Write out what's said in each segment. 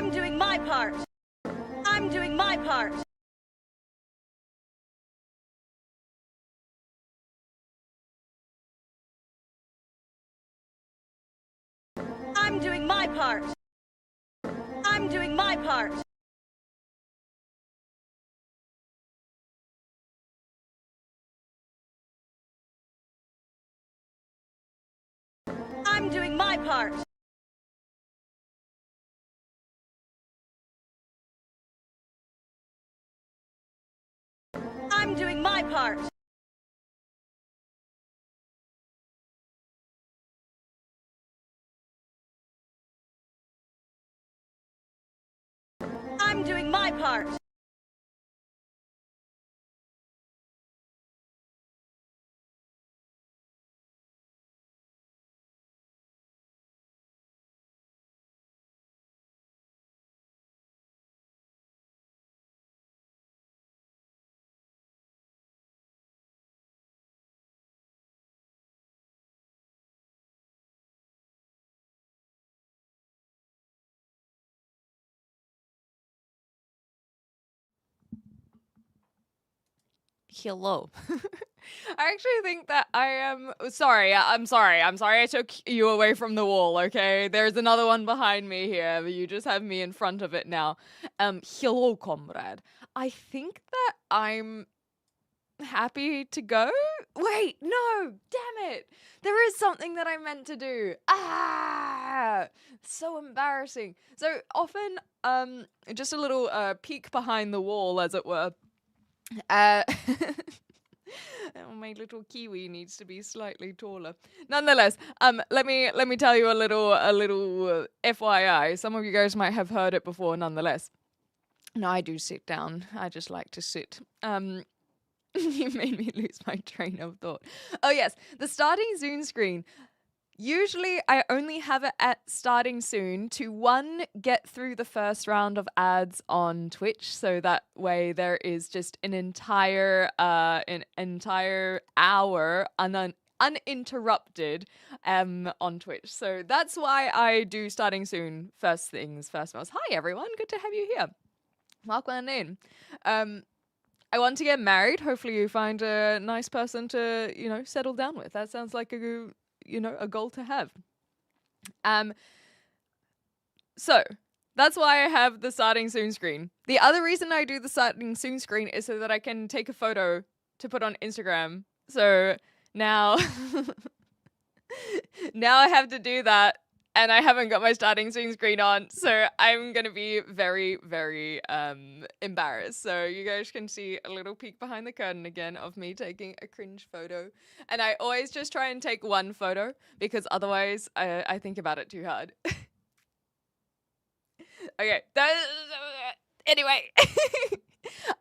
I'm doing my part. I'm doing my part. I'm doing my part. I'm doing my part. I'm doing my part. I'm doing my part. I'm doing my part. Hello. I actually think that I am sorry. I'm sorry. I took you away from the wall, okay? There's another one behind me here, but you just have me in front of it now. Hello, comrade. I think that I'm happy to go. Wait, no, damn it. There is something that I meant to do. So embarrassing. So often, just a little peek behind the wall, as it were. Oh, my little kiwi needs to be slightly taller. Nonetheless, let me tell you a little FYI. Some of you guys might have heard it before. Nonetheless, no, I do sit down. I just like to sit. You made me lose my train of thought. Oh yes, the starting soon screen. Usually, I only have it at starting soon to one, get through the first round of ads on Twitch, so that way there is just an entire hour uninterrupted on Twitch. So that's why I do starting soon. First things first. Hi everyone, good to have you here. Welcome in. I want to get married. Hopefully you find a nice person to, settle down with. That sounds like a goal to have. So that's why I have the starting soon screen. The other reason I do the starting soon screen is so that I can take a photo to put on Instagram. So now, now I have to do that. And I haven't got my starting soon screen on, so I'm gonna be very, very embarrassed. So you guys can see a little peek behind the curtain again of me taking a cringe photo. And I always just try and take one photo because otherwise I think about it too hard. Okay. Anyway.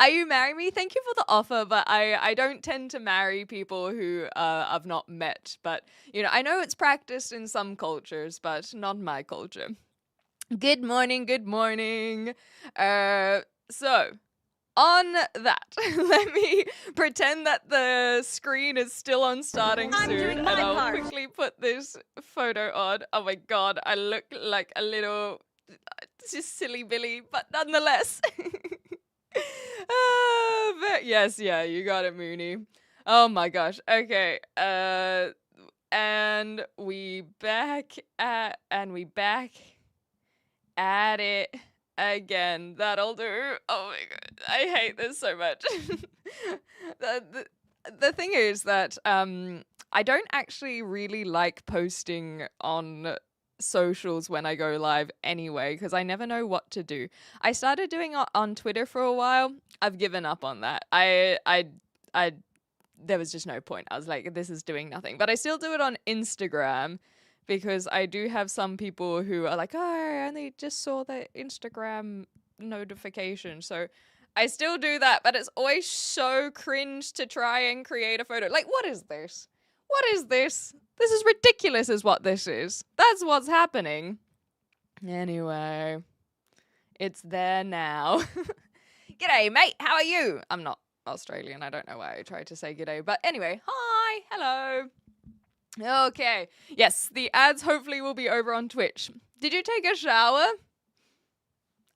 Are you marrying me? Thank you for the offer, but I don't tend to marry people who I've not met. But, I know it's practiced in some cultures, but not my culture. Good morning, good morning. So, on that, let me pretend that the screen is still on starting soon, and I'll quickly put this photo on. Oh my god, I look like a little just silly Billy, but nonetheless. But yes, yeah, you got it, Mooney. Oh my gosh. Okay. And we back at it again. That'll do. Oh my god, I hate this so much. The thing is that I don't actually really like posting on socials when I go live anyway, because I never know what to do. I started doing it on Twitter for a while. I've given up on that. I there was just no point. I was like, this is doing nothing. But I still do it on Instagram because I do have some people who are like, oh, I only just saw the Instagram notification. So I still do that, but it's always so cringe to try and create a photo. Like, what is this? What is this? This is ridiculous is what this is. That's what's happening. Anyway, it's there now. G'day, mate. How are you? I'm not Australian. I don't know why I tried to say g'day. But anyway, hi. Hello. Okay. Yes, the ads hopefully will be over on Twitch. Did you take a shower?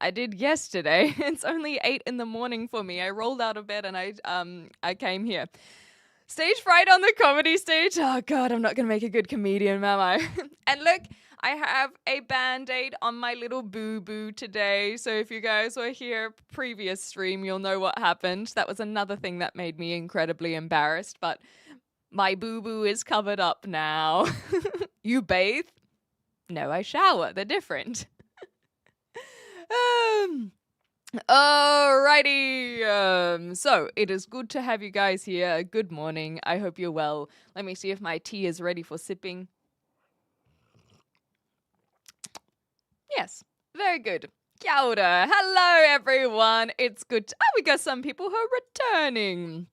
I did yesterday. It's only 8 in the morning for me. I rolled out of bed and I came here. Stage fright on the comedy stage. Oh God, I'm not gonna make a good comedian, am I? And look, I have a band-aid on my little boo-boo today. So if you guys were here previous stream, you'll know what happened. That was another thing that made me incredibly embarrassed, but my boo-boo is covered up now. You bathe? No, I shower. They're different. Alrighty. So it is good to have you guys here. Good morning. I hope you're well. Let me see if my tea is ready for sipping. Yes, very good. Kia ora. Hello, everyone. It's good. We got some people who are returning.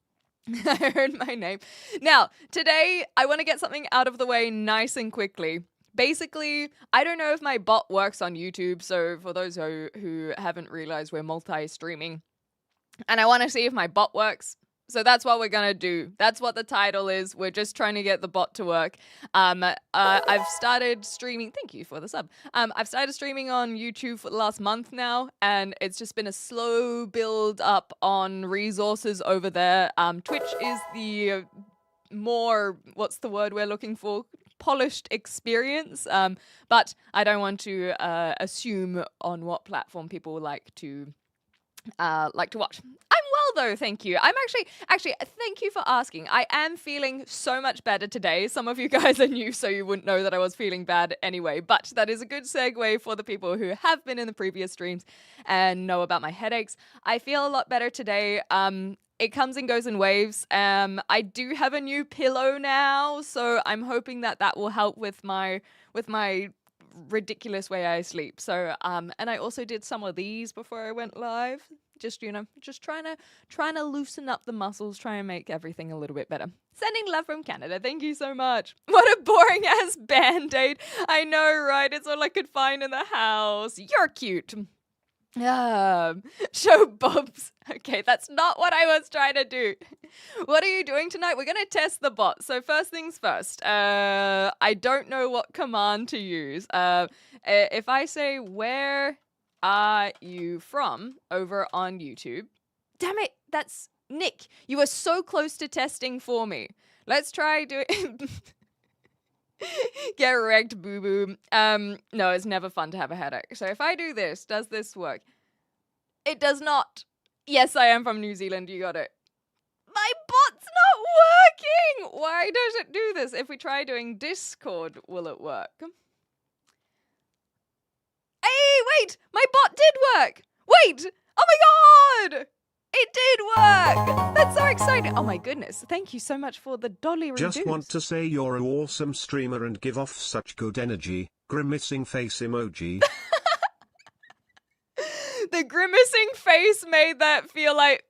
I heard my name. Now, today, I want to get something out of the way nice and quickly. Basically, I don't know if my bot works on YouTube, so for those who haven't realized, we're multi-streaming. And I want to see if my bot works. So that's what we're going to do. That's what the title is. We're just trying to get the bot to work. I've started streaming. Thank you for the sub. I've started streaming on YouTube for the last month now, and it's just been a slow build up on resources over there. Twitch is the more, what's the word we're looking for? Polished experience. But I don't want to assume on what platform people like to watch. I'm well though, thank you. I'm actually thank you for asking. I am feeling so much better today. Some of you guys are new, so you wouldn't know that I was feeling bad anyway, but that is a good segue for the people who have been in the previous streams and know about my headaches. I feel a lot better today. It comes and goes in waves. I do have a new pillow now, so I'm hoping that will help with my ridiculous way I sleep. So and I also did some of these before I went live. Just trying to loosen up the muscles, try and make everything a little bit better. Sending love from Canada. Thank you so much. What a boring ass band-aid. I know, right? It's all I could find in the house. You're cute. Show bobs. Okay, that's not what I was trying to do. What are you doing tonight? We're going to test the bot. So first things first, I don't know what command to use. If I say, where are you from over on YouTube? Damn it, that's Nick. You were so close to testing for me. Let's try doing... Get wrecked, boo-boo. No, it's never fun to have a headache. So if I do this, does this work? It does not. Yes, I am from New Zealand. You got it. My bot's not working! Why does it do this? If we try doing Discord, will it work? Hey, wait! My bot did work! Wait! Oh my god! It did work! That's so exciting! Oh my goodness, thank you so much for the dolly reduce. Just want to say you're an awesome streamer and give off such good energy. Grimacing face emoji. The grimacing face made that feel like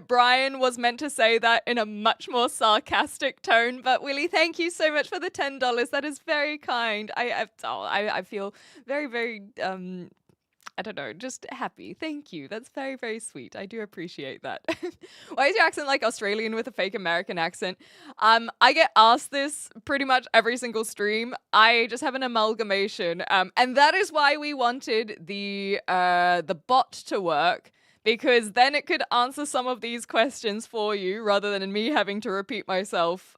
Brian was meant to say that in a much more sarcastic tone. But Willie, thank you so much for the $10. That is very kind. I feel very, very I don't know, just happy. Thank you. That's very, very sweet. I do appreciate that. Why is your accent like Australian with a fake American accent? I get asked this pretty much every single stream. I just have an amalgamation. And that is why we wanted the bot to work, because then it could answer some of these questions for you rather than me having to repeat myself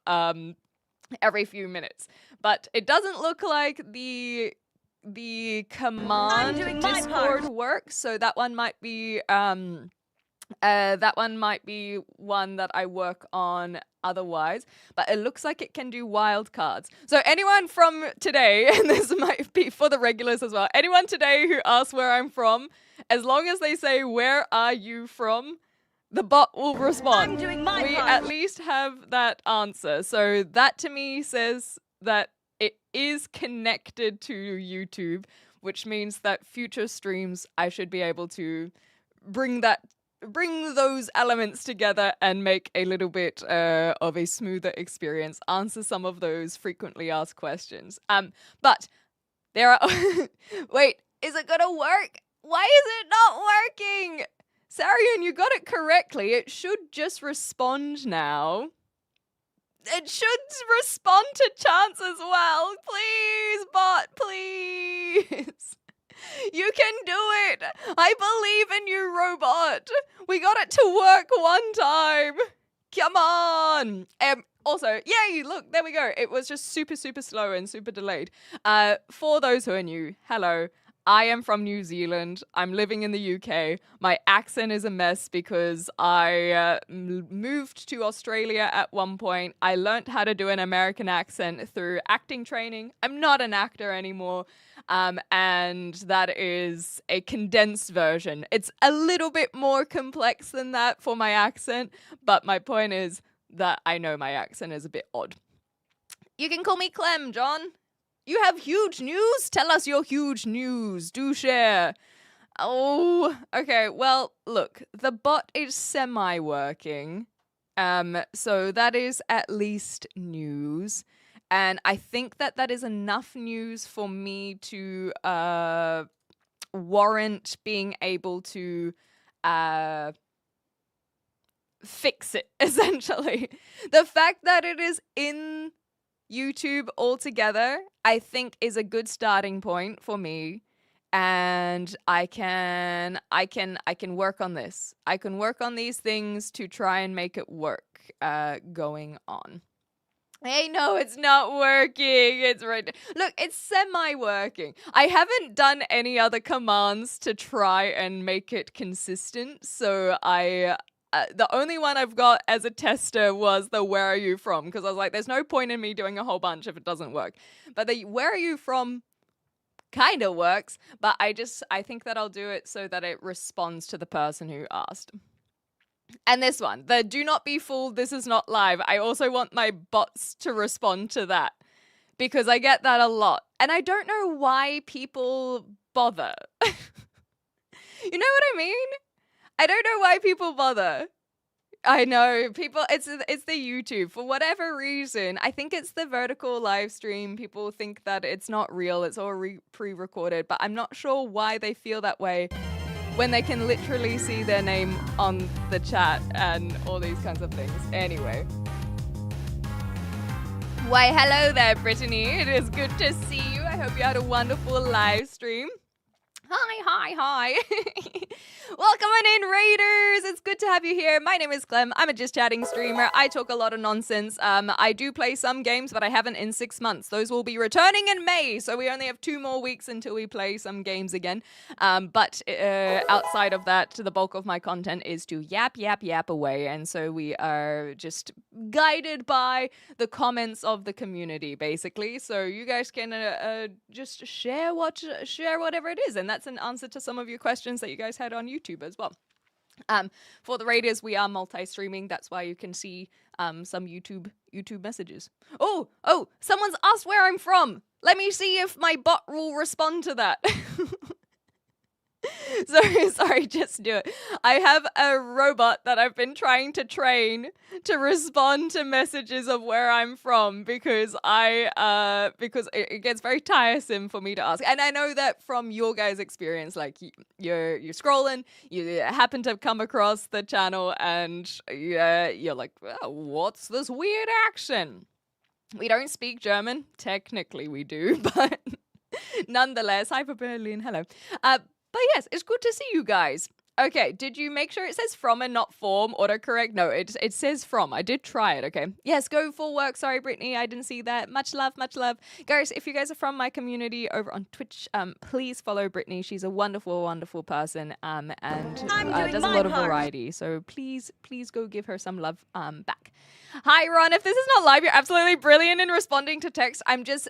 every few minutes. But it doesn't look like the command Discord works, so that one might be one that I work on otherwise, but it looks like it can do wildcards. So anyone from today, and this might be for the regulars as well, anyone today who asks where I'm from, as long as they say, where are you from, the bot will respond. I'm doing my we part. at least have that answer. So that to me says that it is connected to YouTube, which means that future streams I should be able to bring those elements together and make a little bit of a smoother experience, answer some of those frequently asked questions. But there are wait, is it gonna work? Why is it not working? Sarian, you got it correctly. It should just respond now. It should respond to chants as well. Please, bot, please. You can do it. I I believe in you, robot. We got it to work one time. Come on. Also, yay, look, there we go. It was just super, super slow and super delayed. For those who are new, hello. I am from New Zealand. I'm living in the UK. My accent is a mess because I moved to Australia at one point. I learned how to do an American accent through acting training. I'm not an actor anymore. And that is a condensed version. It's a little bit more complex than that for my accent, but my point is that I know my accent is a bit odd. You can call me Clem, John. You have huge news? Tell us your huge news. Do share. Oh, okay. Well, look, the bot is semi-working. So that is at least news. And I think that is enough news for me to warrant being able to fix it, essentially. The fact that it is in YouTube altogether, I think is a good starting point for me. And I can work on this. I can work on these things to try and make it work going on. Hey, no, it's not working. It's right. Look, it's semi-working. I haven't done any other commands to try and make it consistent. So the only one I've got as a tester was the where are you from? Because I was like, there's no point in me doing a whole bunch if it doesn't work. But the where are you from kind of works. But I think that I'll do it so that it responds to the person who asked. And this one, the do not be fooled, this is not live. I also want my bots to respond to that because I get that a lot. And I don't know why people bother. You know what I mean? I don't know why people bother. I know people, it's the YouTube. For whatever reason, I think it's the vertical live stream. People think that it's not real, it's all pre-recorded, but I'm not sure why they feel that way when they can literally see their name on the chat and all these kinds of things. Anyway. Why, hello there, Brittany. It is good to see you. I hope you had a wonderful live stream. Hi. Welcome on in, Raiders. It's good to have you here. My name is Clem. I'm a Just Chatting streamer. I talk a lot of nonsense. I do play some games, but I haven't in 6 months. Those will be returning in May, so we only have 2 more weeks until we play some games again. But outside of that, the bulk of my content is to yap away, and so we are just guided by the comments of the community, basically. So you guys can just share whatever it is, and that's an answer to some of your questions that you guys had on YouTube as well. For the Raiders, we are multi-streaming. That's why you can see some YouTube messages. Oh, someone's asked where I'm from. Let me see if my bot will respond to that. Sorry, just do it. I have a robot that I've been trying to train to respond to messages of where I'm from because because it gets very tiresome for me to ask. And I know that from your guys' experience, like you're scrolling, you happen to come across the channel and you're like, oh, what's this weird accent? We don't speak German. Technically we do, but nonetheless, hi for Berlin, hello. But yes, it's good to see you guys. Okay, did you make sure it says from and not form? Autocorrect? No, it says from. I did try it, okay? Yes, go full work. Sorry, Brittany, I didn't see that. Much love. Guys, if you guys are from my community over on Twitch, please follow Brittany. She's a wonderful, wonderful person and does a lot of variety. So please go give her some love back. Hi, Ron. If this is not live, you're absolutely brilliant in responding to text. I'm just...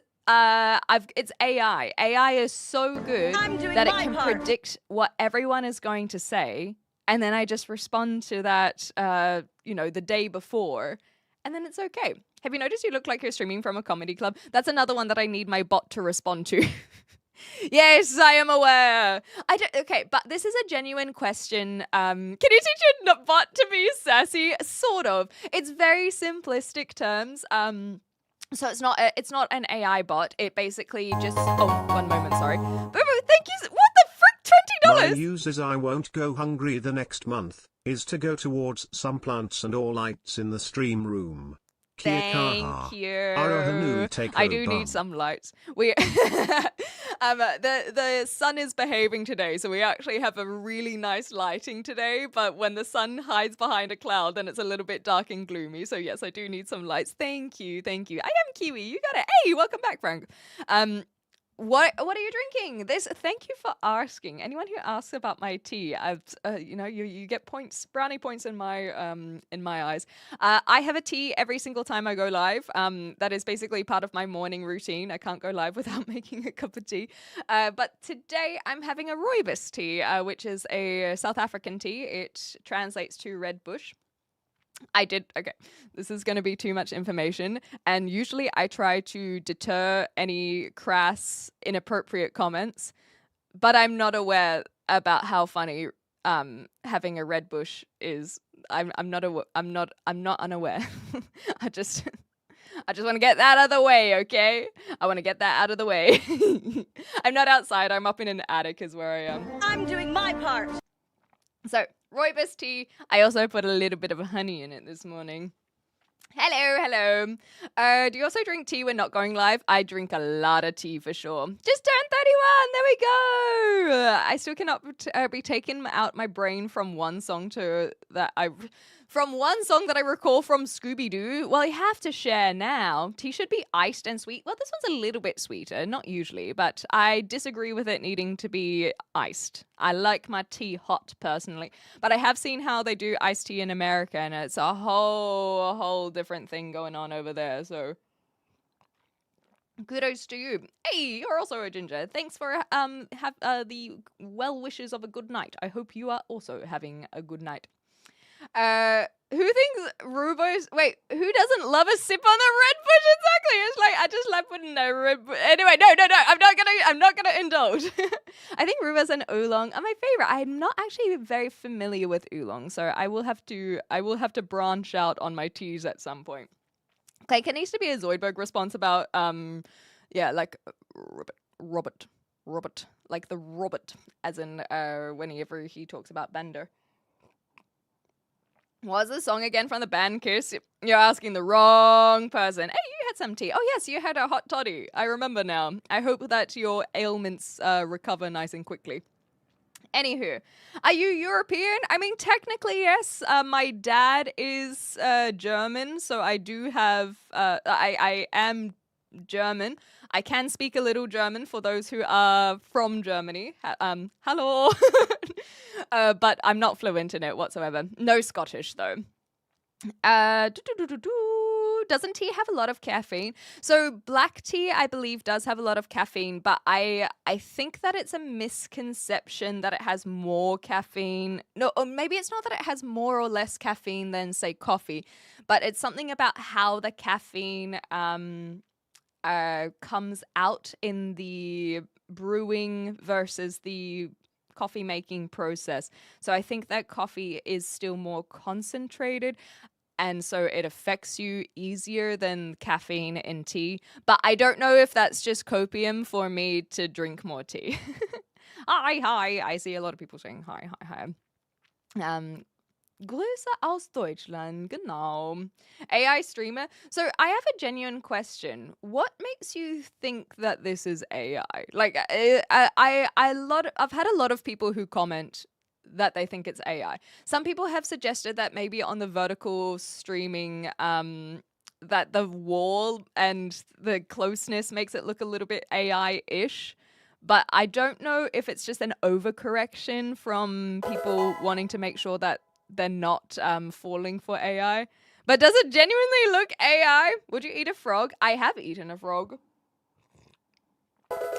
it's AI. AI is so good that it can predict what everyone is going to say, and then I just respond to that, the day before, and then it's okay. Have you noticed you look like you're streaming from a comedy club? That's another one that I need my bot to respond to. Yes, I am aware. Okay, but this is a genuine question. Can you teach your bot to be sassy? Sort of. It's very simplistic terms. So it's not an AI bot. It basically just... Oh, 1 moment, sorry. Thank you. What the frick? $20? My uses I won't go hungry the next month is to go towards some plants and all lights in the stream room. Thank you. Take I do need some lights. We the sun is behaving today, so we actually have a really nice lighting today. But when the sun hides behind a cloud, then it's a little bit dark and gloomy. So yes, I do need some lights. Thank you. I am Kiwi. You got it. Hey, welcome back, Frank. What are you drinking? Thank you for asking. Anyone who asks about my tea, you get points, brownie points in my eyes. I have a tea every single time I go live. That is basically part of my morning routine. I can't go live without making a cup of tea. But today I'm having a rooibos tea, which is a South African tea. It translates to red bush. Okay, this is going to be too much information, and usually I try to deter any crass, inappropriate comments, but I'm not aware about how funny having a red bush is. I'm not unaware. I just want to get that out of the way, okay? I want to get that out of the way. I'm not outside, I'm up in an attic is where I am. I'm doing my part. So, rooibos tea. I also put a little bit of honey in it this morning. Hello. Do you also drink tea when not going live? I drink a lot of tea for sure. Just turned 31. There we go. I still cannot be taken out my brain from one song that I recall from Scooby-Doo. Well, I have to share now. Tea should be iced and sweet. Well, this one's a little bit sweeter, not usually, but I disagree with it needing to be iced. I like my tea hot personally, but I have seen how they do iced tea in America, and it's a whole different thing going on over there. So kudos to you. Hey, you're also a ginger. Thanks for the well wishes of a good night. I hope you are also having a good night. Who thinks rooibos? Wait, who doesn't love a sip on the red bush? Exactly. It's like I just love putting a red. Anyway, no. I'm not gonna indulge. I think rooibos and oolong are my favorite. I'm not actually very familiar with oolong, so I will have to branch out on my teas at some point. Okay, there needs to be a Zoidberg response about like Robert, like the Robert, as in whenever he talks about banter. What was the song again from the band Kiss? You're asking the wrong person. Hey, you had some tea. Oh yes, you had a hot toddy. I remember now. I hope that your ailments recover nice and quickly. Anywho, are you European? I mean, technically, yes. My dad is German, so I do have... I am German. I can speak a little German for those who are from Germany. Hello. But I'm not fluent in it whatsoever. No Scottish, though. Doesn't tea have a lot of caffeine? So black tea, I believe, does have a lot of caffeine, but I think that it's a misconception that it has more caffeine. No, or maybe it's not that it has more or less caffeine than, say, coffee, but it's something about how the caffeine comes out in the brewing versus the coffee making process. So I think that coffee is still more concentrated, and so it affects you easier than caffeine in tea. But I don't know if that's just copium for me to drink more tea. Hi. I see a lot of people saying hi. Grüße aus Deutschland, genau. AI streamer. So I have a genuine question. What makes you think that this is AI? Like, I've had a lot of people who comment that they think it's AI. Some people have suggested that maybe on the vertical streaming, that the wall and the closeness makes it look a little bit AI-ish. But I don't know if it's just an overcorrection from people wanting to make sure that they're not falling for AI. But does it genuinely look AI? Would you eat a frog? I have eaten a frog.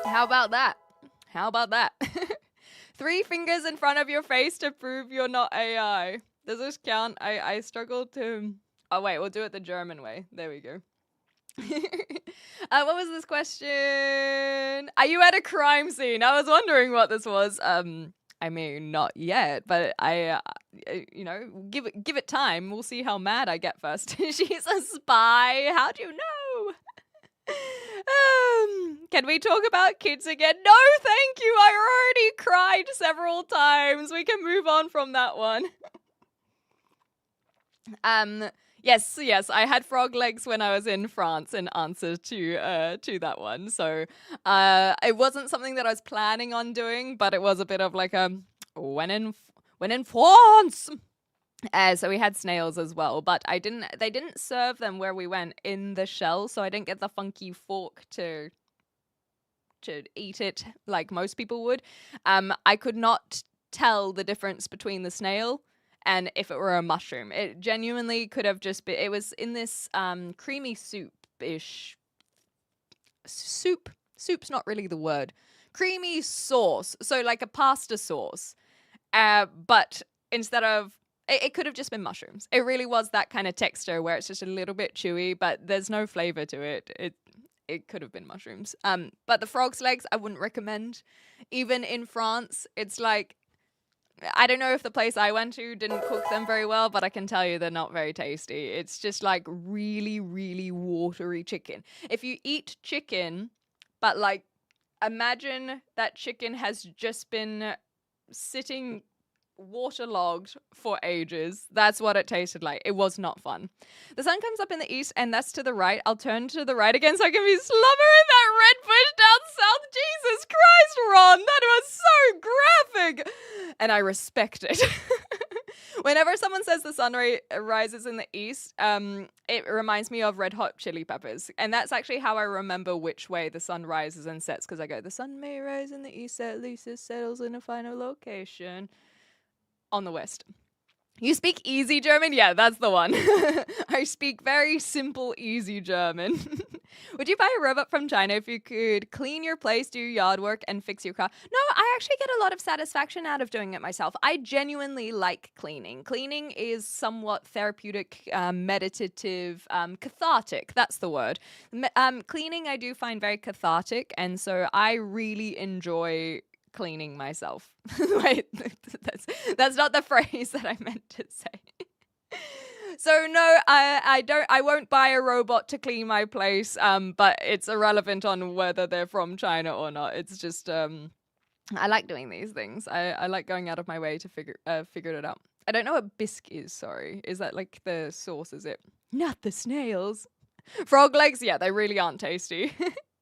How about that? 3 fingers in front of your face to prove you're not AI. Does this count? I struggle to... Oh, wait, we'll do it the German way. There we go. What was this question? Are you at a crime scene? I was wondering what this was. I mean, not yet, but give it time. We'll see how mad I get first. She's a spy. How do you know? Can we talk about kids again? No, thank you. I already cried several times. We can move on from that one. Yes, I had frog legs when I was in France in answer to that one. So it wasn't something that I was planning on doing, but it was a bit of like a when in France. So we had snails as well, but they didn't serve them where we went in the shell, so I didn't get the funky fork to eat it like most people would. I could not tell the difference between the snail and if it were a mushroom. It genuinely could have just been, it was in this creamy soup-ish soup. Soup's not really the word. Creamy sauce. So like a pasta sauce. But instead of, it could have just been mushrooms. It really was that kind of texture where it's just a little bit chewy, but there's no flavor to it. It could have been mushrooms. But the frog's legs, I wouldn't recommend. Even in France, it's like, I don't know if the place I went to didn't cook them very well, but I can tell you they're not very tasty. It's just like really, really watery chicken. If you eat chicken, but like imagine that chicken has just been sitting waterlogged for ages. That's what it tasted like. It was not fun. The sun comes up in the east, and that's to the right. I'll turn to the right again so I can be slumber in that red bush down south. Jesus Christ, Ron, that was so graphic. And I respect it. Whenever someone says the sun rises in the east, it reminds me of Red Hot Chili Peppers. And that's actually how I remember which way the sun rises and sets, because I go, the sun may rise in the east, at least it settles in a final location on the west. You speak easy German? Yeah, that's the one. I speak very simple, easy German. Would you buy a robot from China if you could clean your place, do yard work, and fix your car? No, I actually get a lot of satisfaction out of doing it myself. I genuinely like cleaning. Cleaning is somewhat therapeutic, meditative, cathartic. That's the word. Cleaning I do find very cathartic, and so I really enjoy cleaning myself. Wait, that's not the phrase that I meant to say. So no, I won't buy a robot to clean my place, but it's irrelevant on whether they're from China or not. It's just I like doing these things. I like going out of my way to figure it out. I don't know what bisque is, sorry. Is that like the sauce, is it? Not the snails. Frog legs, yeah, they really aren't tasty.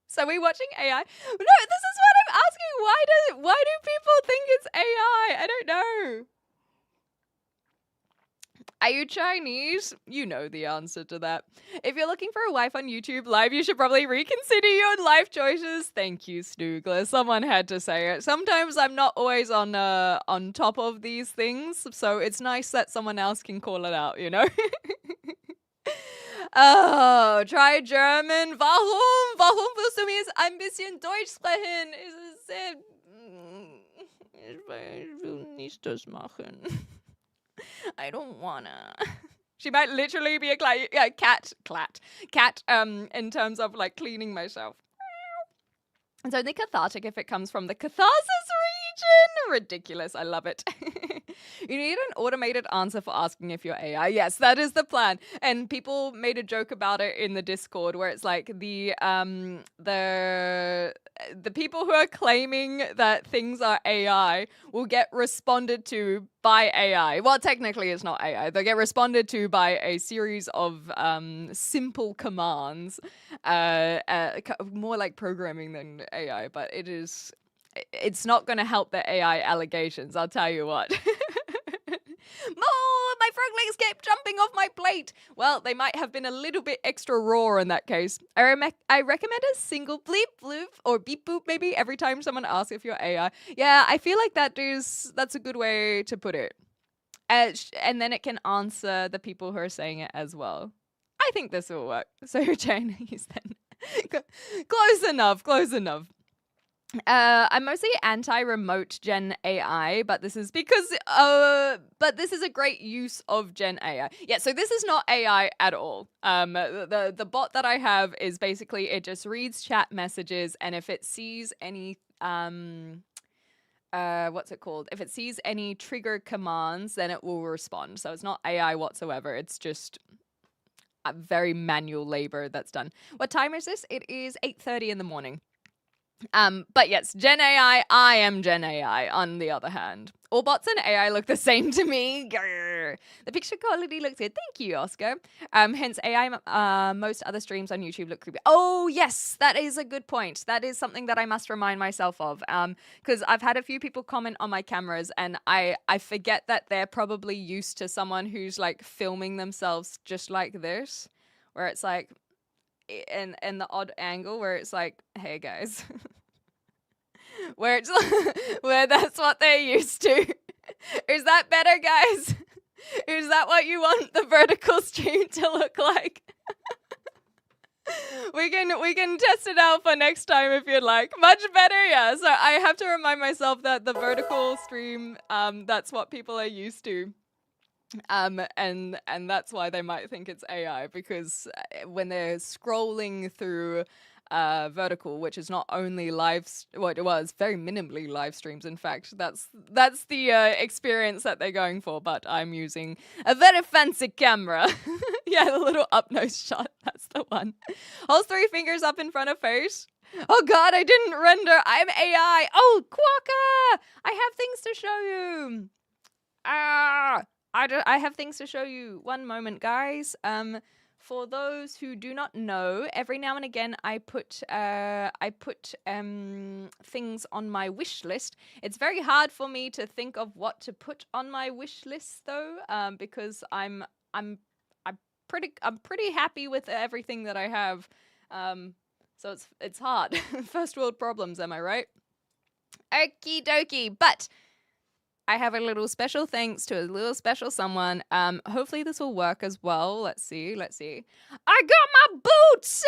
So we're watching AI. No, this is what I'm asking. Why do people think it's AI? I don't know. Are you Chinese? You know the answer to that. If you're looking for a wife on YouTube Live, you should probably reconsider your life choices. Thank you, Stoogler. Someone had to say it. Sometimes I'm not always on top of these things, so it's nice that someone else can call it out, you know? Oh, try German. Warum wirst du mir jetzt ein bisschen Deutsch sprechen? Es ist sehr... Ich will nicht das machen. I don't wanna. She might literally be a cat, in terms of like cleaning myself. It's only cathartic if it comes from the catharsis region. Ridiculous. I love it. You need an automated answer for asking if you're AI. Yes, that is the plan. And people made a joke about it in the Discord where it's like the people who are claiming that things are AI will get responded to by AI. Well, technically it's not AI. They get responded to by a series of simple commands, more like programming than AI, but it's not going to help the AI allegations, I'll tell you what. My frog legs kept jumping off my plate. Well, they might have been a little bit extra raw in that case. I recommend a single bleep bloop or beep boop maybe every time someone asks if you're AI. Yeah, I feel like that's a good way to put it. And then it can answer the people who are saying it as well. I think this will work. So you're Chinese then. Close enough. I'm mostly anti-remote Gen AI, but this is because this is a great use of Gen AI. Yeah, so this is not AI at all. The bot that I have is basically it just reads chat messages, and if it sees any what's it called? If it sees any trigger commands, then it will respond. So it's not AI whatsoever. It's just a very manual labor that's done. What time is this? It is 8:30 in the morning. But yes, Gen AI, I am Gen AI, on the other hand. All bots and AI look the same to me. Grr. The picture quality looks good. Thank you, Oscar. Hence AI, most other streams on YouTube look creepy. Oh, yes, that is a good point. That is something that I must remind myself of. Because I've had a few people comment on my cameras, and I forget that they're probably used to someone who's like filming themselves just like this, where it's like, in the odd angle where it's like, hey guys. Where it's where that's what they're used to. Is that better, guys? Is that what you want the vertical stream to look like? we can test it out for next time if you'd like. Much better, yeah. So I have to remind myself that the vertical stream, that's what people are used to. And that's why they might think it's AI, because when they're scrolling through vertical, which is not only it was very minimally live streams, in fact, that's the experience that they're going for. But I'm using a very fancy camera. Yeah, the little up nose shot, that's the one. Holds 3 fingers up in front of face. Oh god, I didn't render, I'm AI. Oh, Quokka, I have things to show you. I have things to show you. One moment, guys. For those who do not know, every now and again I put things on my wish list. It's very hard for me to think of what to put on my wish list though, because I'm pretty happy with everything that I have. So it's hard. First world problems, am I right? Okie dokie, but I have a little special thanks to a little special someone. Hopefully this will work as well. Let's see. I got my boots!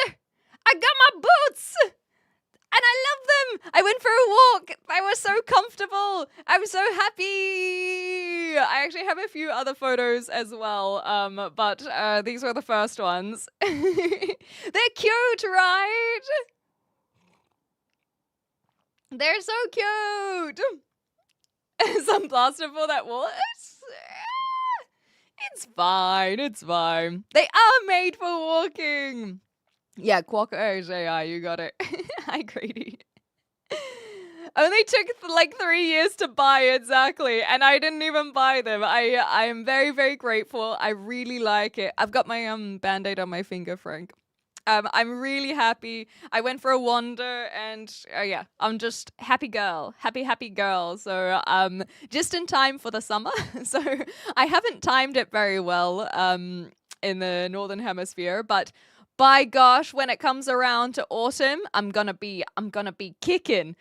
And I love them! I went for a walk! They were so comfortable! I'm so happy! I actually have a few other photos as well, but these were the first ones. They're cute, right? They're so cute! Some plaster for that wall. It's fine. They are made for walking. Yeah, Quokka is AI, you got it. Hi, Grady. Only took like 3 years to buy, exactly, and I didn't even buy them. I am very, very grateful. I really like it. I've got my band-aid on my finger, Frank. I'm really happy. I went for a wander, and yeah, I'm just happy girl. So just in time for the summer. So I haven't timed it very well in the Northern Hemisphere, but by gosh, when it comes around to autumn, I'm gonna be kicking.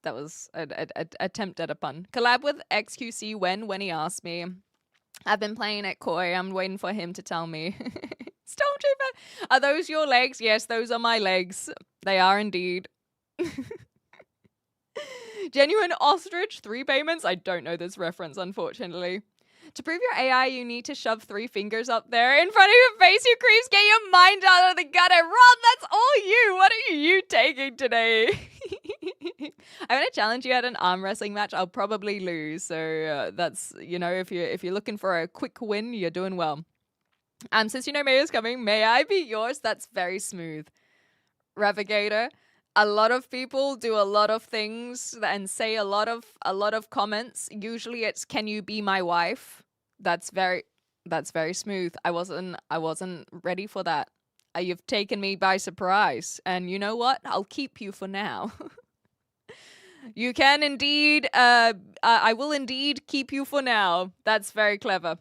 That was an attempt at a pun. Collab with XQC when he asked me. I've been playing at Koi. I'm waiting for him to tell me. Stormtrooper, are those your legs? Yes, those are my legs. They are indeed. Genuine ostrich, 3 payments? I don't know this reference, unfortunately. To prove your AI, you need to shove 3 fingers up there in front of your face, you creeps. Get your mind out of the gutter. Rob, that's all you. What are you taking today? I'm going to challenge you at an arm wrestling match. I'll probably lose. So that's, you know, if you're looking for a quick win, you're doing well. Since you know May is coming, may I be yours? That's very smooth. Revogator. A lot of people do a lot of things and say a lot of comments. Usually it's, can you be my wife? That's very smooth. I wasn't ready for that. You've taken me by surprise. And you know what? I'll keep you for now. You can indeed, I will indeed keep you for now. That's very clever.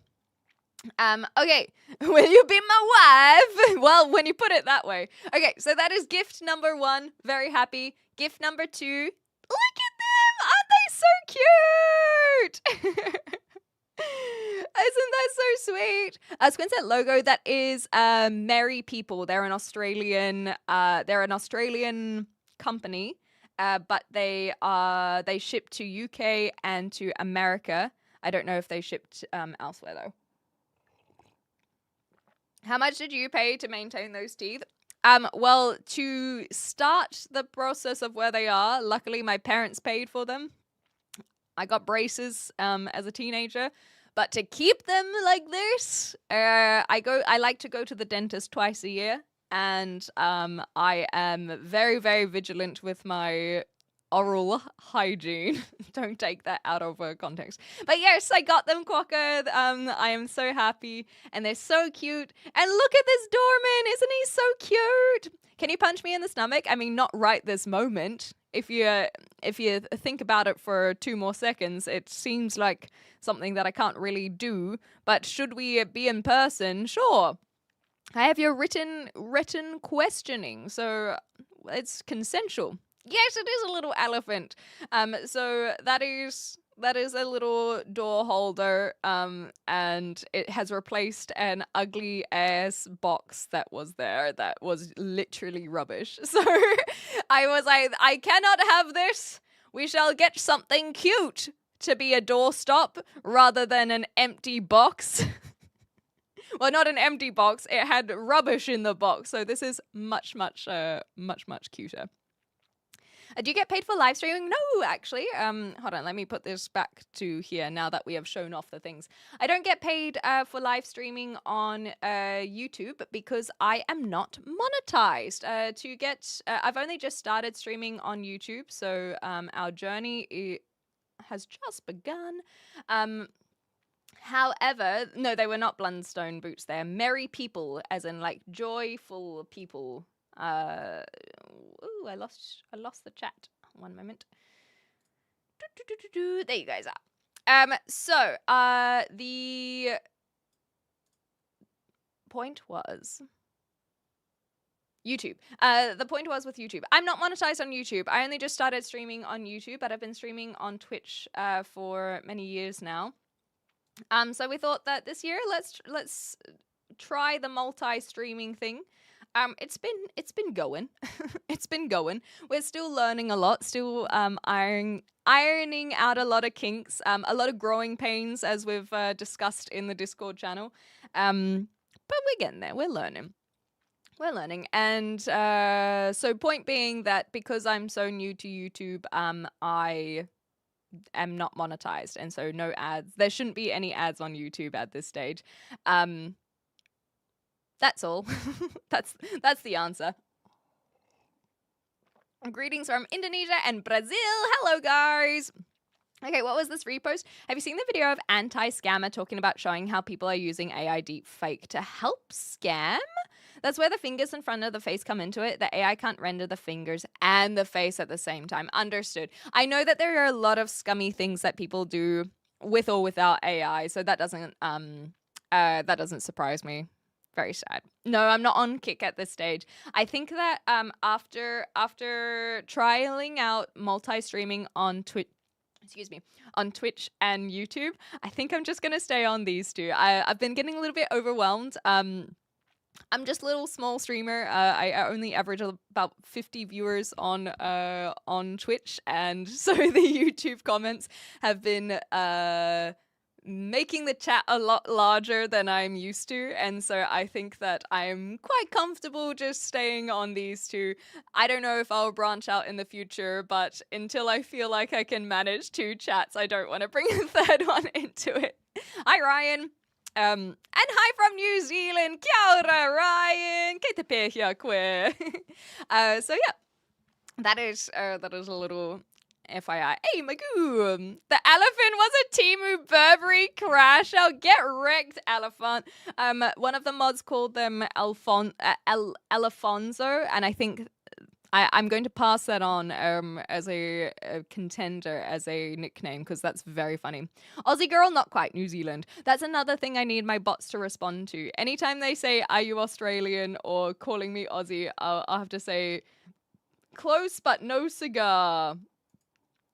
Okay, will you be my wife? Well, when you put it that way. Okay, so that is gift number 1. Very happy. Gift number 2. Look at them! Aren't they so cute? Isn't that so sweet? Squinset logo, that is Merry People. They're an Australian company. But they ship to UK and to America. I don't know if they shipped elsewhere though. How much did you pay to maintain those teeth? Well, to start the process of where they are, luckily my parents paid for them. I got braces as a teenager, but to keep them like this, I like to go to the dentist twice a year. and I am very, very vigilant with my oral hygiene. Don't take that out of context. But yes, I got them, Quokka. I am so happy, and they're so cute. And look at this doorman, isn't he so cute? Can you punch me in the stomach? I mean, not right this moment. If you think about it for 2 more seconds, it seems like something that I can't really do. But should we be in person? Sure. I have your written questioning, so it's consensual. Yes, it is a little elephant. So that is a little door holder, and it has replaced an ugly ass box that was there that was literally rubbish. So I was like, I cannot have this. We shall get something cute to be a doorstop rather than an empty box. Well, not an empty box. It had rubbish in the box. So this is much cuter. Do you get paid for live streaming? No, actually. Hold on, let me put this back to here now that we have shown off the things. I don't get paid for live streaming on YouTube because I am not monetized. I've only just started streaming on YouTube, so our journey has just begun. However, no, they were not Blundstone boots. They're merry people, as in like joyful people. Ooh, I lost the chat. 1 moment. There you guys are. So the point was YouTube. The point was with YouTube. I'm not monetized on YouTube. I only just started streaming on YouTube, but I've been streaming on Twitch for many years now. So we thought that this year let's try the multi-streaming thing. It's been going. It's been going. We're still learning a lot, still ironing out a lot of kinks, a lot of growing pains, as we've discussed in the Discord channel. But we're getting there. We're learning. And so point being that because I'm so new to YouTube, I am not monetized, and so no ads. There shouldn't be any ads on YouTube at this stage. That's all. That's the answer. Greetings from Indonesia and Brazil. Hello, guys. Okay, what was this repost? Have you seen the video of anti-scammer talking about showing how people are using AI deepfake to help scam? That's where the fingers in front of the face come into it. The AI can't render the fingers and the face at the same time. Understood. I know that there are a lot of scummy things that people do with or without AI, so that doesn't surprise me. Very sad. No, I'm not on Kick at this stage. I think that after trialing out multi-streaming on Twitch and YouTube, I think I'm just gonna stay on these two. I've been getting a little bit overwhelmed. I'm just a little small streamer. I only average about 50 viewers on Twitch, and so the YouTube comments have been making the chat a lot larger than I'm used to, and so I think that I'm quite comfortable just staying on these two. I don't know if I'll branch out in the future, but until I feel like I can manage 2 chats, I don't want to bring a third one into it. Hi, Ryan. And hi from New Zealand. Kia ora, Ryan. Kei te pēhia koe. So yeah, that is a little FYI. Hey, Magoo. The elephant was a Temu Burberry crash out. Get wrecked, elephant. One of the mods called them Elefonso, and I think I'm going to pass that on as a contender, as a nickname, because that's very funny. Aussie girl, not quite. New Zealand. That's another thing I need my bots to respond to. Anytime they say, "Are you Australian?" or calling me Aussie, I'll have to say, "Close but no cigar."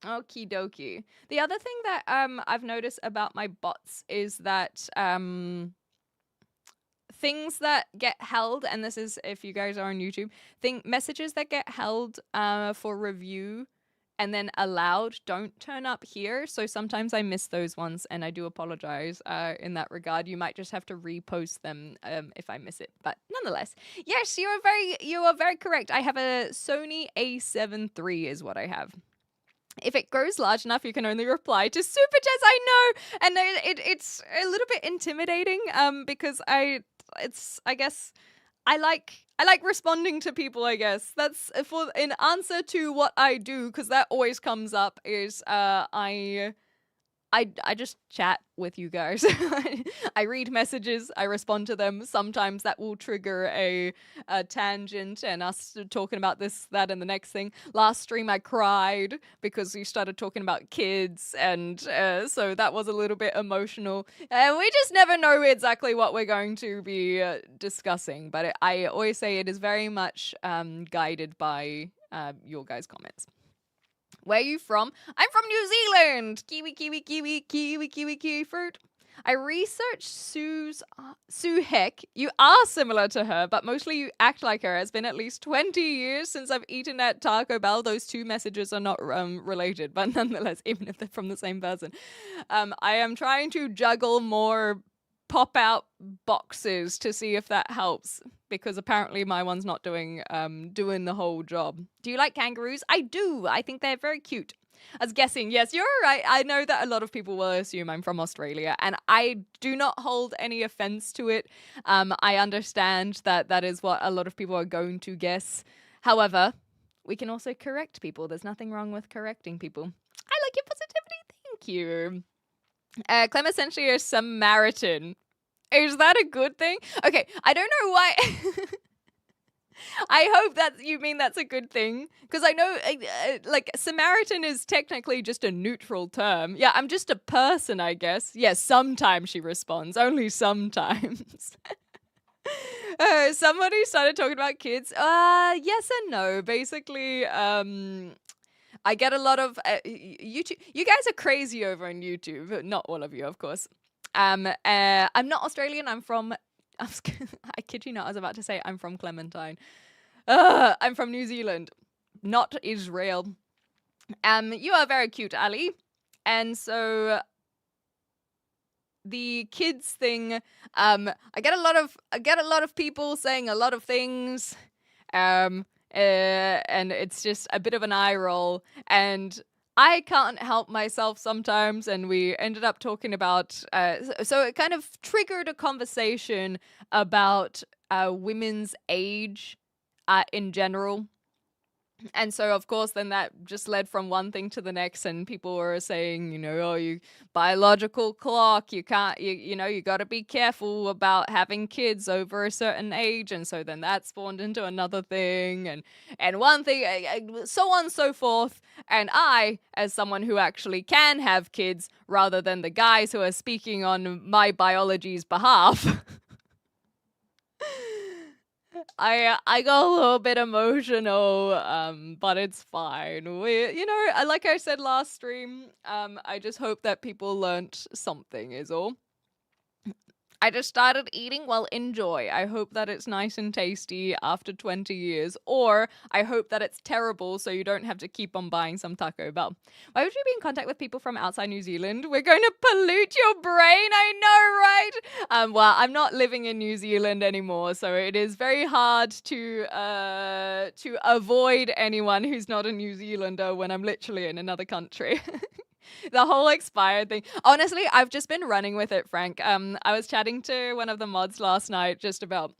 Okie dokie. The other thing that I've noticed about my bots is that things that get held, and this is if you guys are on YouTube, messages that get held for review and then allowed don't turn up here. So sometimes I miss those ones, and I do apologize in that regard. You might just have to repost them if I miss it. But nonetheless, yes, you are very correct. I have a Sony A7 III is what I have. If it grows large enough, you can only reply to super chats. I know, and it's a little bit intimidating because I guess like responding to people, I guess. That's in answer to what I do, because that always comes up, is I just chat with you guys. I read messages, I respond to them. Sometimes that will trigger a tangent and us talking about this, that, and the next thing. Last stream I cried because we started talking about kids, and so that was a little bit emotional. And we just never know exactly what we're going to be discussing. But I always say it is very much guided by your guys' comments. Where are you from? I'm from New Zealand! Kiwi, kiwi, kiwi, kiwi, kiwi, kiwi fruit. I researched Sue Heck. You are similar to her, but mostly you act like her. It's been at least 20 years since I've eaten at Taco Bell. Those two messages are not related, but nonetheless, even if they're from the same person. I am trying to juggle more pop-out boxes to see if that helps, because apparently my one's not doing the whole job. Do you like kangaroos? I do. I think they're very cute. I was guessing. Yes, you're right. I know that a lot of people will assume I'm from Australia, and I do not hold any offense to it. I understand that that is what a lot of people are going to guess. However, we can also correct people. There's nothing wrong with correcting people. I like your positivity. Thank you. Clem essentially a Samaritan. Is that a good thing? Okay, I don't know why. I hope that you mean that's a good thing, because I know like Samaritan is technically just a neutral term. Yeah, I'm just a person, I guess. Yes, sometimes she responds. Only sometimes. Somebody started talking about kids. Yes and no. Basically, I get a lot of YouTube. You guys are crazy over on YouTube. Not all of you, of course. I'm not Australian. I'm from. I kid you not. I was about to say I'm from Clementine. I'm from New Zealand, not Israel. You are very cute, Ali. And so the kids thing. I get a lot of people saying a lot of things. And it's just a bit of an eye roll, and I can't help myself sometimes, and we ended up talking about so it kind of triggered a conversation about women's age in general. And so, of course, then that just led from one thing to the next, and people were saying, you know, oh, you biological clock, you can't, you know, you got to be careful about having kids over a certain age, and so then that spawned into another thing, and one thing, so on and so forth. And I, as someone who actually can have kids, rather than the guys who are speaking on my biology's behalf. I got a little bit emotional, but it's fine. You know, like I said last stream, I just hope that people learnt something is all. I just started eating, well, enjoy. I hope that it's nice and tasty after 20 years, or I hope that it's terrible so you don't have to keep on buying some Taco Bell. Why would you be in contact with people from outside New Zealand? We're going to pollute your brain, I know, right? Well, I'm not living in New Zealand anymore, so it is very hard to avoid anyone who's not a New Zealander when I'm literally in another country. The whole expired thing. Honestly, I've just been running with it, Frank. I was chatting to one of the mods last night just about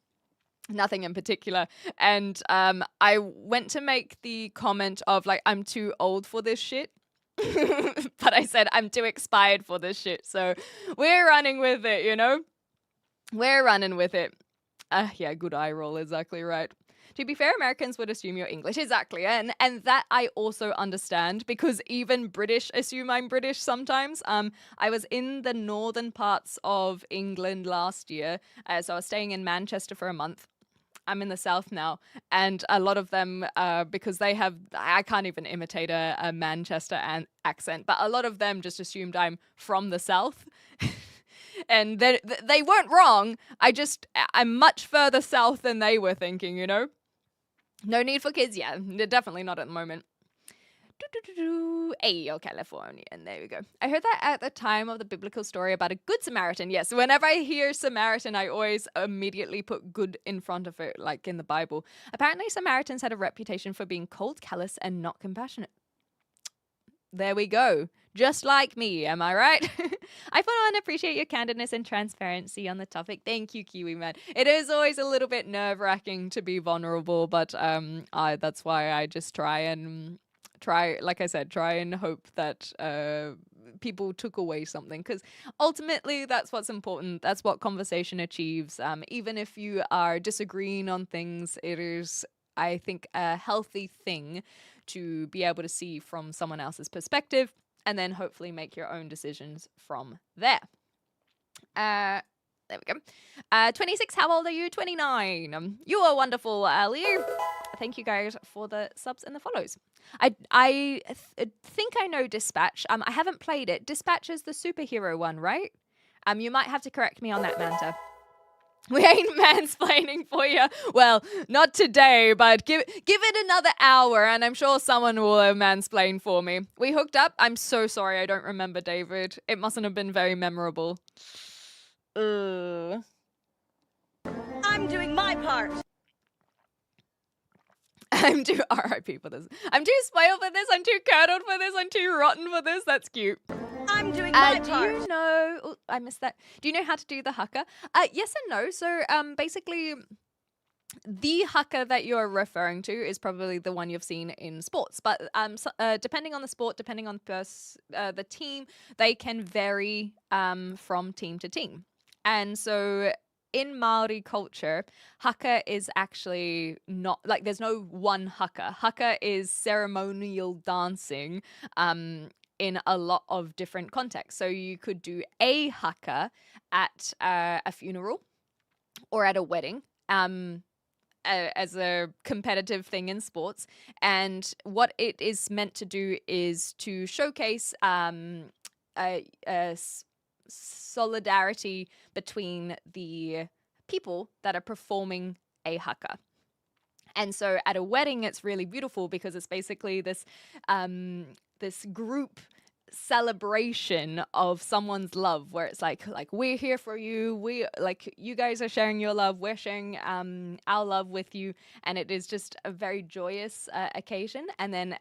nothing in particular. And I went to make the comment of, like, I'm too old for this shit. But I said, I'm too expired for this shit. So we're running with it, you know? We're running with it. Yeah, good eye roll, exactly right. To be fair, Americans would assume you're English. Exactly. And that I also understand, because even British assume I'm British sometimes. I was in the northern parts of England last year. So I was staying in Manchester for a month. I'm in the south now. And a lot of them, because they have, I can't even imitate a Manchester accent, but a lot of them just assumed I'm from the south. And they weren't wrong. I'm much further south than they were thinking, you know? No need for kids, yeah, definitely not at the moment. Ayo, California, and there we go. I heard that at the time of the biblical story about a good Samaritan. Yes, whenever I hear Samaritan, I always immediately put good in front of it, like in the Bible. Apparently, Samaritans had a reputation for being cold, callous, and not compassionate. There we go. Just like me, am I right? I follow and appreciate your candidness and transparency on the topic. Thank you, Kiwi Man. It is always a little bit nerve-wracking to be vulnerable, but that's why I just try and hope that people took away something, because ultimately that's what's important. That's what conversation achieves. Even if you are disagreeing on things, it is, I think, a healthy thing to be able to see from someone else's perspective and then hopefully make your own decisions from there. There we go. 26, how old are you? 29. You are wonderful, Leo. Thank you guys for the subs and the follows. I think I know Dispatch. I haven't played it. Dispatch is the superhero one, right? You might have to correct me on that, Manta. We ain't mansplaining for you. Well, not today, but give it another hour, and I'm sure someone will mansplain for me. We hooked up. I'm so sorry. I don't remember, David. It mustn't have been very memorable. I'm doing my part. I'm too RIP for this. I'm too spoiled for this. I'm too curdled for this. I'm too rotten for this. That's cute. I'm doing my part. Do you know... Oh, I missed that. Do you know how to do the haka? Yes and no. So basically, the haka that you're referring to is probably the one you've seen in sports. But depending on the sport, depending on the team, they can vary from team to team. And so in Māori culture, haka is actually not, like, there's no one haka. Haka is ceremonial dancing in a lot of different contexts. So you could do a haka at a funeral or at a wedding as a competitive thing in sports. And what it is meant to do is to showcase solidarity between the people that are performing a haka. And so at a wedding, it's really beautiful because it's basically this this group celebration of someone's love, where it's like we're here for you, we like you guys are sharing your love, we're sharing our love with you, and it is just a very joyous occasion. And then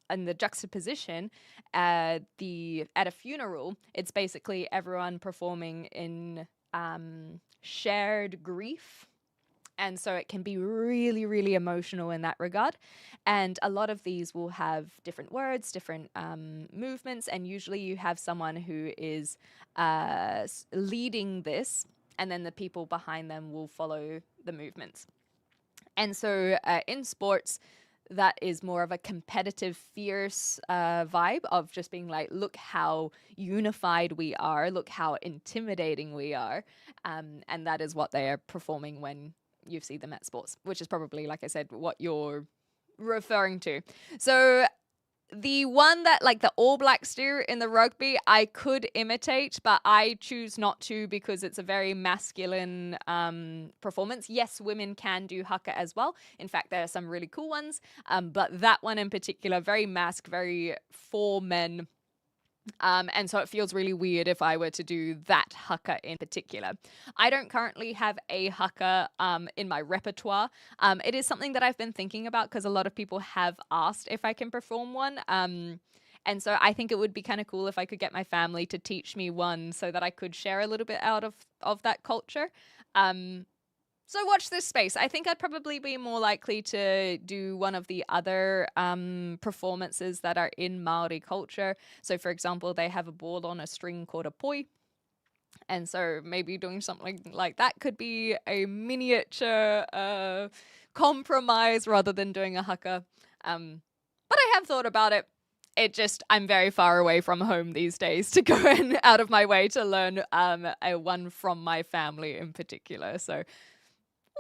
in the juxtaposition, at a funeral, it's basically everyone performing in shared grief. And so it can be really, really emotional in that regard. And a lot of these will have different words, different movements. And usually you have someone who is leading this, and then the people behind them will follow the movements. And so in sports, that is more of a competitive, fierce vibe of just being like, look how unified we are, look how intimidating we are. And that is what they are performing when you see them at sports, which is probably, like I said, what you're referring to. So the one that like the All Blacks do in the rugby, I could imitate, but I choose not to because it's a very masculine performance. Yes, women can do haka as well. In fact, there are some really cool ones, but that one in particular, very mask, very for men. And so it feels really weird if I were to do that haka in particular. I don't currently have a haka in my repertoire. It is something that I've been thinking about because a lot of people have asked if I can perform one. And so I think it would be kind of cool if I could get my family to teach me one so that I could share a little bit out of that culture. So watch this space. I think I'd probably be more likely to do one of the other performances that are in Māori culture. So, for example, they have a ball on a string called a poi. And so maybe doing something like that could be a miniature compromise rather than doing a haka. But I have thought about it. I'm very far away from home these days to go out of my way to learn a one from my family in particular. So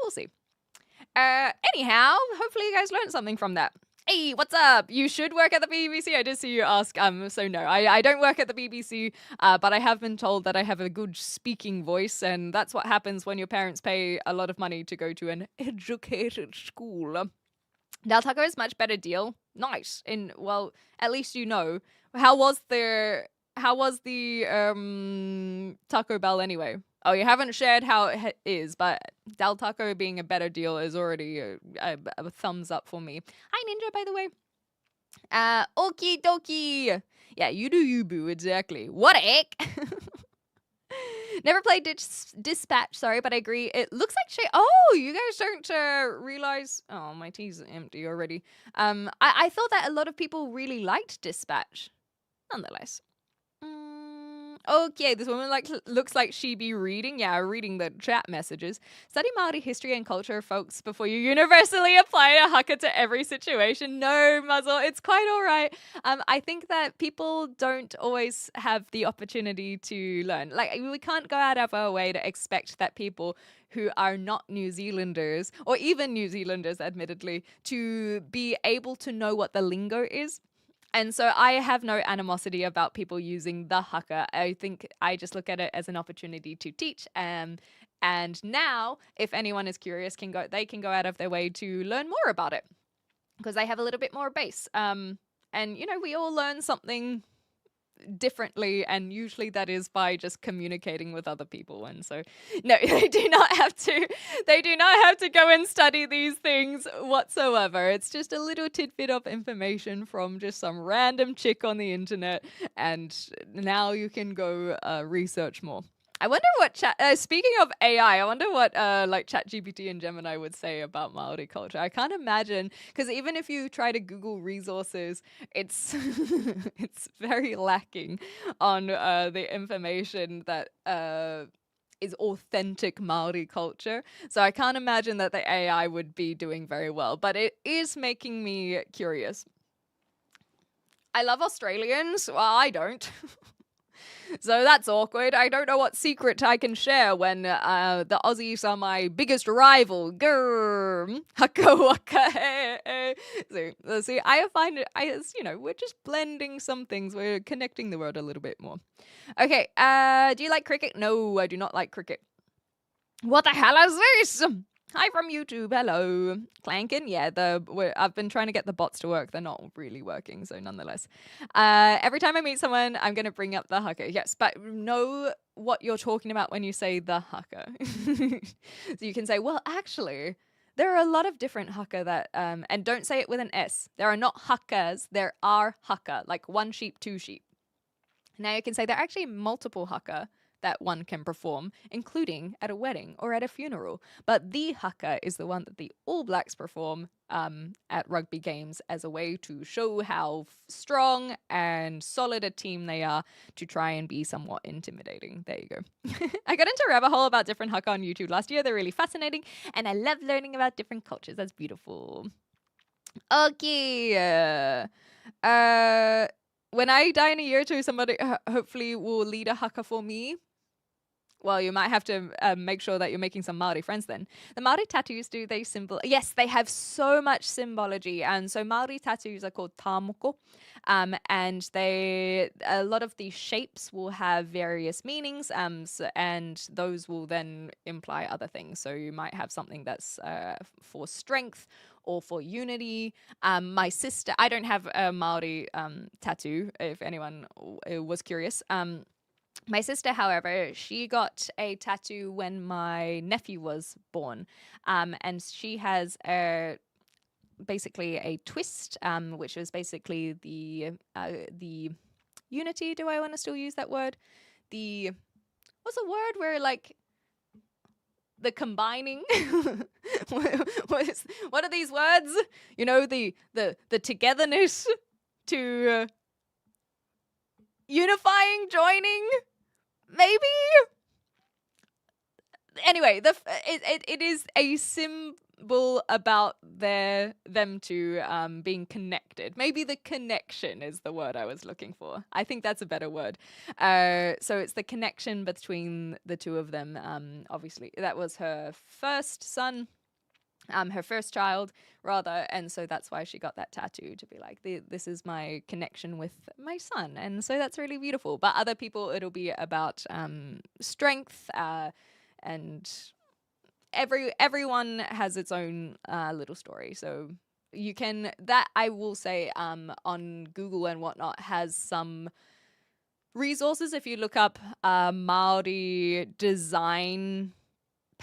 we'll see. Anyhow, hopefully you guys learned something from that. Hey, what's up? You should work at the BBC. I did see you ask. So no, I don't work at the BBC, but I have been told that I have a good speaking voice, and that's what happens when your parents pay a lot of money to go to an educated school. Daltaco is much better deal. Nice. Well, at least you know. How was the Taco Bell anyway? Oh, you haven't shared how it is, but Del Taco being a better deal is already a thumbs up for me. Hi, Ninja, by the way. Okie dokie. Yeah, you do you, boo. Exactly. What a heck? Never played Dispatch, sorry, but I agree. It looks like shit. Oh, you guys don't realize. Oh, my tea's empty already. I thought that a lot of people really liked Dispatch. Nonetheless. Okay, this woman looks like she be reading. Yeah, reading the chat messages. Study Māori history and culture, folks, before you universally apply a haka to every situation. No, muzzle. It's quite all right. I think that people don't always have the opportunity to learn. Like, we can't go out of our way to expect that people who are not New Zealanders, or even New Zealanders, admittedly, to be able to know what the lingo is. And so I have no animosity about people using the haka. I think I just look at it as an opportunity to teach. And now, if anyone is curious, they can go out of their way to learn more about it because they have a little bit more base. And we all learn something differently, and usually that is by just communicating with other people. And so no, they do not have to go and study these things whatsoever. It's just a little tidbit of information from just some random chick on the internet, and now you can go research more. I wonder what speaking of AI, I wonder what like ChatGPT and Gemini would say about Maori culture. I can't imagine, because even if you try to Google resources, it's it's very lacking on the information that is authentic Maori culture. So I can't imagine that the AI would be doing very well, but it is making me curious. I love Australians. Well, I don't. So that's awkward. I don't know what secret I can share when the Aussies are my biggest rival. Grrr. Haka waka. So, see, I find it, we're just blending some things. We're connecting the world a little bit more. Okay, do you like cricket? No, I do not like cricket. What the hell is this? Hi from YouTube. Hello. Clanking. Yeah, I've been trying to get the bots to work. They're not really working, so nonetheless. Every time I meet someone, I'm going to bring up the haka. Yes, but know what you're talking about when you say the haka. So you can say, well, actually, there are a lot of different haka that, and don't say it with an S. There are not hakas. There are haka, like one sheep, two sheep. Now you can say there are actually multiple haka that one can perform, including at a wedding or at a funeral. But the haka is the one that the All Blacks perform at rugby games as a way to show how strong and solid a team they are, to try and be somewhat intimidating. There you go. I got into a rabbit hole about different haka on YouTube last year. They're really fascinating, and I love learning about different cultures. That's beautiful. Okay. When I die in a year or two, somebody hopefully will lead a haka for me. Well, you might have to make sure that you're making some Māori friends then. The Māori tattoos, do they Yes, they have so much symbology. And so Māori tattoos are called tāmoko. And a lot of these shapes will have various meanings. And those will then imply other things. So you might have something that's for strength or for unity. My sister, I don't have a Māori tattoo, if anyone was curious. My sister, however, she got a tattoo when my nephew was born, and she has basically a twist, which is basically the unity. Do I want to still use that word? What's the word where like the combining? What are these words? You know, the togetherness to unifying, joining. Maybe. Anyway, it is a symbol about them two being connected. Maybe the connection is the word I was looking for. I think that's a better word. So it's the connection between the two of them. Obviously, that was her first son. Her first child, rather, and so that's why she got that tattoo, to be like, this is my connection with my son, and so that's really beautiful. But other people, it'll be about strength, and everyone has its own little story. So you can, that I will say, on Google and whatnot, has some resources. If you look up Maori design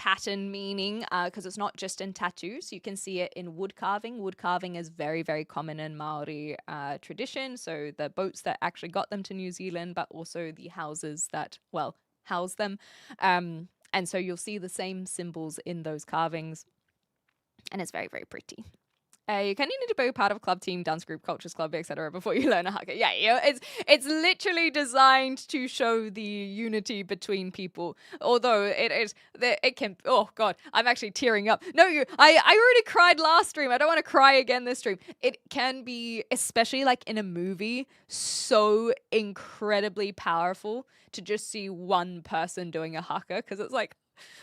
pattern meaning, because it's not just in tattoos. You can see it in wood carving. Wood carving is very, very common in Maori tradition. So the boats that actually got them to New Zealand, but also the houses that, well, house them. And so you'll see the same symbols in those carvings. And it's very, very pretty. You kind of need to be part of a club, team, dance group, cultures club, etc. before you learn a haka. Yeah, it's literally designed to show the unity between people. Although it can. Oh God, I'm actually tearing up. No, I already cried last stream. I don't want to cry again this stream. It can be, especially like in a movie, so incredibly powerful to just see one person doing a haka, because it's like,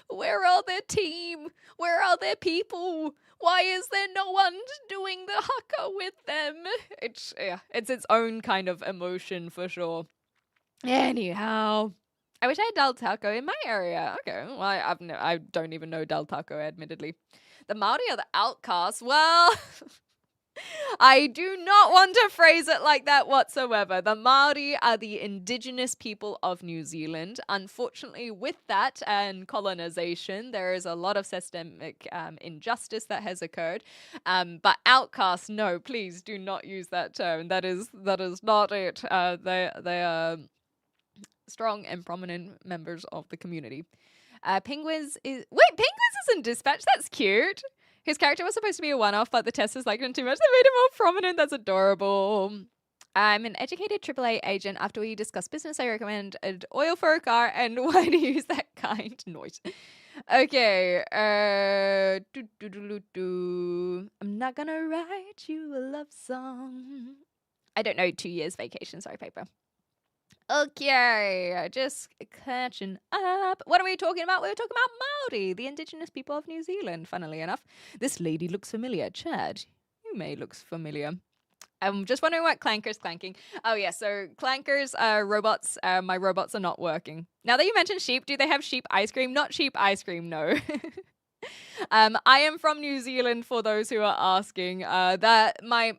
where are their team? Where are their people? Why is there no one doing the haka with them? It's its own kind of emotion for sure. Anyhow, I wish I had Del Taco in my area. Okay, well, I don't even know Del Taco, admittedly. The Maori are the outcasts. Well, I do not want to phrase it like that whatsoever. The Maori are the indigenous people of New Zealand. Unfortunately, with that and colonization, there is a lot of systemic injustice that has occurred. But outcasts, no, please do not use that term. That is not it. They are strong and prominent members of the community. Penguins is in Dispatch. That's cute. His character was supposed to be a one-off, but the testers liked him too much. They made him more prominent. That's adorable. I'm an educated AAA agent. After we discuss business, I recommend an oil for a car and why to use that kind noise. Okay. I'm not gonna write you a love song. I don't know. 2 years vacation. Sorry, paper. Okay, just catching up. What are we talking about? We were talking about Maori, the indigenous people of New Zealand, funnily enough. This lady looks familiar. Chad, you may look familiar. I'm just wondering what clanking. Oh, yeah, so clankers are robots. My robots are not working. Now that you mentioned sheep, do they have sheep ice cream? Not sheep ice cream, no. I am from New Zealand, for those who are asking. That my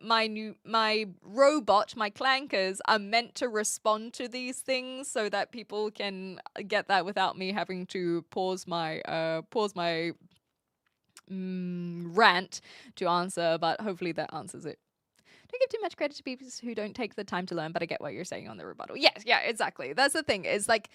robot, my clankers, are meant to respond to these things so that people can get that without me having to pause my rant to answer. But hopefully that answers it. Don't give too much credit to people who don't take the time to learn, but I get what you're saying on the rebuttal. Yes, yeah, exactly. That's the thing. Is like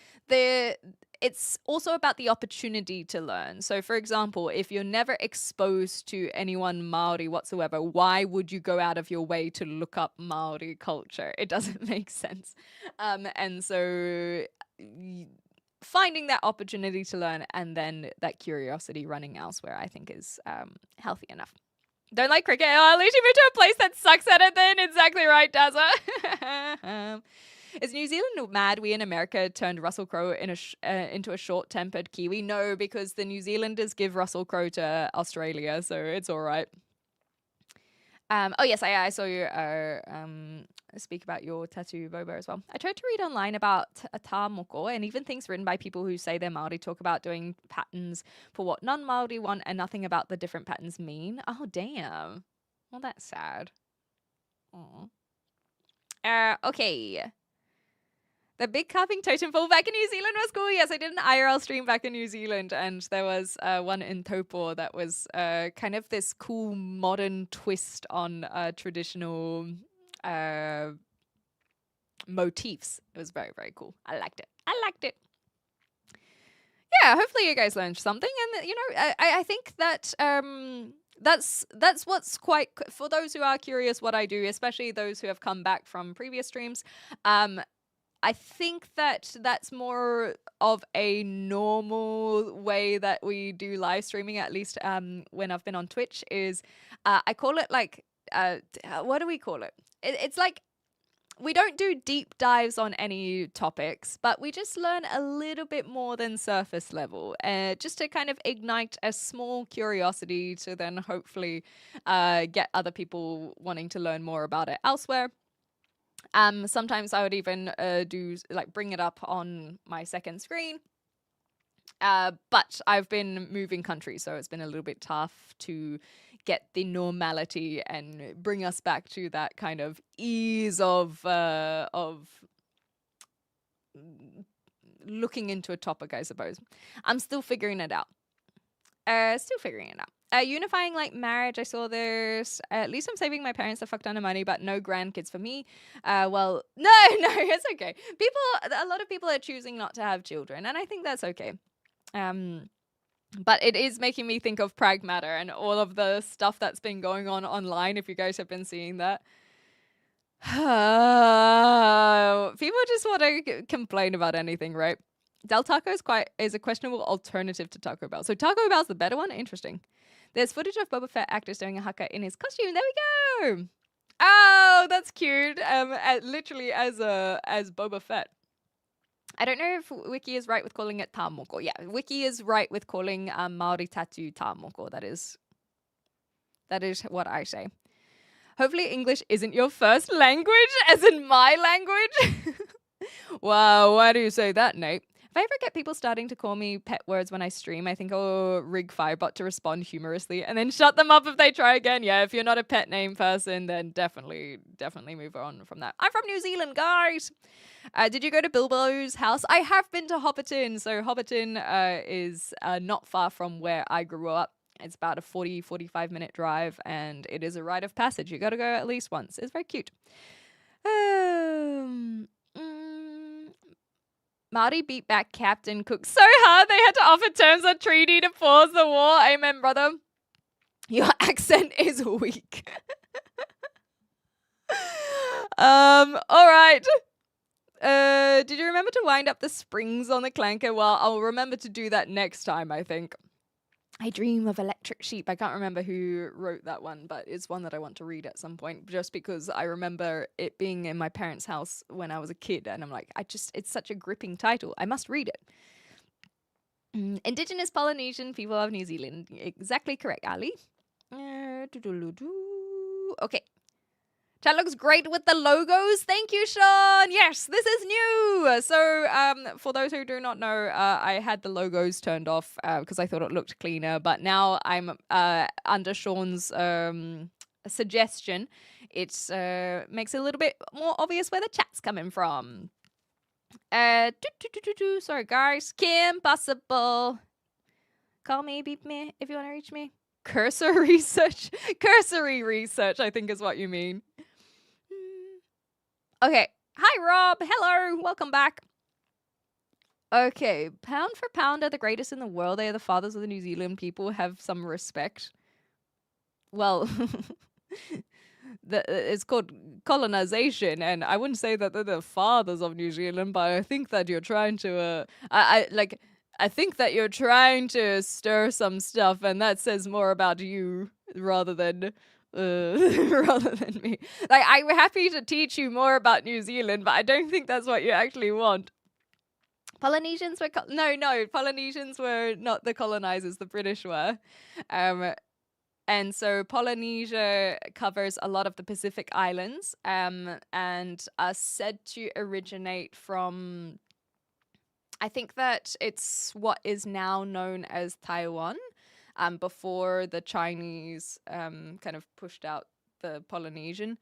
it's also about the opportunity to learn. So, for example, if you're never exposed to anyone Maori whatsoever, why would you go out of your way to look up Maori culture? It doesn't make sense. And so finding that opportunity to learn and then that curiosity running elsewhere, I think is healthy enough. Don't like cricket? Oh, at least you moved to a place that sucks at it then. Exactly right, Dazza. Is New Zealand mad we in America turned Russell Crowe into a short-tempered Kiwi? No, because the New Zealanders give Russell Crowe to Australia, so it's all right. Oh, yes, I saw you speak about your tattoo, Boba, as well. I tried to read online about a tā moko and even things written by people who say they're Māori talk about doing patterns for what non-Māori want and nothing about the different patterns mean. Oh, damn. Well, that's sad. Aw. Okay. The big carving totem pole back in New Zealand was cool. Yes, I did an IRL stream back in New Zealand, and there was one in Taupo that was kind of this cool modern twist on traditional motifs. It was very, very cool. I liked it. Yeah, hopefully you guys learned something, and you know, I think that that's what's quite, for those who are curious what I do, especially those who have come back from previous streams. I think that that's more of a normal way that we do live streaming, at least when I've been on Twitch, is I call it like, what do we call it? It's like, we don't do deep dives on any topics, but we just learn a little bit more than surface level, just to kind of ignite a small curiosity to then hopefully get other people wanting to learn more about it elsewhere. Sometimes I would even bring it up on my second screen. But I've been moving countries, so it's been a little bit tough to get the normality and bring us back to that kind of ease of looking into a topic, I suppose. I'm still figuring it out. Still figuring it out. Unifying like marriage, I saw this. At least I'm saving my parents a fuck ton of money, but no grandkids for me. Well, no, it's okay. A lot of people are choosing not to have children, and I think that's okay. But it is making me think of Pragmatter and all of the stuff that's been going on online, if you guys have been seeing that. People just want to complain about anything, right? Del Taco is a questionable alternative to Taco Bell. So Taco Bell's the better one? Interesting. There's footage of Boba Fett actors doing a haka in his costume. There we go. Oh, that's cute. Literally as Boba Fett. I don't know if Wiki is right with calling it tamoko. Yeah, Wiki is right with calling Maori tattoo tamoko. That is what I say. Hopefully English isn't your first language, as in my language. Wow, why do you say that, Nate? If I ever get people starting to call me pet words when I stream, I think I'll rig Firebot to respond humorously and then shut them up if they try again. Yeah, if you're not a pet name person, then definitely move on from that. I'm from New Zealand, guys. Did you go to Bilbo's house? I have been to Hobbiton. So Hobbiton is not far from where I grew up. It's about a 45 minute drive, and it is a rite of passage. You got to go at least once. It's very cute. Marty beat back Captain Cook so hard they had to offer terms of treaty to pause the war. Amen, brother. Your accent is weak. All right. Did you remember to wind up the springs on the clanker? Well, I'll remember to do that next time, I think. I dream of electric sheep. I can't remember who wrote that one, but it's one that I want to read at some point, just because I remember it being in my parents' house when I was a kid, and I'm like, it's such a gripping title. I must read it. Indigenous Polynesian people of New Zealand. Exactly correct, Ali. Okay. Chat looks great with the logos. Thank you, Sean. Yes, this is new. So for those who do not know, I had the logos turned off because I thought it looked cleaner. But now I'm under Sean's suggestion. It makes it a little bit more obvious where the chat's coming from. Sorry, guys. Kim, possible. Call me, beep me if you want to reach me. Cursory research, I think is what you mean. Okay. Hi, Rob. Hello. Welcome back. Okay. Pound for pound are the greatest in the world. They are the fathers of the New Zealand people. Have some respect. Well, it's called colonization, and I wouldn't say that they're the fathers of New Zealand, but I think that you're trying to, I think that you're trying to stir some stuff, and that says more about you rather than me. Like, I'm happy to teach you more about New Zealand, but I don't think that's what you actually want. Polynesians were Polynesians were not the colonizers, the British were. And so Polynesia covers a lot of the Pacific Islands, and are said to originate from, I think that it's what is now known as Taiwan, before the Chinese kind of pushed out the Polynesian.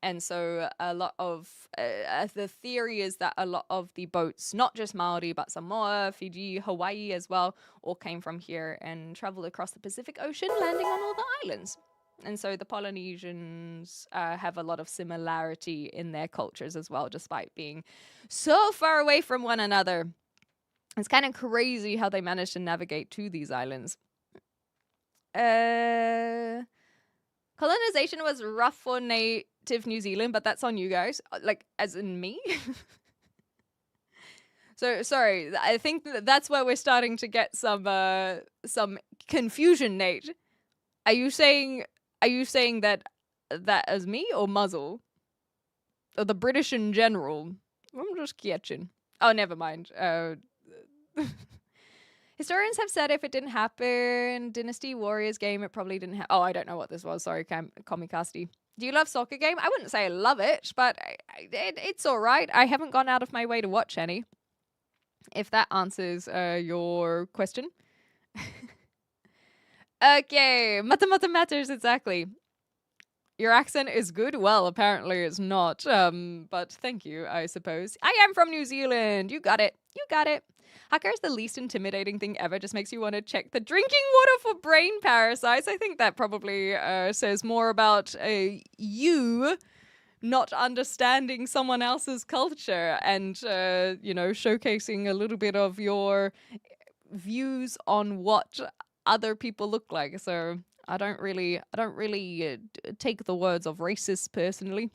And so a lot of the theory is that a lot of the boats, not just Maori, but Samoa, Fiji, Hawaii as well, all came from here and traveled across the Pacific Ocean, landing on all the islands. And so the Polynesians have a lot of similarity in their cultures as well, despite being so far away from one another. It's kind of crazy how they managed to navigate to these islands. Colonization was rough for native New Zealand, but that's on you guys. Like, as in me? So, sorry, I think that's where we're starting to get some confusion, Nate. Are you saying that as me or Muzzle? Or the British in general? I'm just catching. Oh, never mind. Historians have said if it didn't happen, Dynasty Warriors game, it probably didn't happen. Oh, I don't know what this was. Sorry, Comicasty. Do you love soccer game? I wouldn't say I love it, but it's all right. I haven't gone out of my way to watch any. If that answers your question. Okay, Mata matters, exactly. Your accent is good? Well, apparently it's not. But thank you, I suppose. I am from New Zealand. You got it. Haka is the least intimidating thing ever. Just makes you want to check the drinking water for brain parasites. I think that probably says more about you not understanding someone else's culture and, showcasing a little bit of your views on what other people look like. So I don't really take the words of racist personally.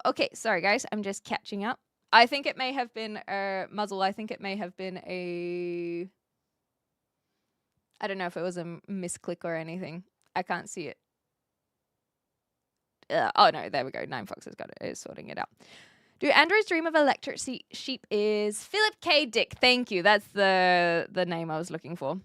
Okay, sorry guys, I'm just catching up. I think it may have been muzzle. I think it may have been I don't know if it was a misclick or anything. I can't see it. Oh no, there we go. Nine Foxes got it. Is sorting it out. Do androids dream of electric sheep? Is Philip K. Dick. Thank you. That's the name I was looking for.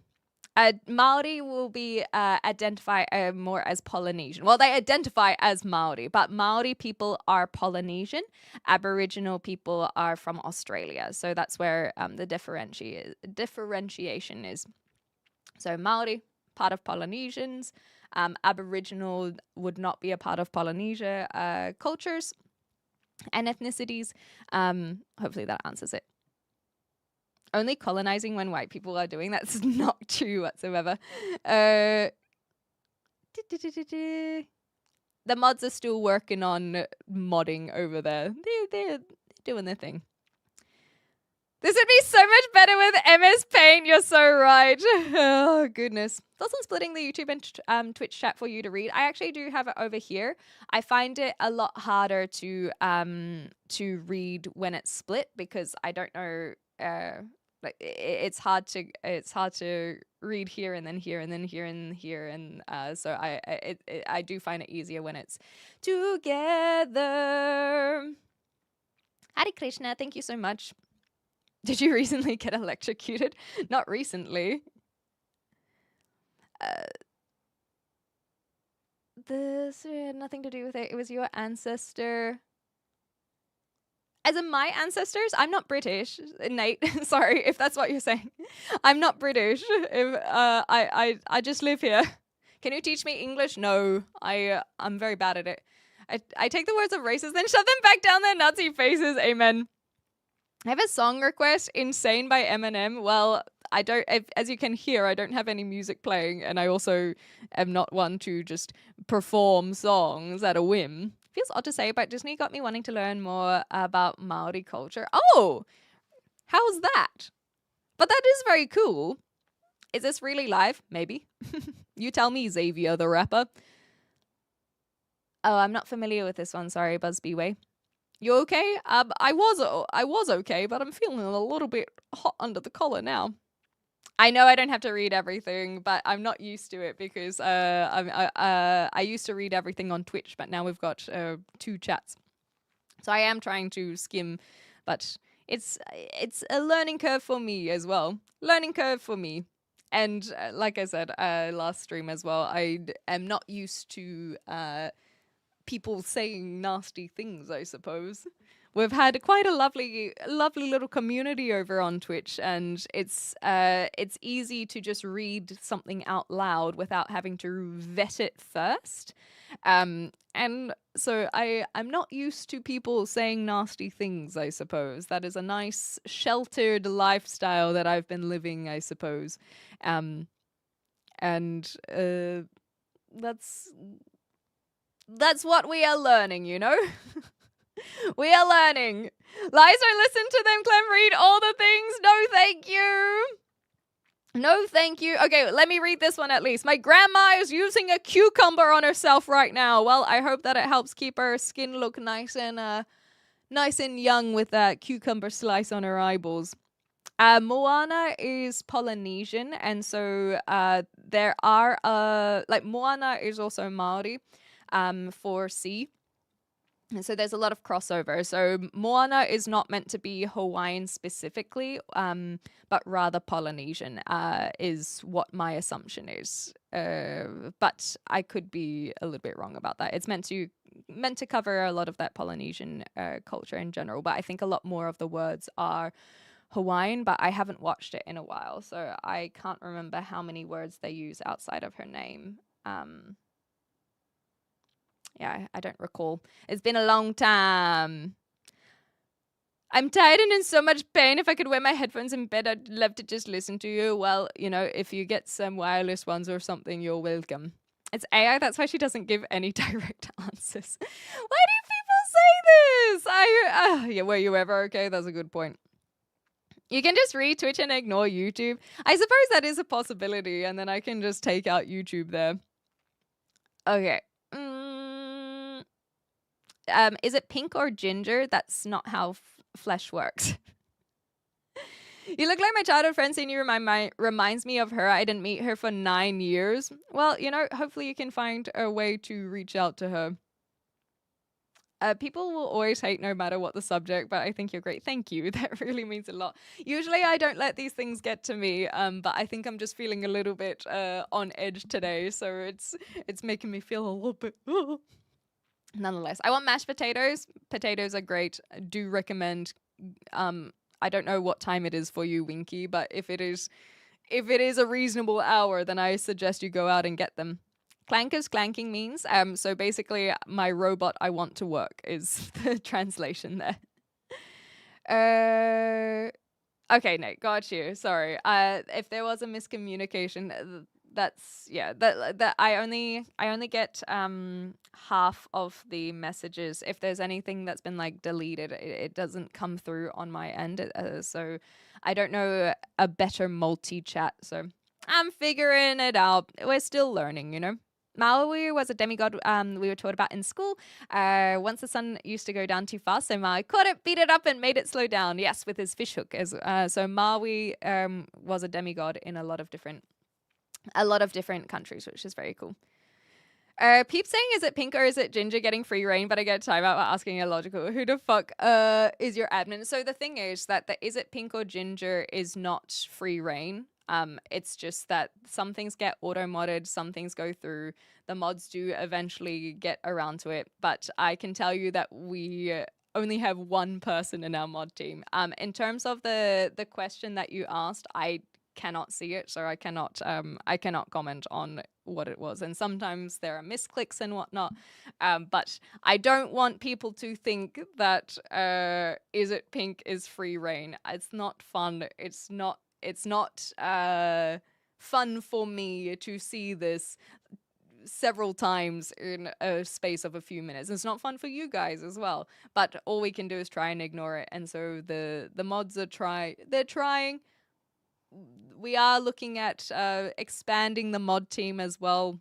Maori will be identify more as Polynesian. Well, they identify as Maori, but Maori people are Polynesian. Aboriginal people are from Australia. So that's where the differentiation is. So Maori, part of Polynesians. Aboriginal would not be a part of Polynesia cultures and ethnicities. Hopefully that answers it. Only colonizing when white people are doing that's not true whatsoever. The mods are still working on modding over there. They're doing their thing. This would be so much better with MS Paint. You're so right. Oh, goodness. Thoughts on splitting the YouTube and Twitch chat for you to read? I actually do have it over here. I find it a lot harder to read when it's split because I don't know. It's hard to read here and then here and then here and here, and so I do find it easier when it's together. Hare Krishna, thank you so much. Did you recently get electrocuted? Not recently. This had nothing to do with it. It was your ancestor. As in my ancestors, I'm not British, Nate. Sorry if that's what you're saying. I'm not British. I just live here. Can you teach me English? No, I'm very bad at it. I take the words of racists, then shove them back down their Nazi faces. Amen. I have a song request, "Insane" by Eminem. Well, as you can hear, I don't have any music playing, and I also am not one to just perform songs at a whim. Feels odd to say, but Disney got me wanting to learn more about Maori culture. Oh, how's that? But that is very cool. Is this really live? Maybe. You tell me, Xavier the rapper. Oh, I'm not familiar with this one. Sorry, Busby Way. You okay? I was okay, but I'm feeling a little bit hot under the collar now. I know I don't have to read everything, but I'm not used to it because I used to read everything on Twitch, but now we've got 2 chats. So I am trying to skim, but it's a learning curve for me as well. Learning curve for me. And like I said last stream as well, I am not used to people saying nasty things, I suppose. We've had quite a lovely little community over on Twitch, and it's easy to just read something out loud without having to vet it first. And so I'm not used to people saying nasty things, I suppose. That is a nice sheltered lifestyle that I've been living, I suppose. And that's what we are learning, you know? We are learning. Lies, don't listen to them, Clem. Read all the things. No, thank you. No, thank you. Okay, let me read this one at least. My grandma is using a cucumber on herself right now. Well, I hope that it helps keep her skin look nice and young with that cucumber slice on her eyeballs. Moana is Polynesian, and so there are Moana is also Maori for sea. And so there's a lot of crossover. So Moana is not meant to be Hawaiian specifically, but rather Polynesian is what my assumption is. But I could be a little bit wrong about that. It's meant to cover a lot of that Polynesian culture in general. But I think a lot more of the words are Hawaiian, but I haven't watched it in a while. So I can't remember how many words they use outside of her name. Yeah, I don't recall. It's been a long time. I'm tired and in so much pain. If I could wear my headphones in bed, I'd love to just listen to you. Well, you know, if you get some wireless ones or something, you're welcome. It's AI. That's why she doesn't give any direct answers. Why do people say this? Yeah, were you ever okay? That's a good point. You can just read Twitch and ignore YouTube. I suppose that is a possibility, and then I can just take out YouTube there. Okay. Is it pink or ginger? That's not how flesh works. You look like my childhood friend. Seeing you reminds me of her. I didn't meet her for 9 years. Well, you know, hopefully you can find a way to reach out to her. People will always hate no matter what the subject, but I think you're great. Thank you. That really means a lot. Usually I don't let these things get to me, but I think I'm just feeling a little bit on edge today, so it's making me feel a little bit... Nonetheless, I want mashed potatoes. Potatoes are great. I do recommend. I don't know what time it is for you, Winky, but if it is a reasonable hour, then I suggest you go out and get them. Clankers, clanking means. So basically, my robot I want to work is the translation there. Okay, Nate, got you. Sorry. If there was a miscommunication, that's that I only get half of the messages. If there's anything that's been like deleted, it doesn't come through on my end. So I don't know a better multi-chat. So I'm figuring it out. We're still learning, you know. Maui was a demigod we were taught about in school. Once the sun used to go down too fast, so Maui caught it, beat it up, and made it slow down. Yes, with his fishhook. So Maui was a demigod in a lot of different countries, which is very cool. Peep saying, is it pink or is it ginger getting free reign? But I get a timeout by asking illogical. Who the fuck is your admin? So the thing is that the is it pink or ginger is not free reign. It's just that some things get auto-modded, some things go through. The mods do eventually get around to it. But I can tell you that we only have one person in our mod team. In terms of the question that you asked, I cannot see it, so I cannot comment on what it was. And sometimes there are misclicks and whatnot, but I don't want people to think that is it pink is free reign. It's not fun. It's not fun for me to see this several times in a space of a few minutes. It's not fun for you guys as well, but all we can do is try and ignore it. And so the mods are trying. We are looking at expanding the mod team as well,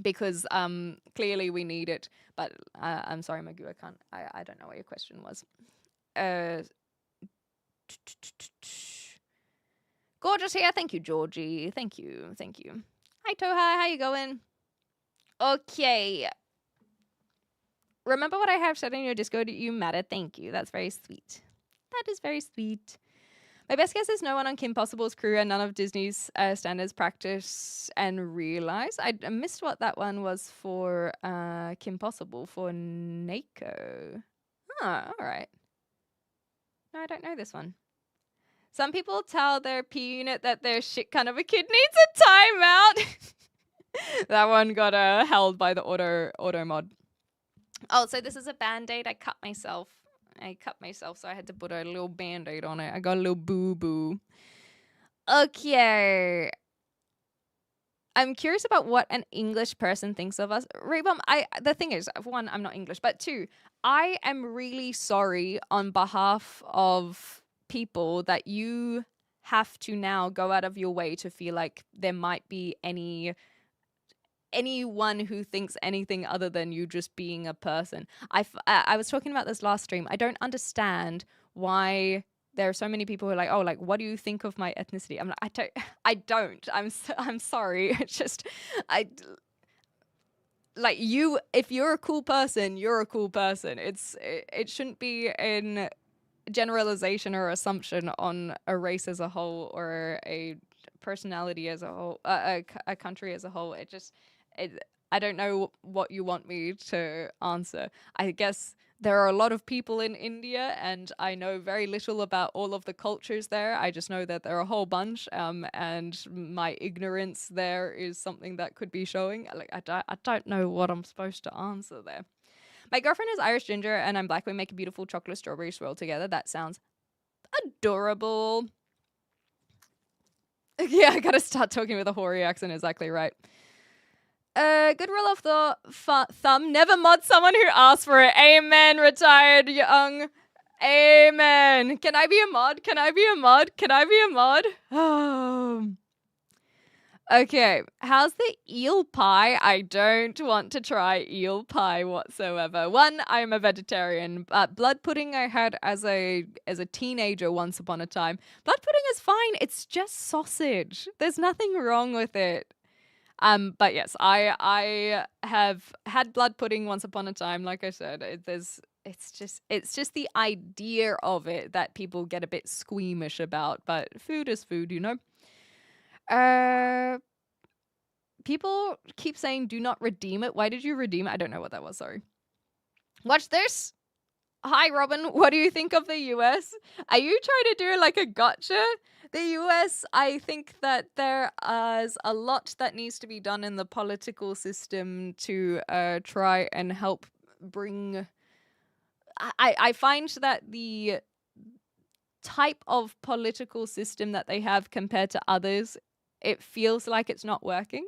because clearly we need it. But I'm sorry, Magoo, I don't know what your question was. Gorgeous here. Thank you, Georgie. Thank you. Hi, Toha. How you going? Okay. Remember what I have said in your Discord? You matter. Thank you. That's very sweet. That is very sweet. My best guess is no one on Kim Possible's crew and none of Disney's standards practice and realize. I missed what that one was for Kim Possible, for Nako. All right. No, I don't know this one. Some people tell their P unit that their shit kind of a kid needs a timeout. That one got held by the auto mod. Oh, so this is a band-aid. I cut myself, so I had to put a little band-aid on it. I got a little boo-boo. Okay. I'm curious about what an English person thinks of us. Raybum, the thing is, one, I'm not English, but two, I am really sorry on behalf of people that you have to now go out of your way to feel like there might be anyone who thinks anything other than you just being a person. I was talking about this last stream. I don't understand why there are so many people who are like, oh, like, what do you think of my ethnicity? I'm like, I don't. I'm sorry. It's just, like, you, if you're a cool person, you're a cool person. It shouldn't be in generalization or assumption on a race as a whole or a personality as a whole, a country as a whole. I don't know what you want me to answer. I guess there are a lot of people in India and I know very little about all of the cultures there. I just know that there are a whole bunch, and my ignorance there is something that could be showing. Like, I don't know what I'm supposed to answer there. My girlfriend is Irish ginger and I'm black. We make a beautiful chocolate strawberry swirl together. That sounds adorable. Yeah, I gotta start talking with a hoary accent. Exactly right. Good rule of thumb. Never mod someone who asks for it. Amen, retired young. Amen. Can I be a mod? Can I be a mod? Can I be a mod? Okay, how's the eel pie? I don't want to try eel pie whatsoever. One, I'm a vegetarian, but blood pudding I had as a teenager once upon a time. Blood pudding is fine. It's just sausage. There's nothing wrong with it. But yes, I have had blood pudding once upon a time. Like I said, it's just the idea of it that people get a bit squeamish about. But food is food, you know. People keep saying do not redeem it. Why did you redeem it? I don't know what that was, sorry. Watch this. Hi, Robin. What do you think of the US? Are you trying to do like a gotcha? The US, I think that there is a lot that needs to be done in the political system to try and help bring... I find that the type of political system that they have compared to others, it feels like it's not working.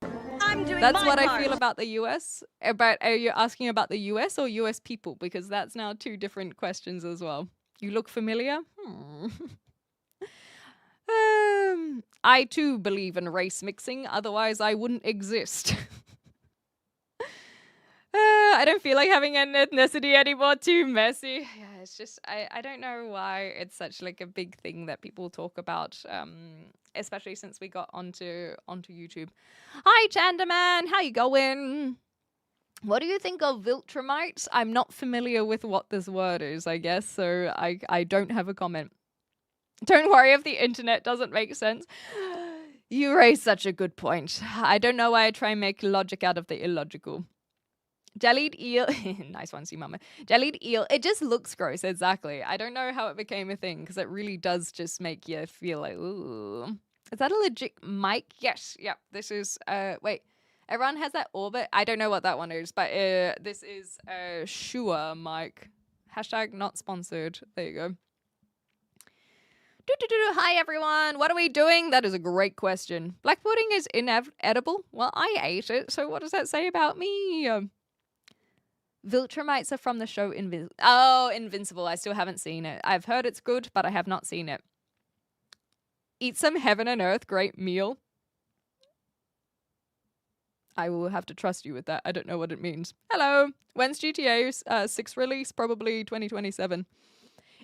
That's what I feel about the US. Are you asking about the US or US people? Because that's now two different questions as well. You look familiar? I too believe in race mixing, otherwise I wouldn't exist. I don't feel like having an ethnicity anymore, too messy. Yeah, it's just, I don't know why it's such like a big thing that people talk about, especially since we got onto YouTube. Hi, Chandaman, how you going? What do you think of Viltrumites? I'm not familiar with what this word is, I guess, so I don't have a comment. Don't worry if the internet doesn't make sense. You raise such a good point. I don't know why I try and make logic out of the illogical. Jellied eel. Nice one, see mama. Jellied eel. It just looks gross, exactly. I don't know how it became a thing, because it really does just make you feel like, ooh. Is that a legit mic? Yes. Yep. This is, wait. Everyone has that orbit? I don't know what that one is, but this is a Shure mic. Hashtag not sponsored. There you go. Hi everyone, what are we doing? That is a great question. Black pudding is inedible? Well, I ate it, so what does that say about me? Viltrumites are from the show Invincible. I still haven't seen it. I've heard it's good, but I have not seen it. Eat some heaven and earth, great meal. I will have to trust you with that. I don't know what it means. Hello. When's GTA 6 release? Probably 2027.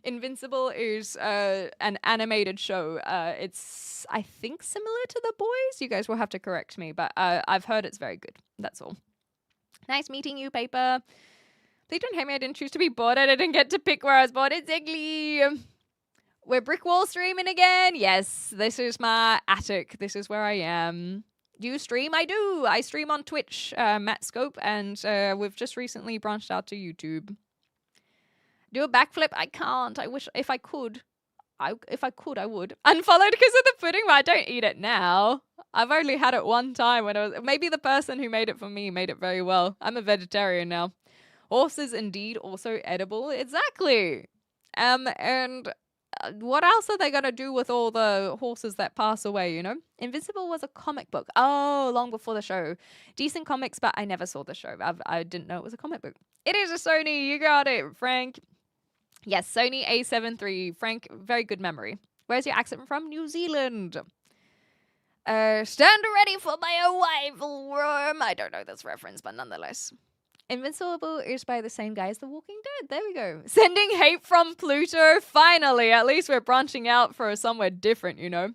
Invincible is an animated show. It's, I think, similar to The Boys. You guys will have to correct me, but I've heard it's very good. That's all. Nice meeting you, Paper. Please don't hate me. I didn't choose to be bored. I didn't get to pick where I was born. It's ugly. We're brick wall streaming again. Yes, this is my attic. This is where I am. Do you stream? I do. I stream on Twitch, Mattscope, and we've just recently branched out to YouTube. Do a backflip? I can't. I wish if I could. If I could, I would. Unfollowed because of the pudding, but I don't eat it now. I've only had it one time when I was... Maybe the person who made it for me made it very well. I'm a vegetarian now. Horses indeed also edible. Exactly. And what else are they going to do with all the horses that pass away, you know? Invincible was a comic book. Oh, long before the show. Decent comics, but I never saw the show. I didn't know it was a comic book. It is a Sony. You got it, Frank. Yes, Sony A7 III. Frank, very good memory. Where's your accent from? New Zealand. Stand ready for my arrival, worm. I don't know this reference, but nonetheless. Invincible is by the same guy as The Walking Dead. There we go. Sending hate from Pluto. Finally, at least we're branching out for somewhere different, you know.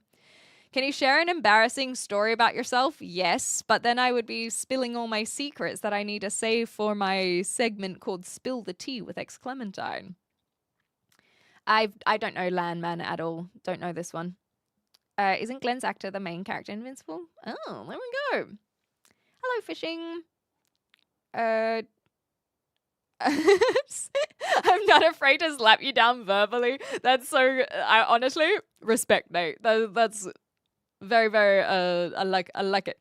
Can you share an embarrassing story about yourself? Yes, but then I would be spilling all my secrets that I need to save for my segment called Spill the Tea with X Clementine. I don't know Landman at all. Don't know this one. Isn't Glenn's actor the main character in Invincible? Oh, there we go. Hello, fishing. I'm not afraid to slap you down verbally. That's so... I honestly respect Nate. That's very, very... I like it.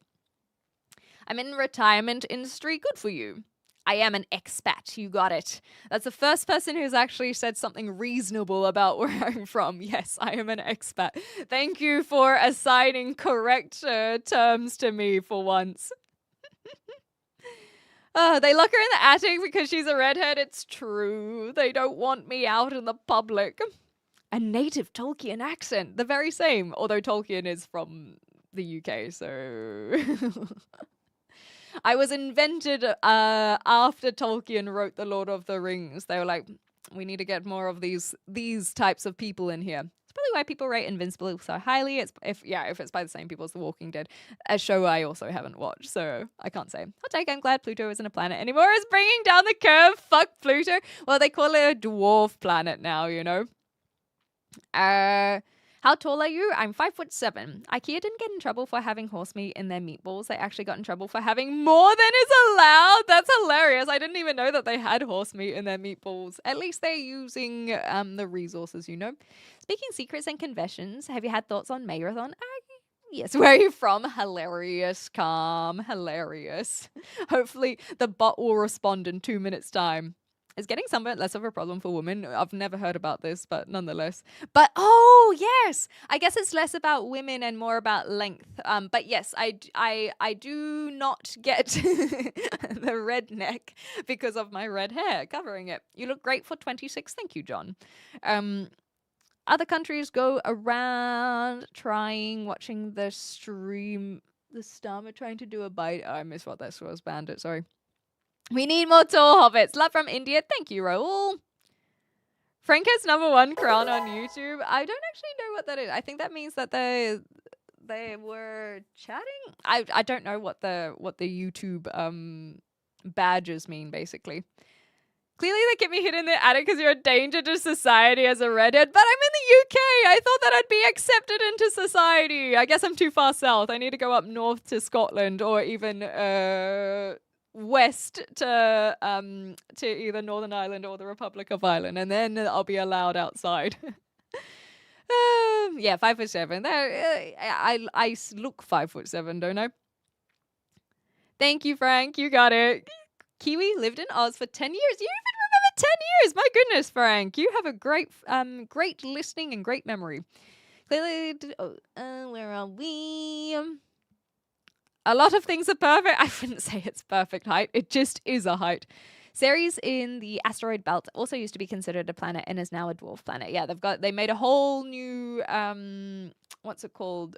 I'm in retirement industry. Good for you. I am an expat. You got it. That's the first person who's actually said something reasonable about where I'm from. Yes, I am an expat. Thank you for assigning correct terms to me for once. They lock her in the attic because she's a redhead. It's true. They don't want me out in the public. A native Tolkien accent. The very same. Although Tolkien is from the UK, so... I was invented after Tolkien wrote The Lord of the Rings. They were like, we need to get more of these types of people in here. It's probably why people rate Invincible so highly. If it's by the same people as The Walking Dead, a show I also haven't watched, so I can't say. Hot take, I'm glad Pluto isn't a planet anymore. It's bringing down the curve. Fuck Pluto. Well, they call it a dwarf planet now, you know. How tall are you? I'm 5'7". IKEA didn't get in trouble for having horse meat in their meatballs. They actually got in trouble for having more than is allowed. That's hilarious. I didn't even know that they had horse meat in their meatballs. At least they're using the resources, you know. Speaking secrets and confessions, have you had thoughts on Mayorathon? Yes. Where are you from? Hilarious, calm, hilarious. Hopefully the bot will respond in 2 minutes' time. Is getting sunburnt less of a problem for women? I've never heard about this, but nonetheless. But, oh, yes. I guess it's less about women and more about length. But yes, I do not get the red neck because of my red hair covering it. You look great for 26. Thank you, John. Other countries go around watching the stream. The Starmer trying to do a bite. Oh, I missed what that was, Bandit. Sorry. We need more tall hobbits. Love from India. Thank you, Raoul. Frank has #1 crown on YouTube. I don't actually know what that is. I think that means that they were chatting. I don't know what the YouTube badges mean, basically. Clearly they keep me hidden in the attic because you're a danger to society as a redhead. But I'm in the UK. I thought that I'd be accepted into society. I guess I'm too far south. I need to go up north to Scotland or even west to either Northern Ireland or the Republic of Ireland, and then I'll be allowed outside. Yeah, 5'7". I look 5'7", don't I? Thank you, Frank. You got it. Kiwi lived in Oz for 10 years. You even remember 10 years. My goodness, Frank. You have a great listening and great memory. Clearly, where are we? A lot of things are perfect. I wouldn't say it's perfect height. It just is a height. Ceres in the asteroid belt also used to be considered a planet and is now a dwarf planet. Yeah, they made a whole new what's it called?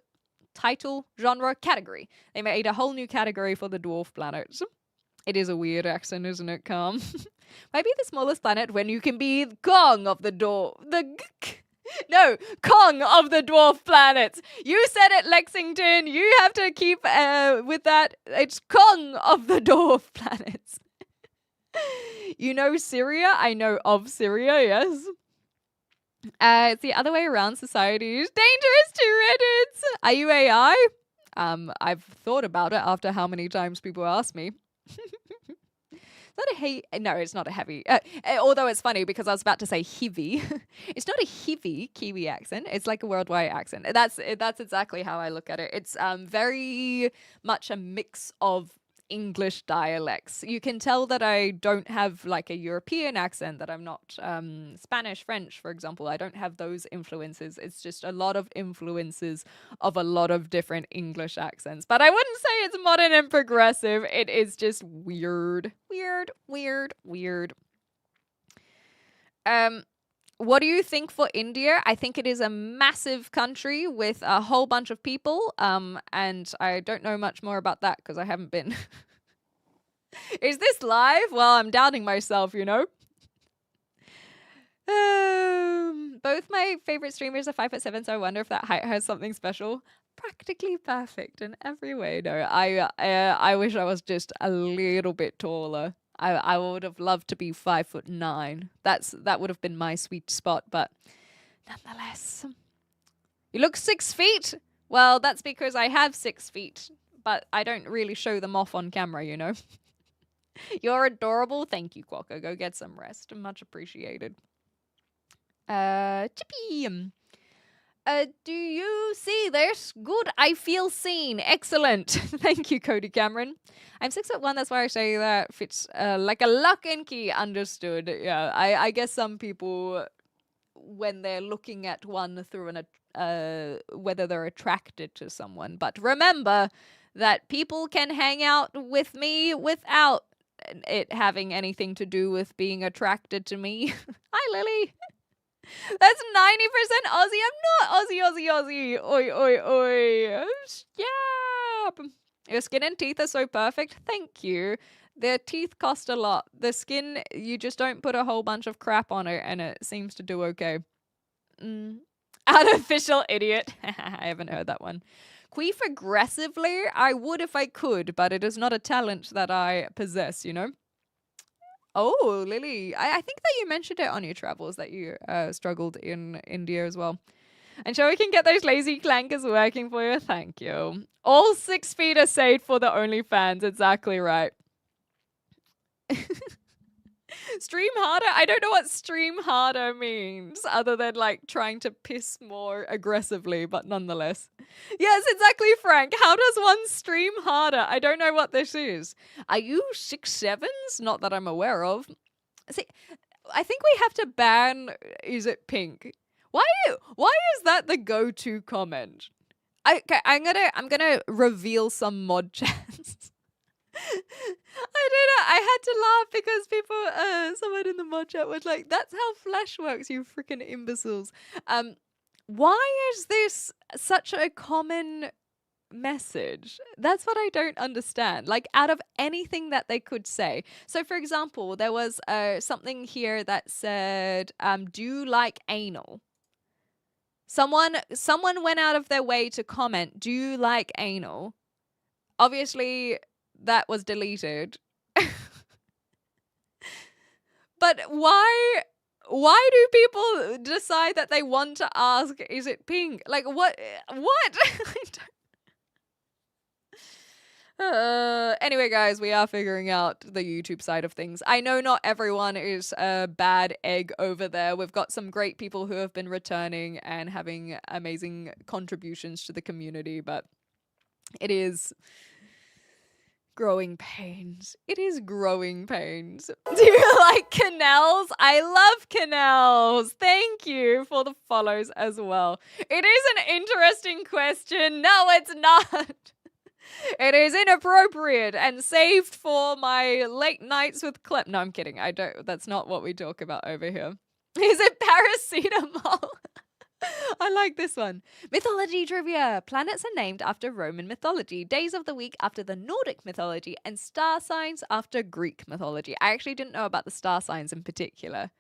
Title, genre, category. They made a whole new category for the dwarf planets. It is a weird accent, isn't it, Calm? Might be the smallest planet when you can be Kong of the Kong of the dwarf planets. You said it, Lexington. You have to keep with that. It's Kong of the dwarf planets. You know Syria? I know of Syria, yes. It's the other way around. Society is dangerous to Reddits. Are you AI? I've thought about it after how many times people ask me. It's not a heavy. Although it's funny because I was about to say heavy. It's not a heavy Kiwi accent. It's like a worldwide accent. That's exactly how I look at it. It's very much a mix of English dialects. You can tell that I don't have like a European accent, that I'm not Spanish, French, for example. I don't have those influences. It's just a lot of influences of a lot of different English accents. But I wouldn't say it's modern and progressive. It is just weird. What do you think for India? I think it is a massive country with a whole bunch of people, and I don't know much more about that because I haven't been. Is this live? Well, I'm doubting myself, you know. Both my favorite streamers are 5'7", so I wonder if that height has something special. Practically perfect in every way. No, I wish I was just a little bit taller. I would have loved to be 5'9". That would have been my sweet spot, but nonetheless. You look 6 feet? Well, that's because I have 6 feet, but I don't really show them off on camera, you know. You're adorable. Thank you, Quokka. Go get some rest. Much appreciated. Chippy. Do you see this? Good. I feel seen. Excellent. Thank you, Cody Cameron. I'm 6'1". That's why I say that fits like a lock and key. Understood. Yeah. I guess some people, when they're looking at one through whether they're attracted to someone. But remember that people can hang out with me without it having anything to do with being attracted to me. Hi, Lily. That's 90% Aussie. I'm not Aussie. Oi, oi, oi. Yeah. Your skin and teeth are so perfect. Thank you. Their teeth cost a lot. The skin, you just don't put a whole bunch of crap on it and it seems to do okay. Artificial idiot. I haven't heard that one. Queef aggressively? I would if I could, but it is not a talent that I possess, you know? Oh, Lily. I think that you mentioned it on your travels that you struggled in India as well. And sure we can get those lazy clankers working for you. Thank you. All 6 feet are saved for the OnlyFans. Exactly right. Stream harder? I don't know what stream harder means other than like trying to piss more aggressively, but nonetheless. Yes, exactly, Frank. How does one stream harder? I don't know what this is. Are you 6'7"s? Not that I'm aware of. See, I think we have to ban is it pink? Why is that the go-to comment? Okay, I'm gonna reveal some mod chats. I don't know. I had to laugh because people, someone in the mod chat was like, "That's how Flash works, you freaking imbeciles." Why is this such a common message? That's what I don't understand. Like, out of anything that they could say. So, for example, there was something here that said, "Do you like anal?" Someone went out of their way to comment, "Do you like anal?" Obviously, that was deleted. But why do people decide that they want to ask, is it pink? Like, what? Anyway, guys, we are figuring out the YouTube side of things. I know not everyone is a bad egg over there. We've got some great people who have been returning and having amazing contributions to the community, but it is growing pains. It is growing pains. Do you like canals? I love canals. Thank you for the follows as well. It is an interesting question. No, it's not. It is inappropriate and saved for my late nights with Clep. No, I'm kidding. I don't. That's not what we talk about over here. Is it paracetamol? I like this one. Mythology trivia. Planets are named after Roman mythology, days of the week after the Nordic mythology, and star signs after Greek mythology. I actually didn't know about the star signs in particular.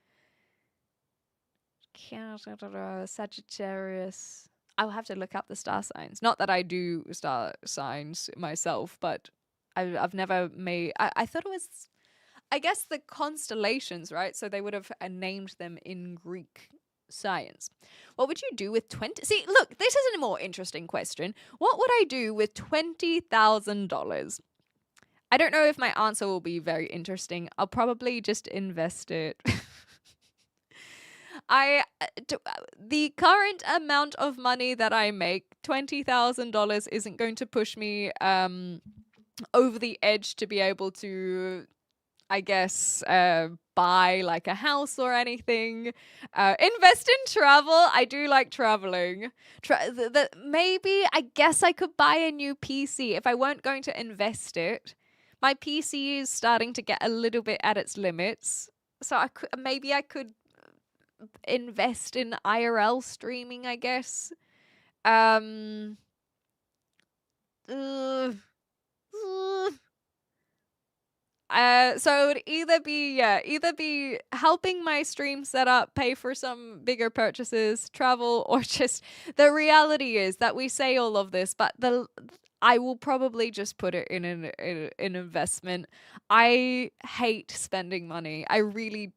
Sagittarius. I'll have to look up the star signs. Not that I do star signs myself, but I've never made... I thought it was... I guess the constellations, right? So they would have named them in Greek science. What would you do with 20... See, look, this is a more interesting question. What would I do with $20,000? I don't know if my answer will be very interesting. I'll probably just invest it. The current amount of money that I make, $20,000 isn't going to push me over the edge to be able to, I guess, buy like a house or anything. Invest in travel. I do like traveling. Maybe, I guess I could buy a new PC if I weren't going to invest it. My PC is starting to get a little bit at its limits. So maybe I could invest in IRL streaming, I guess. So it would either be helping my stream setup, pay for some bigger purchases, travel, or just the reality is that we say all of this, but I will probably just put it in an investment. I hate spending money. I really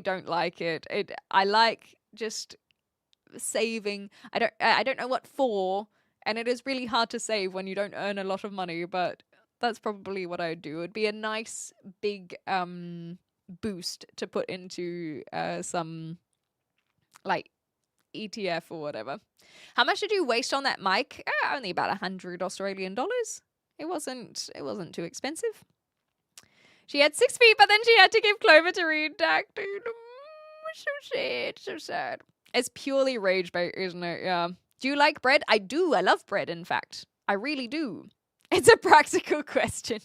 don't like it. I like just saving. I don't know what for, and it is really hard to save when you don't earn a lot of money, but that's probably what I would do. It'd be a nice big boost to put into some like ETF or whatever. How much did you waste on that mic? Only about 100 Australian dollars. It wasn't too expensive. She had 6 feet, but then she had to give Clover to read Dak, dude. So sad. It's purely rage bait, isn't it? Yeah. Do you like bread? I do. I love bread, in fact. I really do. It's a practical question.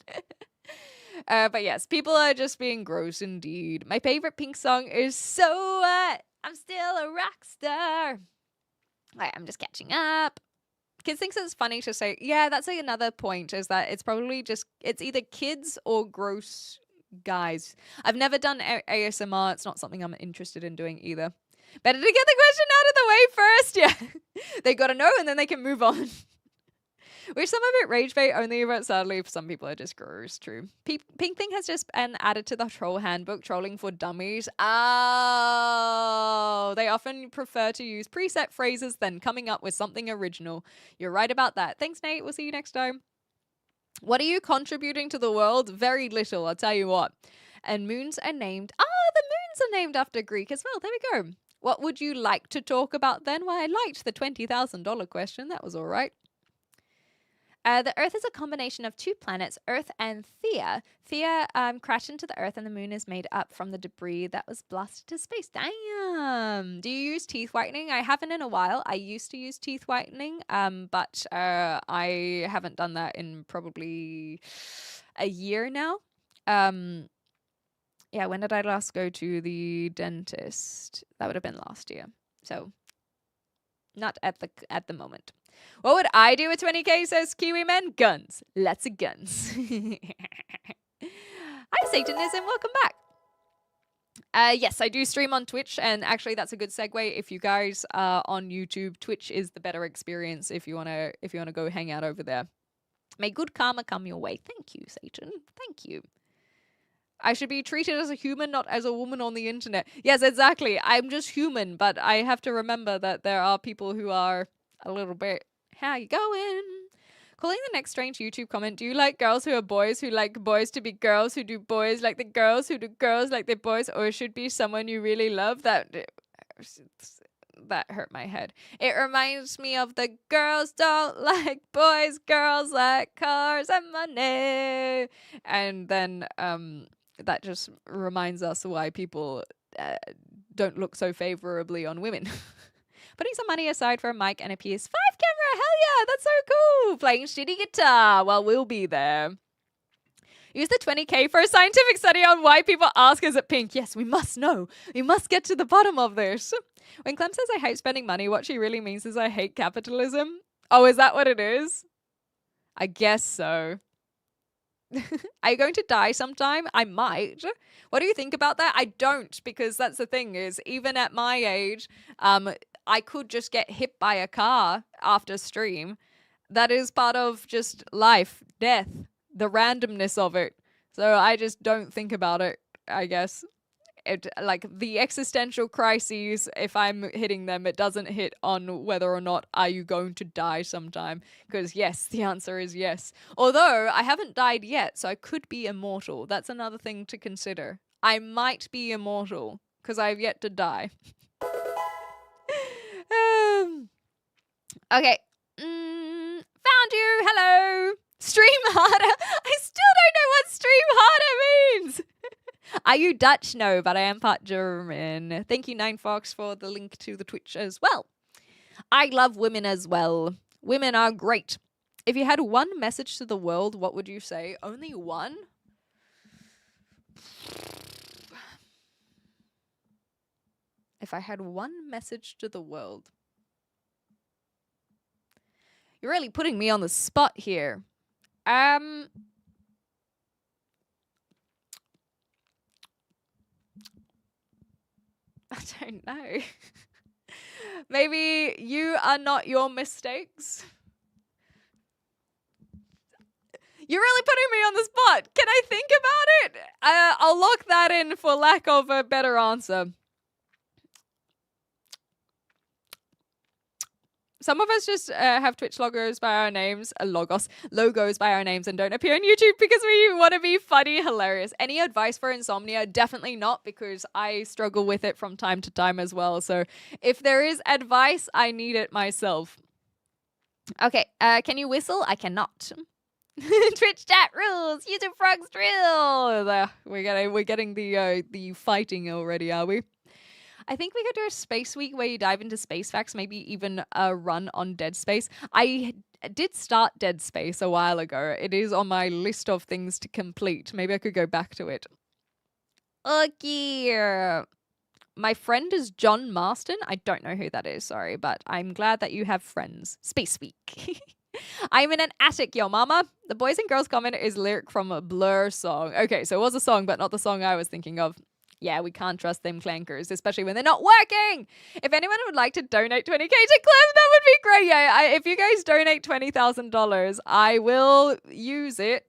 But yes, people are just being gross indeed. My favorite Pink song is So What? I'm Still a Rock Star. Right, I'm just catching up. Kids thinks it's funny to say, yeah, that's like another point, is that it's probably just, it's either kids or gross guys. I've never done ASMR. It's not something I'm interested in doing either. Better to get the question out of the way first. Yeah. They got to know and then they can move on. Which some of it rage bait only, but sadly some people are just gross. True. Pink Thing has just been added to the troll handbook, trolling for dummies. Oh, they often prefer to use preset phrases than coming up with something original. You're right about that. Thanks, Nate. We'll see you next time. What are you contributing to the world? Very little, I'll tell you what. And moons are named. The moons are named after Greek as well. There we go. What would you like to talk about then? Well, I liked the $20,000 question. That was all right. The Earth is a combination of 2 planets, Earth and Theia. Theia crashed into the Earth and the moon is made up from the debris that was blasted to space. Damn! Do you use teeth whitening? I haven't in a while. I used to use teeth whitening, but I haven't done that in probably a year now. Yeah, when did I last go to the dentist? That would have been last year. So, not at the moment. What would I do with 20k, says Kiwi Man? Guns. Lots of guns. Hi, Satanism. Welcome back. Yes, I do stream on Twitch, and actually that's a good segue. If you guys are on YouTube, Twitch is the better experience if you wanna go hang out over there. May good karma come your way. Thank you, Satan. Thank you. I should be treated as a human, not as a woman on the internet. Yes, exactly. I'm just human, but I have to remember that there are people who are a little bit, how you going? Calling the next strange YouTube comment, do you like girls who are boys who like boys to be girls who do boys like the girls who do girls like the boys, or should be someone you really love? That hurt my head. It reminds me of the girls don't like boys, girls like cars and money. And then that just reminds us why people don't look so favorably on women. Putting some money aside for a mic and a PS5 camera. Hell yeah, that's so cool. Playing shitty guitar. Well, we'll be there. Use the 20k for a scientific study on why people ask, is it pink? Yes, we must know. We must get to the bottom of this. When Clem says I hate spending money, what she really means is I hate capitalism. Oh, is that what it is? I guess so. Are you going to die sometime? I might. What do you think about that? I don't, because that's the thing is, even at my age, I could just get hit by a car after stream. That is part of just life, death, the randomness of it. So I just don't think about it, I guess. Like the existential crises, if I'm hitting them, it doesn't hit on whether or not are you going to die sometime. Because yes, the answer is yes. Although I haven't died yet, so I could be immortal. That's another thing to consider. I might be immortal because I've yet to die. Okay. Found you. Hello. Stream harder. I still don't know what stream harder means. Are you Dutch? No, but I am part German. Thank you, 9Fox, for the link to the Twitch as well. I love women as well. Women are great. If you had one message to the world, what would you say? Only one? If I had one message to the world. You're really putting me on the spot here. I don't know. Maybe you are not your mistakes. You're really putting me on the spot. Can I think about it? I'll lock that in for lack of a better answer. Some of us just have Twitch logos by our names, logos by our names, and don't appear on YouTube because we want to be funny, hilarious. Any advice for insomnia? Definitely not, because I struggle with it from time to time as well. So if there is advice, I need it myself. Okay, can you whistle? I cannot. Twitch chat rules. YouTube frogs drill. We're getting the fighting already, are we? I think we could do a space week where you dive into space facts, maybe even a run on Dead Space. I did start Dead Space a while ago. It is on my list of things to complete. Maybe I could go back to it. Okay. My friend is John Marston. I don't know who that is, sorry, but I'm glad that you have friends. Space week. I'm in an attic, yo mama. The boys and girls comment is lyric from a Blur song. Okay, so it was a song, but not the song I was thinking of. Yeah, we can't trust them clankers, especially when they're not working. If anyone would like to donate 20k to Clem, that would be great. Yeah, if you guys donate $20,000, I will use it.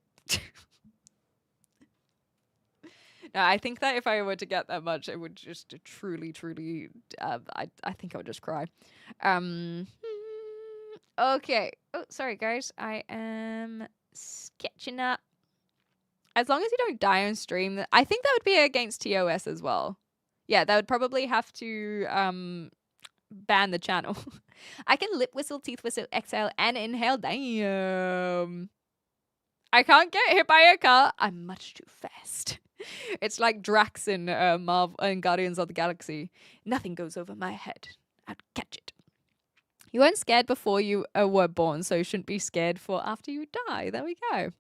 No, I think that if I were to get that much, it would just truly, I think I would just cry. Okay. Oh, sorry, guys. I am sketching up. As long as you don't die on stream, I think that would be against TOS as well. Yeah, that would probably have to ban the channel. I can lip whistle, teeth whistle, exhale, and inhale. Damn. I can't get hit by a car. I'm much too fast. It's like Drax in Marvel and Guardians of the Galaxy. Nothing goes over my head. I'd catch it. You weren't scared before you were born, so you shouldn't be scared for after you die. There we go.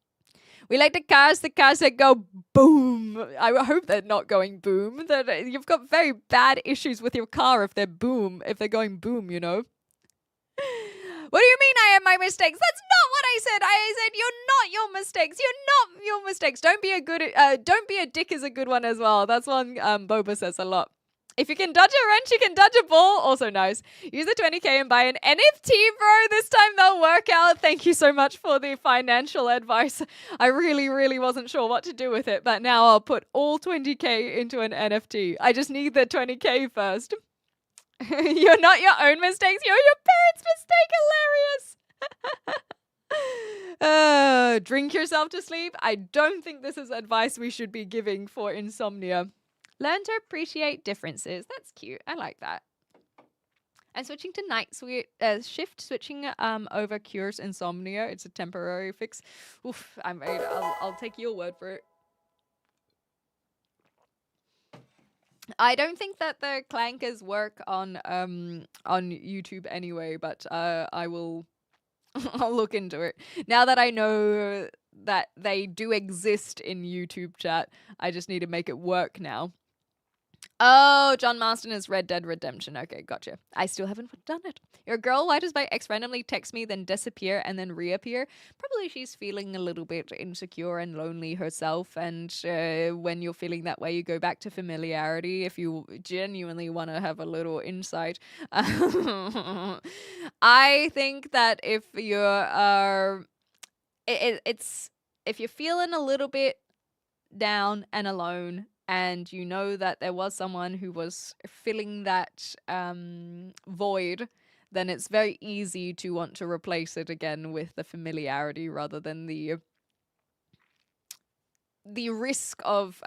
We like the cars that go boom. I hope they're not going boom. That you've got very bad issues with your car if they're going boom, you know. What do you mean I am my mistakes? That's not what I said. I said you're not your mistakes. You're not your mistakes. Don't be a dick is a good one as well. That's one Boba says a lot. If you can dodge a wrench, you can dodge a ball. Also nice. Use the 20k and buy an NFT, bro. This time they'll work out. Thank you so much for the financial advice. I really wasn't sure what to do with it, but now I'll put all 20k into an NFT. I just need the 20k first. You're not your own mistakes. You're your parents' mistake. Hilarious. Drink yourself to sleep. I don't think this is advice we should be giving for insomnia. Learn to appreciate differences. That's cute. I like that. And switching to night shift, switching over cures insomnia. It's a temporary fix. Oof, I'll take your word for it. I don't think that the clankers work on YouTube anyway, but I will I'll look into it. Now that I know that they do exist in YouTube chat, I just need to make it work now. Oh, John Marston is Red Dead Redemption. Okay, gotcha. I still haven't done it. Your girl, why does my ex randomly text me, then disappear, and then reappear? Probably she's feeling a little bit insecure and lonely herself. And when you're feeling that way, you go back to familiarity if you genuinely want to have a little insight. I think that if you're if you're feeling a little bit down and alone, and you know that there was someone who was filling that void, then it's very easy to want to replace it again with the familiarity rather than the risk of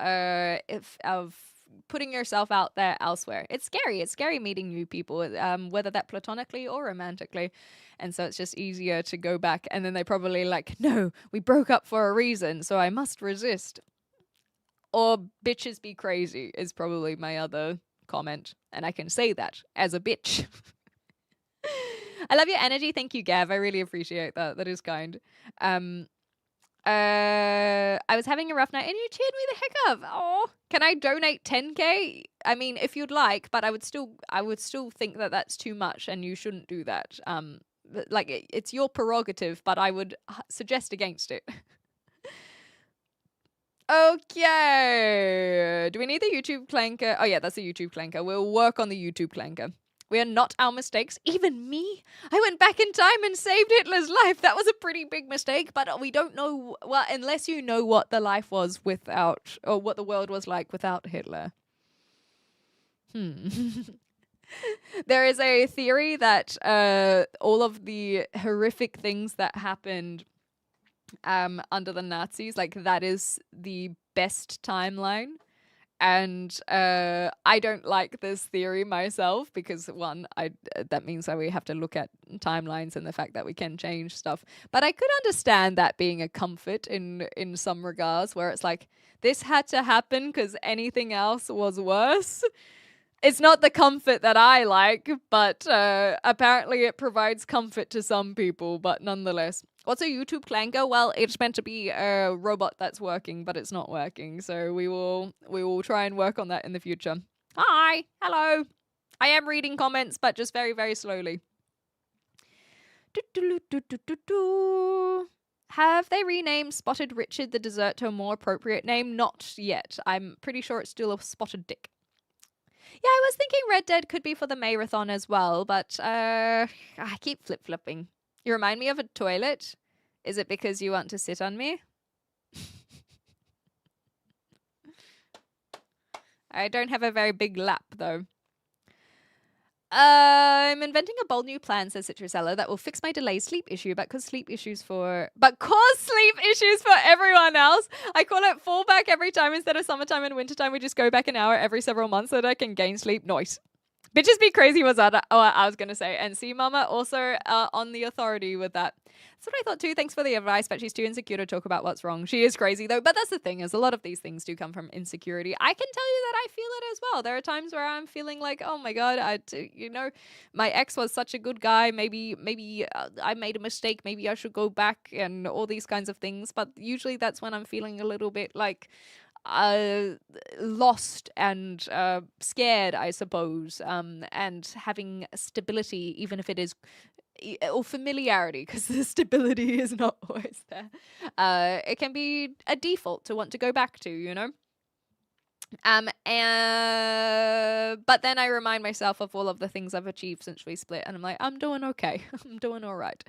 putting yourself out there elsewhere. It's scary. It's scary meeting new people, whether that platonically or romantically. And so it's just easier to go back. And then they probably like, no, we broke up for a reason, so I must resist. Or bitches be crazy is probably my other comment. And I can say that as a bitch. I love your energy. Thank you, Gav. I really appreciate that. That is kind. I was having a rough night and you cheered me the heck up. Oh, can I donate 10k? I mean, if you'd like, but I would still think that that's too much and you shouldn't do that. Like it's your prerogative, but I would suggest against it. Okay. Do we need the YouTube clanker? Oh yeah, that's the YouTube clanker. We'll work on the YouTube clanker. We are not our mistakes. Even me. I went back in time and saved Hitler's life. That was a pretty big mistake, but we don't know. Well, unless you know what the life was without, or what the world was like without Hitler. There is a theory that all of the horrific things that happened under the Nazis, like that is the best timeline. And I don't like this theory myself because one, that means that we have to look at timelines and the fact that we can change stuff. But I could understand that being a comfort in some regards, where it's like this had to happen because anything else was worse. It's not the comfort that I like, but apparently it provides comfort to some people, but nonetheless. What's a YouTube clanker? Well, it's meant to be a robot that's working, but it's not working. So we will try and work on that in the future. Hi, hello. I am reading comments, but just very, very slowly. Have they renamed Spotted Richard the dessert to a more appropriate name? Not yet. I'm pretty sure it's still a Spotted Dick. Yeah, I was thinking Red Dead could be for the Marathon as well, but I keep flip-flopping. You remind me of a toilet. Is it because you want to sit on me? I don't have a very big lap, though. I'm inventing a bold new plan, says Citrusella, that will fix my delayed sleep issue, but cause sleep issues for everyone else. I call it fallback every time. Instead of summertime and wintertime, we just go back an hour every several months so that I can gain sleep. Nice. Bitches be crazy was that I was gonna say. And see, Mama also on the authority with that. That's what I thought too. Thanks for the advice, but she's too insecure to talk about what's wrong. She is crazy though, but that's the thing, is a lot of these things do come from insecurity. I can tell you that I feel it as well. There are times where I'm feeling like, oh my god, my ex was such a good guy. Maybe I made a mistake. Maybe I should go back and all these kinds of things. But usually that's when I'm feeling a little bit like lost and scared, I suppose, and having stability, even if it is, or familiarity, because the stability is not always there. It can be a default to want to go back to, you know. But then I remind myself of all of the things I've achieved since we split, and I'm like, I'm doing okay. I'm doing all right.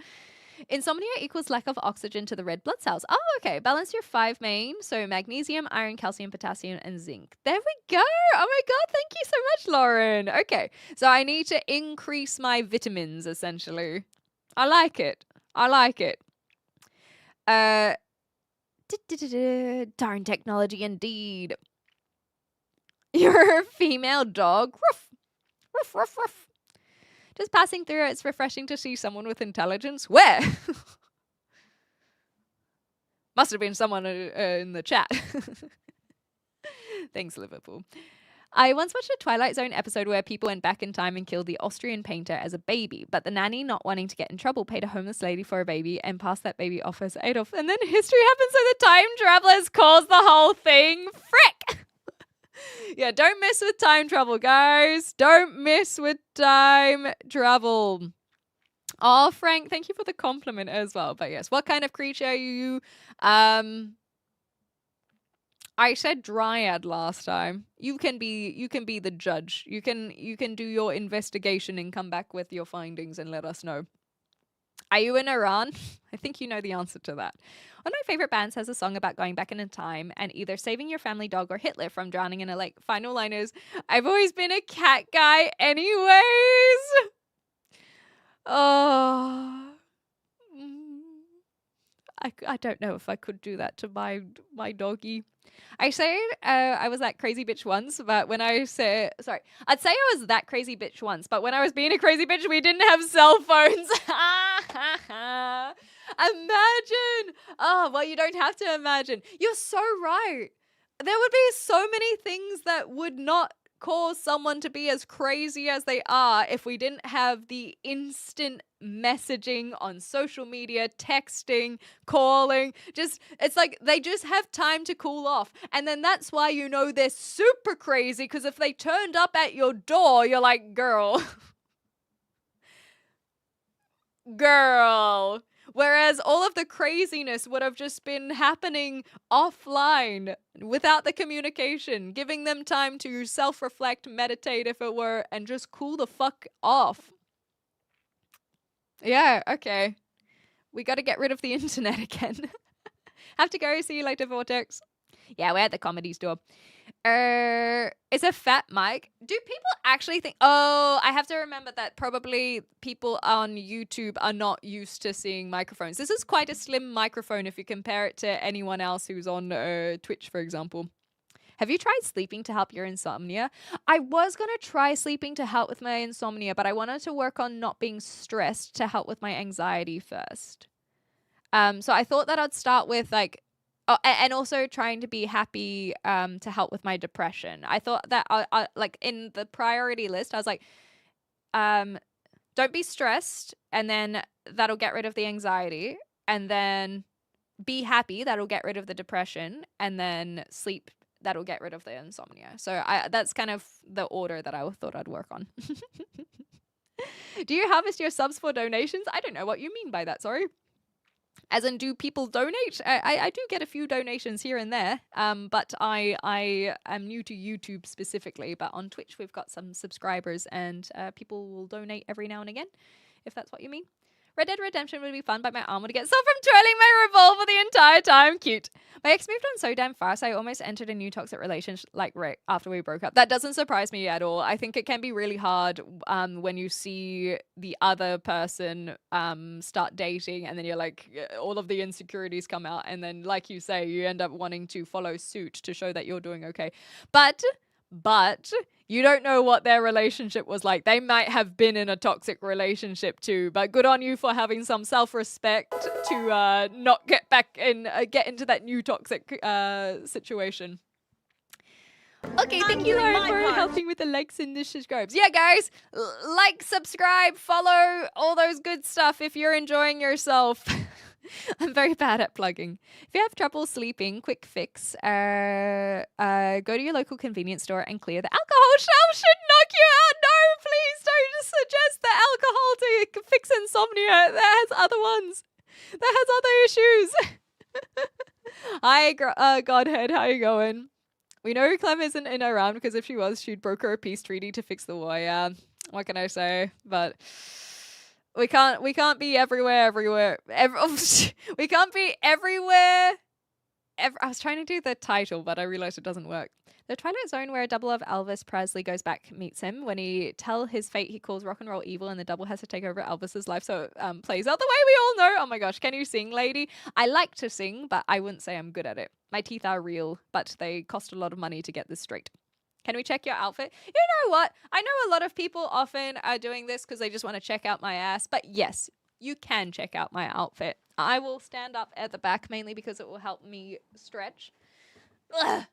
Insomnia equals lack of oxygen to the red blood cells. Oh, okay. Balance your 5 main. So magnesium, iron, calcium, potassium, and zinc. There we go. Oh my god, thank you so much, Lauren. Okay, so I need to increase my vitamins, essentially. I like it. Darn technology indeed. You're a female dog. Ruff. Ruff, ruff, ruff. Just passing through, it's refreshing to see someone with intelligence. Where? Must have been someone in the chat. Thanks, Liverpool. I once watched a Twilight Zone episode where people went back in time and killed the Austrian painter as a baby, but the nanny, not wanting to get in trouble, paid a homeless lady for a baby and passed that baby off as Adolf. And then history happened, so the time travelers caused the whole thing. Frick! Yeah, don't mess with time travel, guys. Don't mess with time travel. Oh, Frank, thank you for the compliment as well. But yes, what kind of creature are you? I said dryad last time. You can be the judge. You can do your investigation and come back with your findings and let us know. Are you in Iran? I think you know the answer to that. One of my favorite bands has a song about going back in time and either saving your family dog or Hitler from drowning in a lake. Final line is, I've always been a cat guy anyways. Oh, I don't know if I could do that to my doggy. I say I was that crazy bitch once, but when I'd say I was that crazy bitch once, but when I was being a crazy bitch, we didn't have cell phones. Imagine. Oh, well, you don't have to imagine. You're so right. There would be so many things that would not cause someone to be as crazy as they are if we didn't have the instant messaging on social media, texting, calling. It's like they just have time to cool off. And then that's why you know they're super crazy, because if they turned up at your door, you're like, girl. Girl. Whereas all of the craziness would have just been happening offline without the communication, giving them time to self-reflect, meditate if it were, and just cool the fuck off. Yeah, okay. We got to get rid of the internet again. Have to go. See you later, Vortex. Yeah, we're at the comedy store. It's a fat mic. Do people actually think? Oh, I have to remember that probably people on YouTube are not used to seeing microphones. This is quite a slim microphone if you compare it to anyone else who's on Twitch, for example. Have you tried sleeping to help your insomnia? I was going to try sleeping to help with my insomnia, but I wanted to work on not being stressed to help with my anxiety first. So I thought that I'd start with like, oh, and also trying to be happy to help with my depression. I thought that I like in the priority list, I was like, don't be stressed, and then that'll get rid of the anxiety, and then be happy, that'll get rid of the depression, and then sleep, that'll get rid of the insomnia. So that's kind of the order that I thought I'd work on. Do you harvest your subs for donations? I don't know what you mean by that, sorry. As in, do people donate? I do get a few donations here and there, but I am new to YouTube specifically. But on Twitch, we've got some subscribers, and people will donate every now and again, if that's what you mean. Red Dead Redemption would be fun, but my arm would get sore from twirling my revolver the entire time. Cute. My ex moved on so damn fast, I almost entered a new toxic relationship like right after we broke up. That doesn't surprise me at all. I think it can be really hard when you see the other person start dating, and then you're like, all of the insecurities come out, and then like you say, you end up wanting to follow suit to show that you're doing okay. But you don't know what their relationship was like. They might have been in a toxic relationship too, but good on you for having some self-respect to not get back in, get into that new toxic situation. Okay, thank you, Lauren, for helping with the likes and the subscribes. Yeah, guys, like, subscribe, follow, all those good stuff if you're enjoying yourself. I'm very bad at plugging. If you have trouble sleeping, quick fix. Go to your local convenience store and clear the alcohol shelf. Should knock you out. No, please don't suggest the alcohol to fix insomnia. That has other ones. That has other issues. Hi, Godhead. How you going? We know Clem isn't in Iran because if she was, she'd broker a peace treaty to fix the war. Yeah, what can I say? But we can't be everywhere. We can't be everywhere. I was trying to do the title, but I realized it doesn't work. The Twilight Zone, where a double of Elvis Presley goes back, meets him. When he tell his fate, he calls rock and roll evil, and the double has to take over Elvis's life. So it plays out the way we all know. Oh my gosh, can you sing, lady? I like to sing, but I wouldn't say I'm good at it. My teeth are real, but they cost a lot of money to get this straight. Can we check your outfit? You know what? I know a lot of people often are doing this because they just want to check out my ass. But yes, you can check out my outfit. I will stand up at the back mainly because it will help me stretch. Ugh.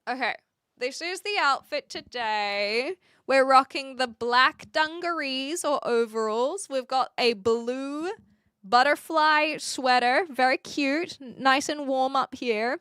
Okay, this is the outfit today. We're rocking the black dungarees or overalls. We've got a blue butterfly sweater. Very cute. Nice and warm up here.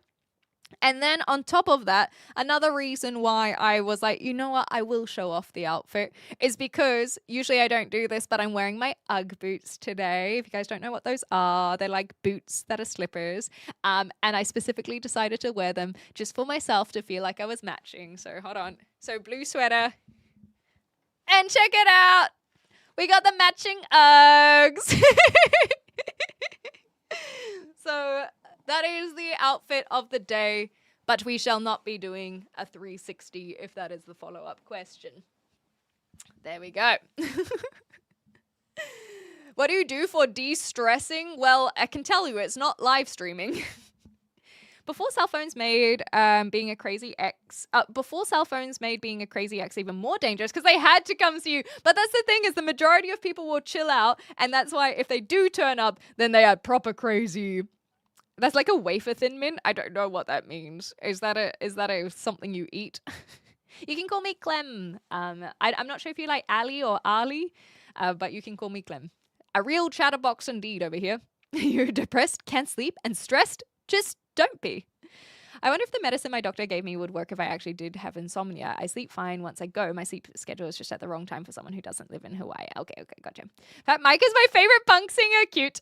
And then on top of that, another reason why I was like, you know what, I will show off the outfit is because usually I don't do this, but I'm wearing my Ugg boots today. If you guys don't know what those are, they're like boots that are slippers. And I specifically decided to wear them just for myself to feel like I was matching. So hold on. So blue sweater. And check it out. We got the matching Uggs. So that is the outfit of the day, but we shall not be doing a 360 if that is the follow-up question. There we go. What do you do for de-stressing? Well, I can tell you it's not live streaming. Before cell phones made being a crazy ex even more dangerous because they had to come see you. But that's the thing is the majority of people will chill out, and that's why if they do turn up, then they are proper crazy. That's like a wafer thin mint. I don't know what that means. Is that a something you eat? You can call me Clem. I'm not sure if you like Ali or Ali, but you can call me Clem. A real chatterbox indeed over here. You're depressed, can't sleep, and stressed? Just don't be. I wonder if the medicine my doctor gave me would work if I actually did have insomnia. I sleep fine once I go. My sleep schedule is just at the wrong time for someone who doesn't live in Hawaii. Okay, gotcha. Fat Mike is my favorite punk singer. Cute.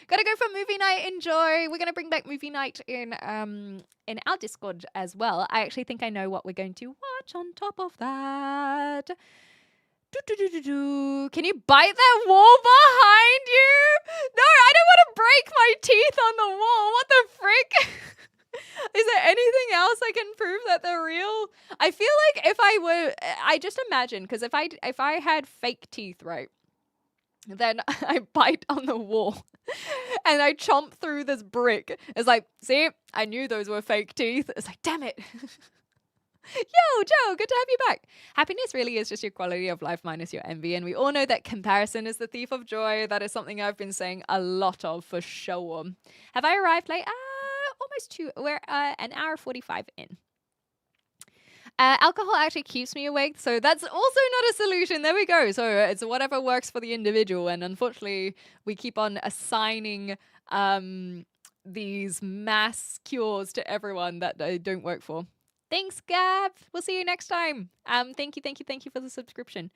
Gotta go for movie night. Enjoy. We're gonna bring back movie night in our Discord as well. I actually think I know what we're going to watch on top of that. Can you bite that wall behind you? No, I don't want to break my teeth on the wall. What the frick? Is there anything else I can prove that they're real? I feel like if I just imagine, because if I had fake teeth, right, then I bite on the wall and I chomp through this brick. It's like, see, I knew those were fake teeth. It's like, damn it. Yo, Joe, good to have you back. Happiness really is just your quality of life minus your envy. And we all know that comparison is the thief of joy. That is something I've been saying a lot of for sure. Have I arrived late? Almost 2. We're an hour 45 in. Alcohol actually keeps me awake, so that's also not a solution. There we go. So it's whatever works for the individual. And unfortunately, we keep on assigning these mass cures to everyone that they don't work for. Thanks, Gab. We'll see you next time. Thank you for the subscription.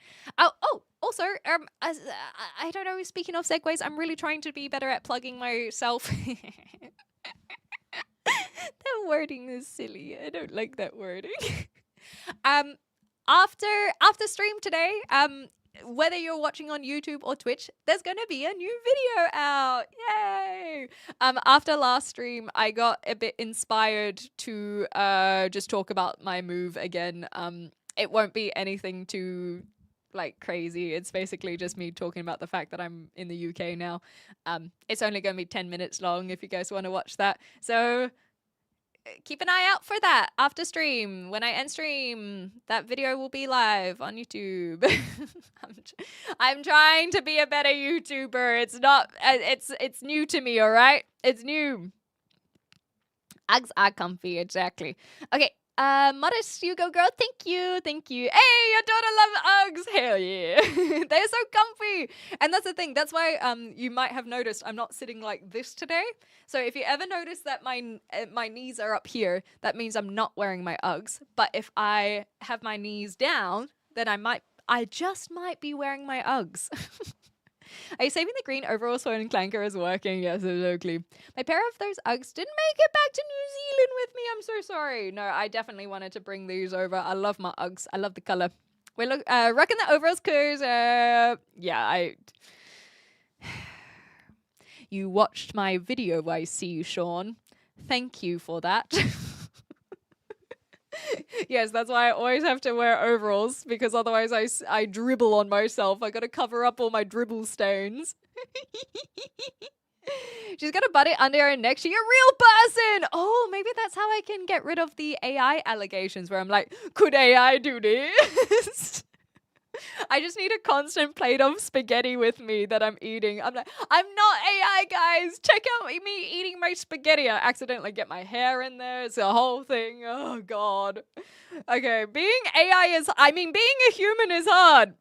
Also, I don't know, speaking of segues, I'm really trying to be better at plugging myself. That wording is silly. I don't like that wording. After stream today, whether you're watching on YouTube or Twitch, there's going to be a new video out. Yay! After last stream, I got a bit inspired to just talk about my move again. It won't be anything too like crazy. It's basically just me talking about the fact that I'm in the UK now. It's only going to be 10 minutes long if you guys want to watch that. So keep an eye out for that after stream. When I end stream, that video will be live on YouTube. I'm trying to be a better YouTuber. It's not. It's new to me. All right, it's new. Uggs are comfy, exactly. Okay. Modest, you go, girl. Thank you. Hey, your daughter loves Uggs. Hell yeah. They're so comfy. And that's the thing. That's why you might have noticed I'm not sitting like this today. So if you ever notice that my knees are up here, that means I'm not wearing my Uggs. But if I have my knees down, then I just might be wearing my Uggs. Are you saving the green overall so when clanker is working? Yes, exactly. My pair of those Uggs didn't make it back to New Zealand with me. I'm so sorry. No, I definitely wanted to bring these over. I love my Uggs. I love the color. We're rocking the overalls because, yeah, you watched my video, I see, Sean. Thank you for that. Yes, that's why I always have to wear overalls, because otherwise I dribble on myself. I gotta cover up all my dribble stains. She's got a buddy under her neck. She's a real person. Oh, maybe that's how I can get rid of the AI allegations where I'm like, could AI do this? I just need a constant plate of spaghetti with me that I'm eating. I'm like, I'm not AI, guys. Check out me eating my spaghetti. I accidentally get my hair in there. It's a whole thing. Oh, God. Okay, being a human is hard.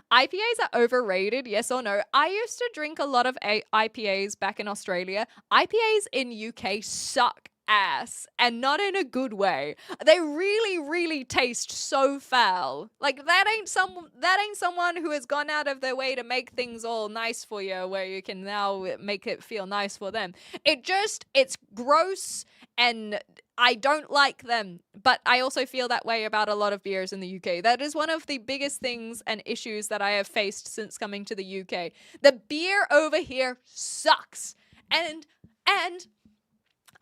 IPAs are overrated, yes or no? I used to drink a lot of IPAs back in Australia. IPAs in UK suck ass, and not in a good way. They really, really taste so foul. Like that ain't someone who has gone out of their way to make things all nice for you, where you can now make it feel nice for them. It's gross, and I don't like them. But I also feel that way about a lot of beers in the UK. That is one of the biggest things and issues that I have faced since coming to the UK. The beer over here sucks. And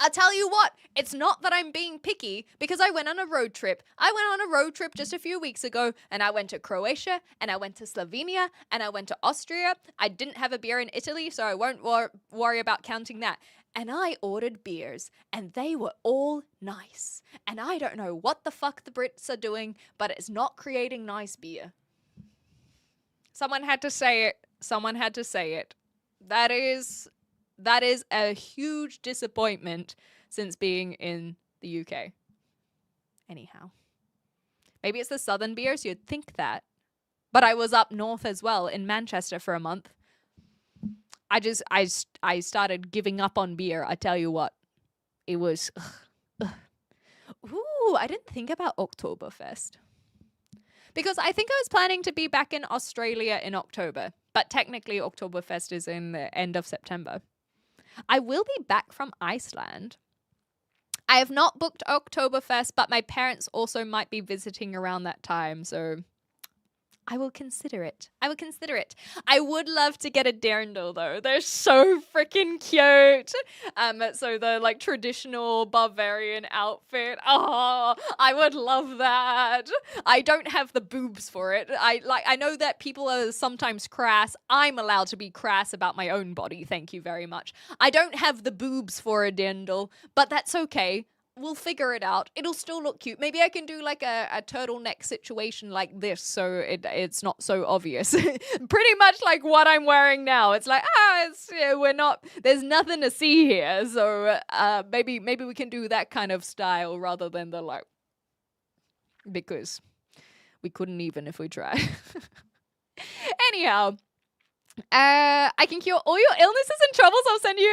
I'll tell you what, it's not that I'm being picky, because I went on a road trip. I went on a road trip just a few weeks ago, and I went to Croatia, and I went to Slovenia, and I went to Austria. I didn't have a beer in Italy, so I won't worry about counting that. And I ordered beers, and they were all nice. And I don't know what the fuck the Brits are doing, but it's not creating nice beer. Someone had to say it. That is a huge disappointment since being in the UK. Anyhow. Maybe it's the southern beers, you'd think that. But I was up north as well, in Manchester for a month. I started giving up on beer, I tell you what. It was... Ooh, I didn't think about Oktoberfest. Because I think I was planning to be back in Australia in October. But technically Oktoberfest is in the end of September. I will be back from Iceland. I have not booked Oktoberfest, but my parents also might be visiting around that time, so I will consider it. I will consider it. I would love to get a dirndl though. They're so freaking cute. So the like traditional Bavarian outfit. Oh, I would love that. I don't have the boobs for it. I know that people are sometimes crass. I'm allowed to be crass about my own body. Thank you very much. I don't have the boobs for a dirndl, but that's okay. We'll figure it out. It'll still look cute. Maybe I can do like a turtleneck situation like this so it's not so obvious. Pretty much like what I'm wearing now. It's like, there's nothing to see here. So maybe we can do that kind of style rather than the like, because we couldn't even if we tried. Anyhow. I can cure all your illnesses and troubles. I'll send you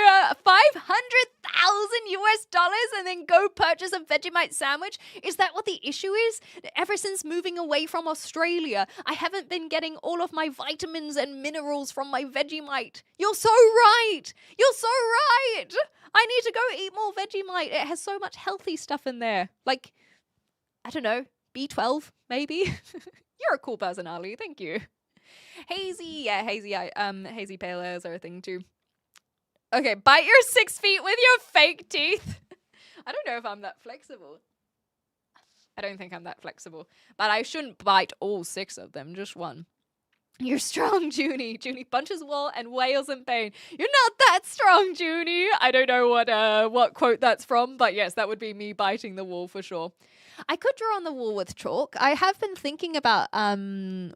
$500,000 and then go purchase a Vegemite sandwich. Is that what the issue is? Ever since moving away from Australia, I haven't been getting all of my vitamins and minerals from my Vegemite. You're so right. You're so right. I need to go eat more Vegemite. It has so much healthy stuff in there. Like, I don't know, B12 maybe. You're a cool person, Ali. Thank you. Hazy, hazy pale ales are a thing too. Okay, bite your 6 feet with your fake teeth. I don't know if I'm that flexible. I don't think I'm that flexible. But I shouldn't bite all 6 of them, just one. You're strong, Junie. Junie punches wall and wails in pain. You're not that strong, Junie. I don't know what quote that's from, but yes, that would be me biting the wall for sure. I could draw on the wall with chalk. I have been thinking about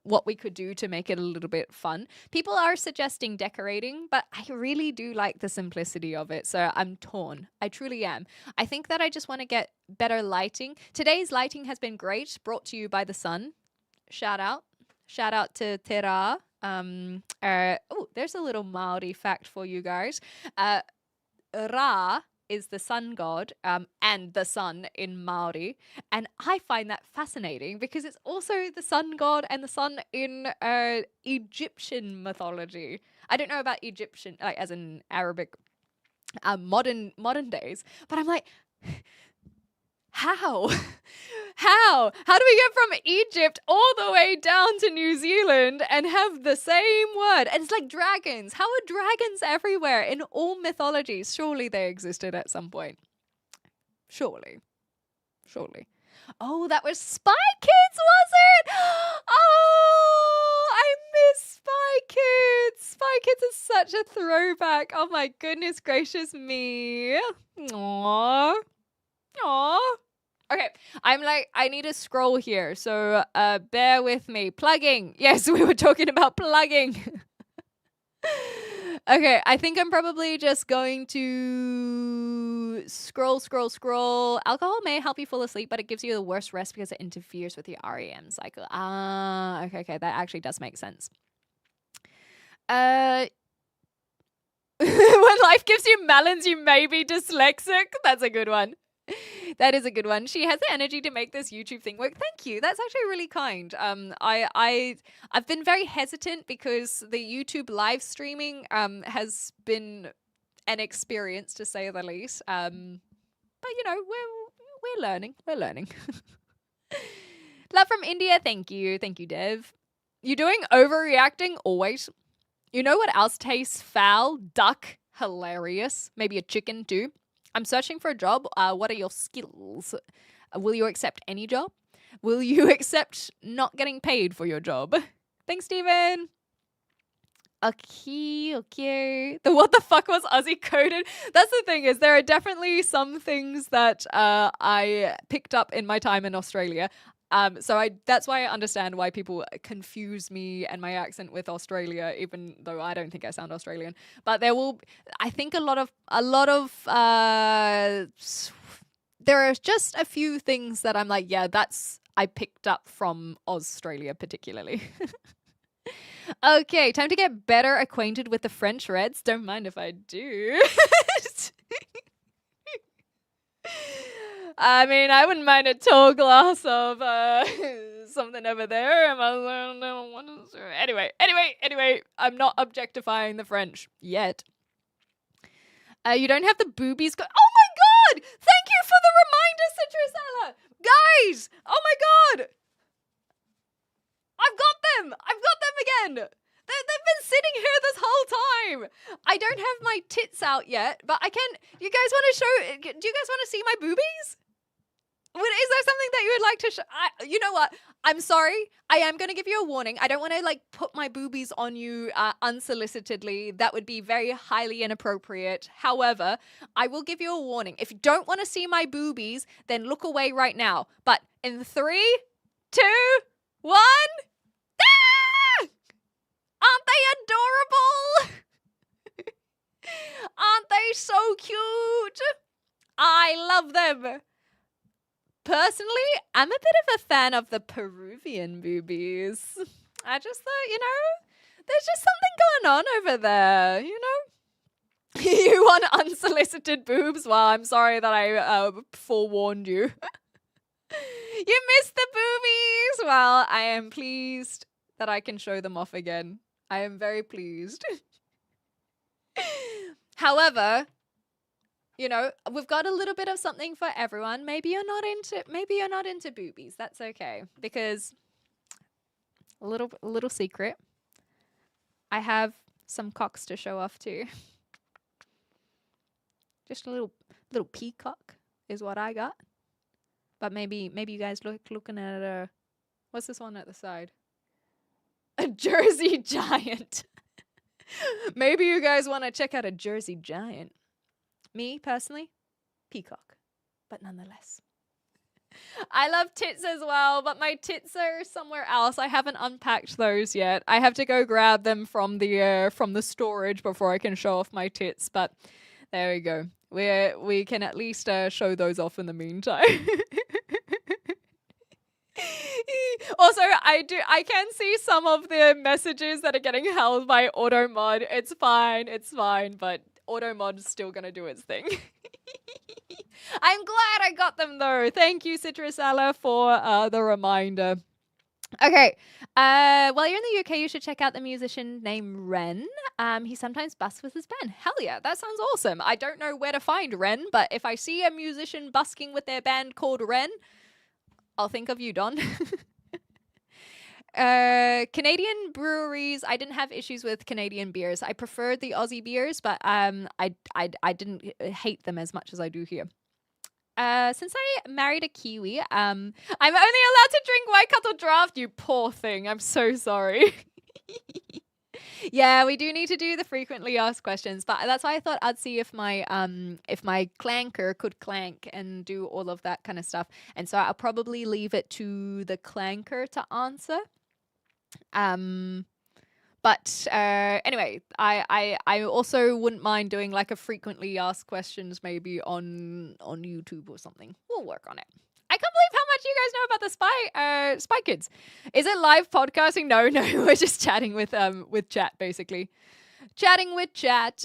what we could do to make it a little bit fun. People are suggesting decorating, but I really do like the simplicity of it, so I'm torn. I truly am. I think that I just want to get better lighting. Today's lighting has been great, brought to you by the sun. Shout out. Shout out to Te Rā. There's a little Māori fact for you guys. Rā is the sun god and the sun in Māori. And I find that fascinating because it's also the sun god and the sun in Egyptian mythology. I don't know about Egyptian, like as in Arabic, modern days, but I'm like, how? How do we get from Egypt all the way down to New Zealand and have the same word? And it's like dragons. How are dragons everywhere in all mythologies? Surely they existed at some point. Surely. Oh, that was Spy Kids, was it? Oh, I miss Spy Kids. Spy Kids is such a throwback. Oh my goodness gracious me. Aww. Okay, I'm like, I need to scroll here, so bear with me. Plugging. Yes, we were talking about plugging. Okay, I think I'm probably just going to scroll. Alcohol may help you fall asleep, but it gives you the worst rest because it interferes with your REM cycle. Okay, that actually does make sense. When life gives you melons, you may be dyslexic. That's a good one. That is a good one. She has the energy to make this YouTube thing work. Thank you. That's actually really kind. I've been very hesitant because the YouTube live streaming has been an experience to say the least. But you know, we're learning. We're learning. Love from India. Thank you, Dev. You doing overreacting? Always. You know what else tastes foul? Duck. Hilarious. Maybe a chicken too. I'm searching for a job. What are your skills? Will you accept any job? Will you accept not getting paid for your job? Thanks, Steven. Okay. The what the fuck was Aussie coded? That's the thing, is there are definitely some things that I picked up in my time in Australia. That's why I understand why people confuse me and my accent with Australia, even though I don't think I sound Australian. But there are just a few things that I'm like, yeah, I picked up from Australia particularly. Okay, time to get better acquainted with the French Reds. Don't mind if I do. I mean, I wouldn't mind a tall glass of something over there. Anyway, I'm not objectifying the French yet. You don't have the boobies. Oh my god! Thank you for the reminder, Citrusella! Guys! Oh my god! I've got them! again. They've been sitting here this whole time. I don't have my tits out yet, but I can. You guys want to show? Do you guys want to see my boobies? Is there something that you would like to show? You know what? I'm sorry. I am going to give you a warning. I don't want to like put my boobies on you unsolicitedly. That would be very highly inappropriate. However, I will give you a warning. If you don't want to see my boobies, then look away right now. But in 3, 2, 1. Ah! Aren't they adorable? Aren't they so cute? I love them. Personally, I'm a bit of a fan of the Peruvian boobies. I just thought, there's just something going on over there, You want unsolicited boobs? Well, I'm sorry that I forewarned you. You missed the boobies! Well, I am pleased that I can show them off again. I am very pleased. However, we've got a little bit of something for everyone. Maybe you're not into boobies. That's okay. Because a little secret. I have some cocks to show off too. Just a little peacock is what I got. But maybe you guys looking at what's this one at the side? A Jersey Giant. Maybe you guys want to check out a Jersey Giant. Me, personally, peacock. But nonetheless. I love tits as well, but my tits are somewhere else. I haven't unpacked those yet. I have to go grab them from the storage before I can show off my tits, but there we go. We can at least show those off in the meantime. Also, I can see some of the messages that are getting held by Automod. It's fine, but Automod's still gonna do its thing. I'm glad I got them though. Thank you, Citrusella, for the reminder. Okay, while you're in the UK, you should check out the musician named Ren. He sometimes busks with his band. Hell yeah, that sounds awesome. I don't know where to find Ren, but if I see a musician busking with their band called Ren, I'll think of you, Don. Canadian breweries. I didn't have issues with Canadian beers. I preferred the Aussie beers, but I didn't hate them as much as I do here. Since I married a Kiwi, I'm only allowed to drink Waikato Draft. You poor thing. I'm so sorry. Yeah, we do need to do the frequently asked questions, but that's why I thought I'd see if my clanker could clank and do all of that kind of stuff. And so I'll probably leave it to the clanker to answer. But anyway, I also wouldn't mind doing like a frequently asked questions maybe on YouTube or something. We'll work on it. I can't believe how much you guys know about the Spy Kids. Is it live podcasting? No, we're just chatting with chat basically. Chatting with chat.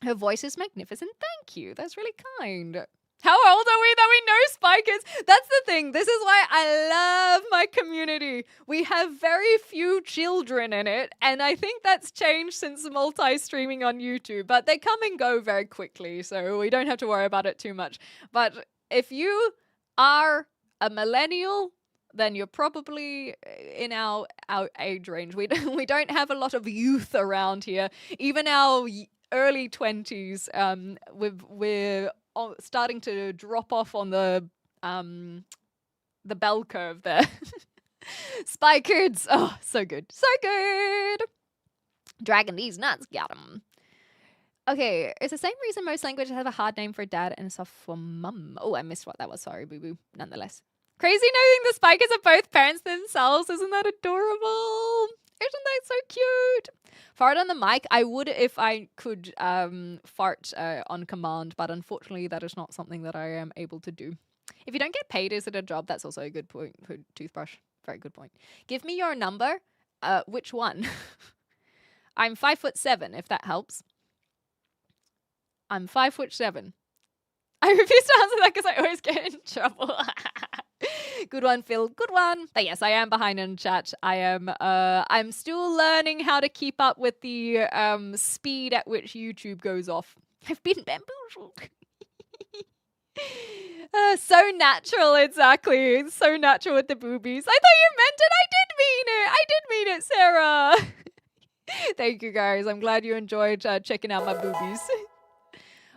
Her voice is magnificent. Thank you. That's really kind. How old are we that we know Spy Kids? That's the thing. This is why I love my community. We have very few children in it, and I think that's changed since multi-streaming on YouTube, but they come and go very quickly, so we don't have to worry about it too much. But if you are a millennial, then you're probably in our age range. We don't have a lot of youth around here. Even our early 20s, we're starting to drop off on the bell curve there. Spy Kids. Oh, so good. So good. Dragging these nuts. Got 'em. Okay, it's the same reason most languages have a hard name for dad and a soft for mum. Oh, I missed what that was. Sorry, boo-boo. Nonetheless. Crazy knowing the Spy Kids are both parents themselves. Isn't that adorable? Isn't that so cute? Fart on the mic. I would if I could fart on command, but unfortunately that is not something that I am able to do. If you don't get paid, is it a job? That's also a good point. Toothbrush. Very good point. Give me your number. Which one? I'm 5'7", if that helps. I'm 5'7". I refuse to answer that because I always get in trouble. Good one, Phil. Good one. But yes, I am behind in chat. I'm still learning how to keep up with the speed at which YouTube goes off. I've been bamboozled. So natural, exactly. It's so natural with the boobies. I thought you meant it. I did mean it. I did mean it, Sarah. Thank you, guys. I'm glad you enjoyed checking out my boobies.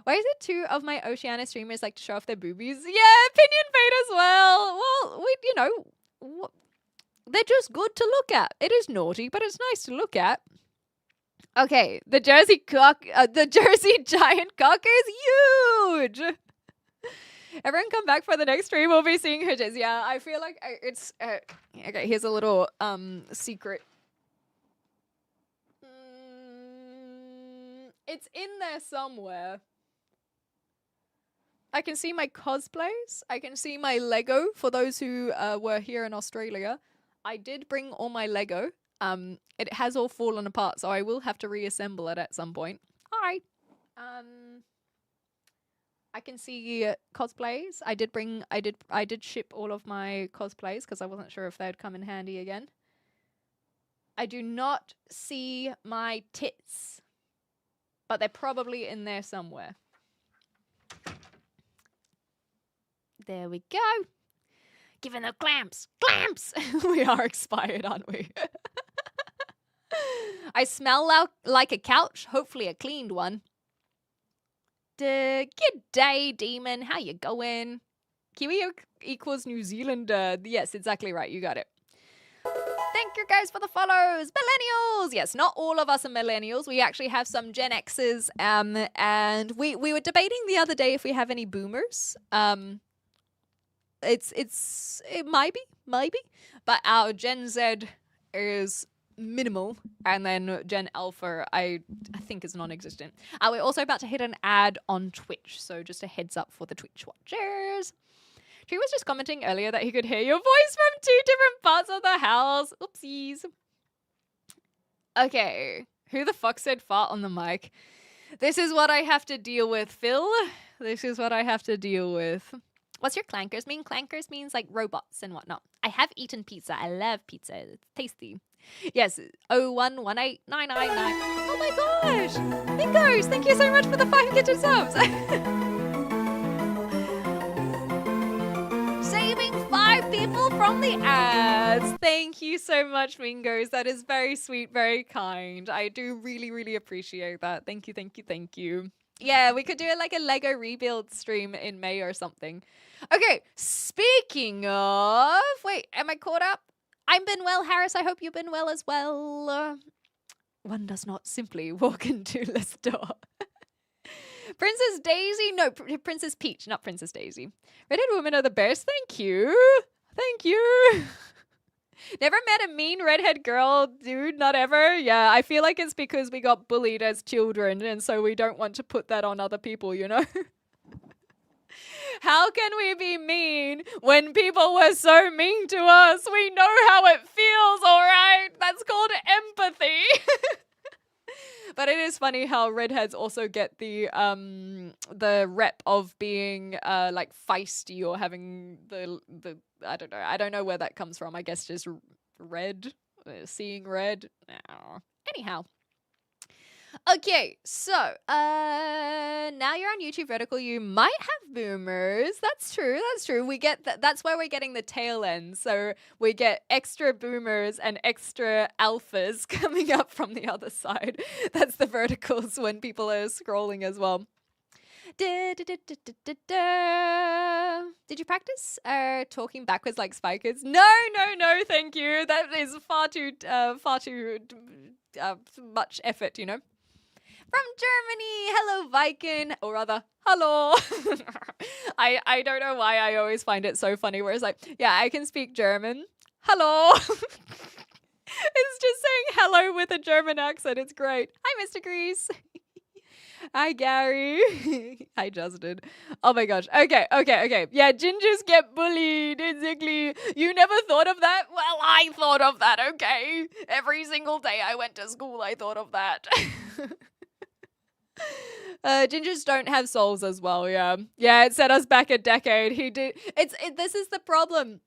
Why is it two of my Oceania streamers like to show off their boobies? Yeah, Opinion Fate as well. Well, they're just good to look at. It is naughty, but it's nice to look at. Okay, the Jersey giant cock is huge. Everyone come back for the next stream. We'll be seeing her. Yeah, I feel like it's okay. Here's a little secret. It's in there somewhere. I can see my cosplays. I can see my Lego for those who were here in Australia. I did bring all my Lego. It has all fallen apart, so I will have to reassemble it at some point. All right. I can see cosplays. I did ship all of my cosplays because I wasn't sure if they'd come in handy again. I do not see my tits, but they're probably in there somewhere. There we go. Giving the clamps. Clamps! We are expired, aren't we? I smell like a couch. Hopefully a cleaned one. Good day, demon. How you going? Kiwi equals New Zealander. Yes, exactly right. You got it. Thank you guys for the follows. Millennials. Yes, not all of us are millennials. We actually have some Gen X's. And we were debating the other day if we have any boomers. It might be, but our Gen Z is minimal, and then Gen Alpha I think is non-existent. We're also about to hit an ad on Twitch, so just a heads up for the Twitch watchers. He was just commenting earlier that he could hear your voice from 2 different parts of the house. Oopsies. Okay, who the fuck said fart on the mic? This is what I have to deal with, Phil. This is what I have to deal with. What's your clankers mean? Clankers means like robots and whatnot. I have eaten pizza. I love pizza. It's tasty. Yes, 0118999. Oh my gosh! Mingos, thank you so much for the 5 gifted subs. Saving 5 people from the ads. Thank you so much, Mingos. That is very sweet, very kind. I do really, really appreciate that. Thank you, thank you, thank you. Yeah, we could do it like a Lego rebuild stream in May or something. Okay, speaking of... Wait, am I caught up? I'm been well, Harris. I hope you've been well as well. One does not simply walk into this door. Princess Daisy? No, Princess Peach, not Princess Daisy. Redhead women are the best. Thank you. Thank you. Never met a mean redhead girl, dude, not ever. Yeah, I feel like it's because we got bullied as children, and so we don't want to put that on other people, you know? How can we be mean when people were so mean to us? We know how it feels, all right? That's called empathy. But it is funny how redheads also get the rep of being like feisty or having the I don't know where that comes from. I guess just red, seeing red. Anyhow. Okay, so now you're on YouTube vertical. You might have boomers. That's true. That's true. We get that's where we're getting the tail end. So we get extra boomers and extra alphas coming up from the other side. That's the verticals when people are scrolling as well. Did you practice talking backwards like spikers? No, thank you. That is far too much effort, you know. From Germany, hello Viking, or rather, hello. I don't know why I always find it so funny where it's like, yeah, I can speak German. Hello. It's just saying hello with a German accent. It's great. Hi, Mr. Grease. Hi, Gary. Hi, Justin. Oh my gosh. Okay. Yeah, gingers get bullied. Exactly. You never thought of that? Well, I thought of that, okay? Every single day I went to school, I thought of that. Gingers don't have souls as well, yeah. Yeah, it set us back a decade. This is the problem.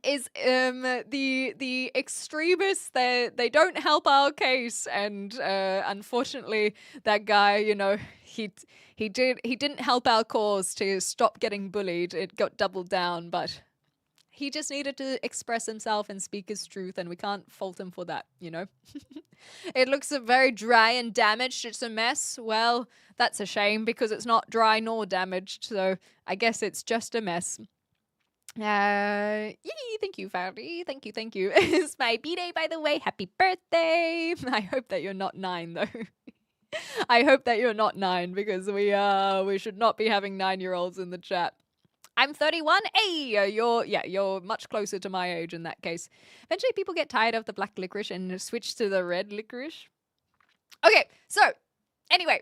the extremists. They don't help our case, and unfortunately that guy, you know, he didn't help our cause to stop getting bullied. It got doubled down, but he just needed to express himself and speak his truth, and we can't fault him for that, you know. It looks very dry and damaged. It's a mess. Well, that's a shame because it's not dry nor damaged, so I guess it's just a mess. Yay, thank you, Fowdy. Thank you. It's my B-day, by the way. Happy birthday. I hope that you're not 9, though. I hope that you're not 9 because we should not be having 9-year-olds in the chat. I'm 31. Hey, you're much closer to my age in that case. Eventually people get tired of the black licorice and switch to the red licorice. Okay, so anyway,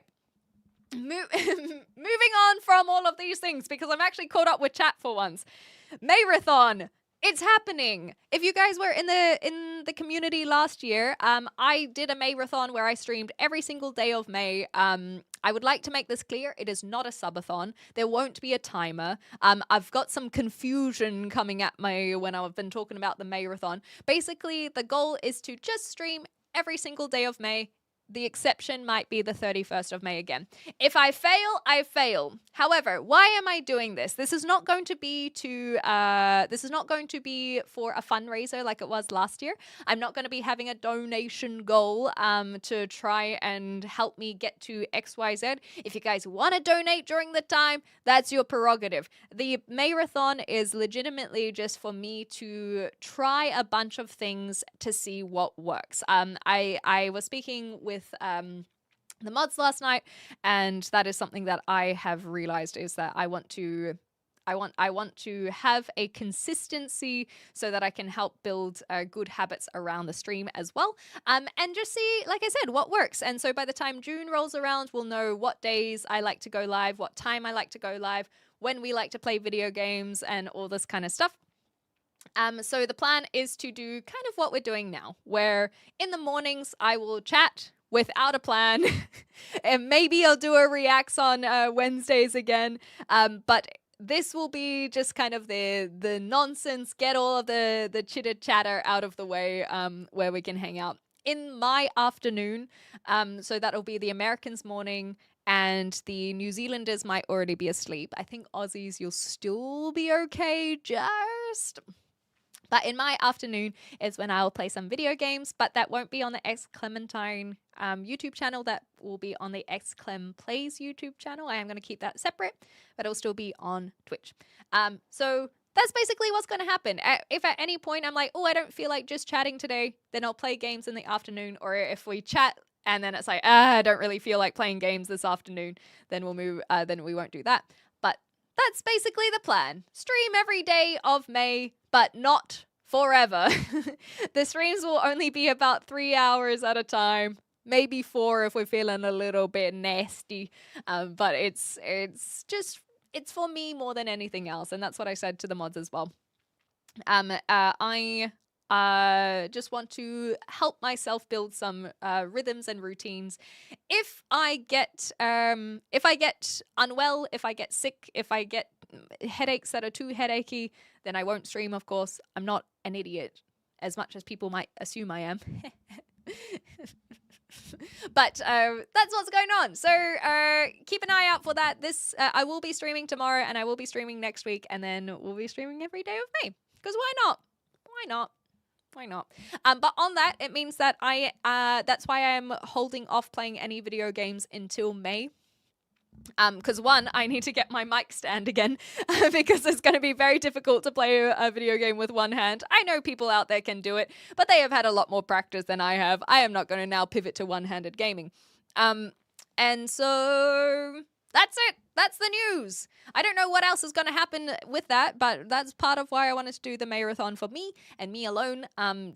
moving on from all of these things because I'm actually caught up with chat for once. Mayrathon, it's happening. If you guys were in the community last year, I did a Mayrathon where I streamed every single day of May. I would like to make this clear. It is not a subathon. There won't be a timer. I've got some confusion coming at me when I've been talking about the Mayrathon. Basically, the goal is to just stream every single day of May. The exception might be the 31st of May again. If I fail, I fail. However, why am I doing this? This is not going to be for a fundraiser like it was last year. I'm not going to be having a donation goal to try and help me get to XYZ. If you guys want to donate during the time, that's your prerogative. The Mayrathon is legitimately just for me to try a bunch of things to see what works. I was speaking with the mods last night, and that is something that I have realized is that I want to have a consistency so that I can help build good habits around the stream as well, and just see, like I said, what works. And so by the time June rolls around, we'll know what days I like to go live, what time I like to go live, when we like to play video games, and all this kind of stuff. So the plan is to do kind of what we're doing now, where in the mornings I will chat without a plan, and maybe I'll do a reacts on Wednesdays again, but this will be just kind of the nonsense, get all of the chitter chatter out of the way, where we can hang out in my afternoon. So that'll be the Americans' morning, and the New Zealanders might already be asleep. I think Aussies, you'll still be okay, just... But in my afternoon is when I'll play some video games, but that won't be on the X Clementine YouTube channel. That will be on the X Clem Plays YouTube channel. I am going to keep that separate, but it'll still be on Twitch. So that's basically what's going to happen. If at any point I'm like, oh, I don't feel like just chatting today, then I'll play games in the afternoon. Or if we chat and then it's like, I don't really feel like playing games this afternoon, then we'll move. Then we won't do that. But that's basically the plan. Stream every day of May, but not forever. The streams will only be about 3 hours at a time, maybe 4 if we're feeling a little bit nasty. But it's for me more than anything else, and that's what I said to the mods as well. I just want to help myself build some rhythms and routines. If I get unwell, if I get sick, if I get headaches that are too headachy, then I won't stream, of course. I'm not an idiot, as much as people might assume I am. But that's what's going on. So keep an eye out for that. I will be streaming tomorrow, and I will be streaming next week, and then we'll be streaming every day of May. Because why not? Why not? But on that, it means that that's why I'm holding off playing any video games until May. Because one, I need to get my mic stand again because it's going to be very difficult to play a video game with one hand. I know people out there can do it, but they have had a lot more practice than I have. I am not going to now pivot to one-handed gaming. And so that's it. That's the news. I don't know what else is going to happen with that, but that's part of why I wanted to do the Mayrathon for me and me alone,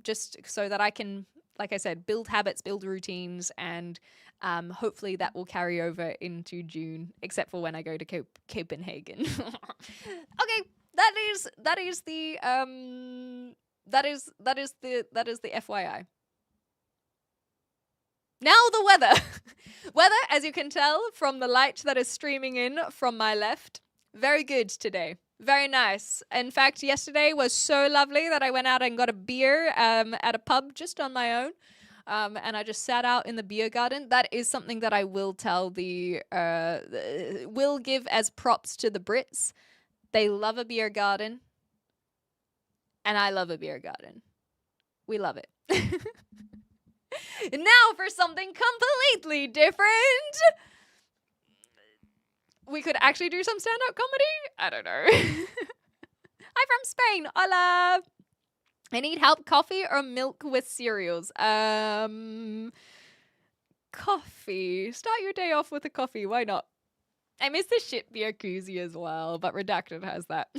just so that I can, like I said, build habits, build routines, and hopefully that will carry over into June, except for when I go to Copenhagen. Okay, that is the FYI. Now the weather. Weather, as you can tell from the light that is streaming in from my left, very good today. Very nice. In fact, yesterday was so lovely that I went out and got a beer at a pub just on my own. And I just sat out in the beer garden. That is something that I will tell will give as props to the Brits. They love a beer garden. And I love a beer garden. We love it. Now for something completely different. We could actually do some stand-up comedy? I don't know. I'm from Spain. Hola. I need help. Coffee or milk with cereals? Coffee. Start your day off with a coffee. Why not? I miss the shit beer koozie as well, but Redacted has that.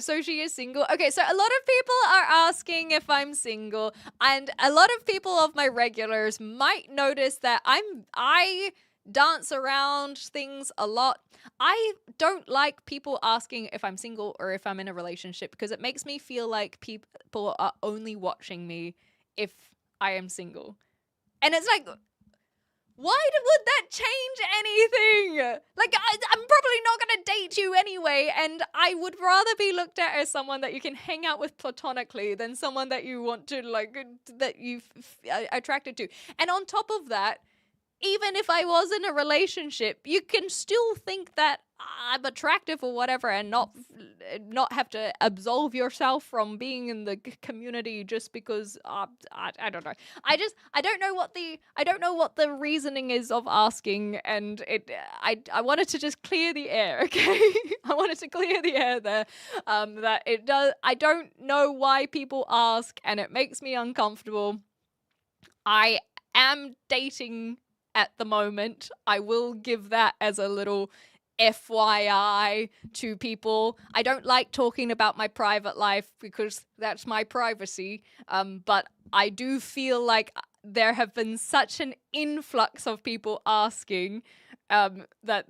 So she is single. Okay, so a lot of people are asking if I'm single, and a lot of people of my regulars might notice that I dance around things a lot. I don't like people asking if I'm single or if I'm in a relationship because it makes me feel like people are only watching me if I am single. And it's like, why would that change anything? Like, I'm probably not going to date you anyway, and I would rather be looked at as someone that you can hang out with platonically than someone that you want to, like, that you've attracted to. And on top of that, even if I was in a relationship, you can still think that I'm attractive or whatever and not have to absolve yourself from being in the community just because I don't know. I don't know what the reasoning is of asking, and I wanted to just clear the air, okay? I wanted to clear the air there. That it does. I don't know why people ask, and it makes me uncomfortable. I am dating at the moment. I will give that as a little FYI to people. I don't like talking about my private life because that's my privacy. But I do feel like there have been such an influx of people asking that's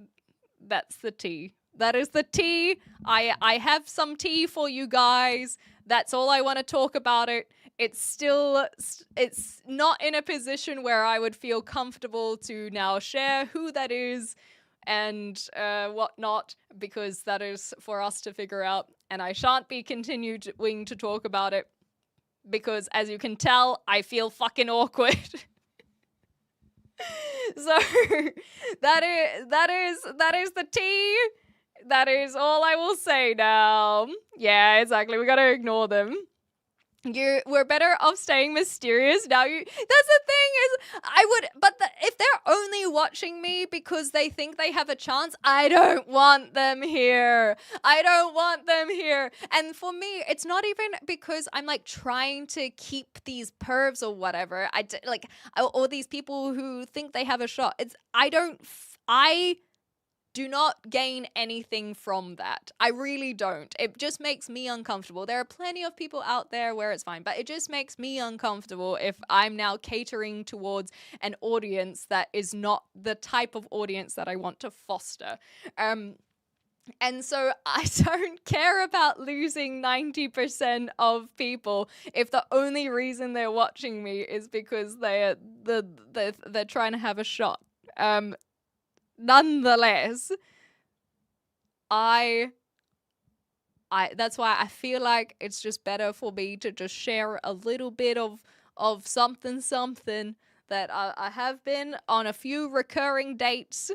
the tea. That is the tea. I have some tea for you guys. That's all I want to talk about it. It's not in a position where I would feel comfortable to now share who that is and whatnot, because that is for us to figure out. And I shan't be continuing to talk about it because, as you can tell, I feel fucking awkward. So that is the tea. That is all I will say now. Yeah, exactly. We gotta ignore them. We're better off staying mysterious now. That's the thing is, if they're only watching me because they think they have a chance, I don't want them here. I don't want them here. And for me, it's not even because I'm like trying to keep these pervs or whatever. Or these people who think they have a shot. I do not gain anything from that. I really don't. It just makes me uncomfortable. There are plenty of people out there where it's fine, but it just makes me uncomfortable if I'm now catering towards an audience that is not the type of audience that I want to foster. And so I don't care about losing 90% of people if the only reason they're watching me is because they're trying to have a shot. Nonetheless, that's why I feel like it's just better for me to just share a little bit of something that I have been on a few recurring dates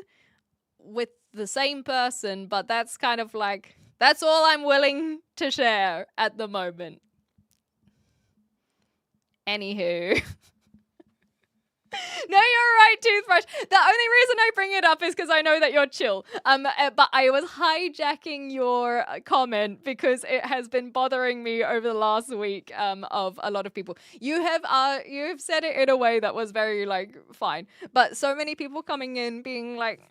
with the same person, but that's kind of like, that's all I'm willing to share at the moment. Anywho. No, you're right, Toothbrush. The only reason I bring it up is because I know that you're chill. But I was hijacking your comment because it has been bothering me over the last week. Of a lot of people, you have said it in a way that was very like fine, but so many people coming in being like,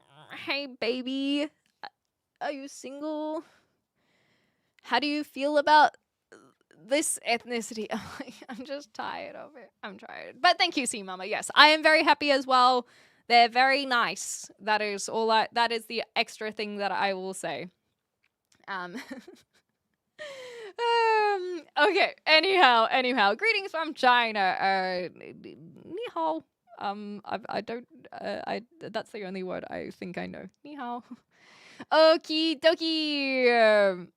"Hey, baby, are you single? How do you feel about this ethnicity?" I'm just tired of it. I'm tired. But thank you, C Mama. Yes, I am very happy as well. They're very nice. That is the extra thing that I will say. Okay. Anyhow. Greetings from China. Ni hao. I don't. That's the only word I think I know. Ni hao. Okie dokie.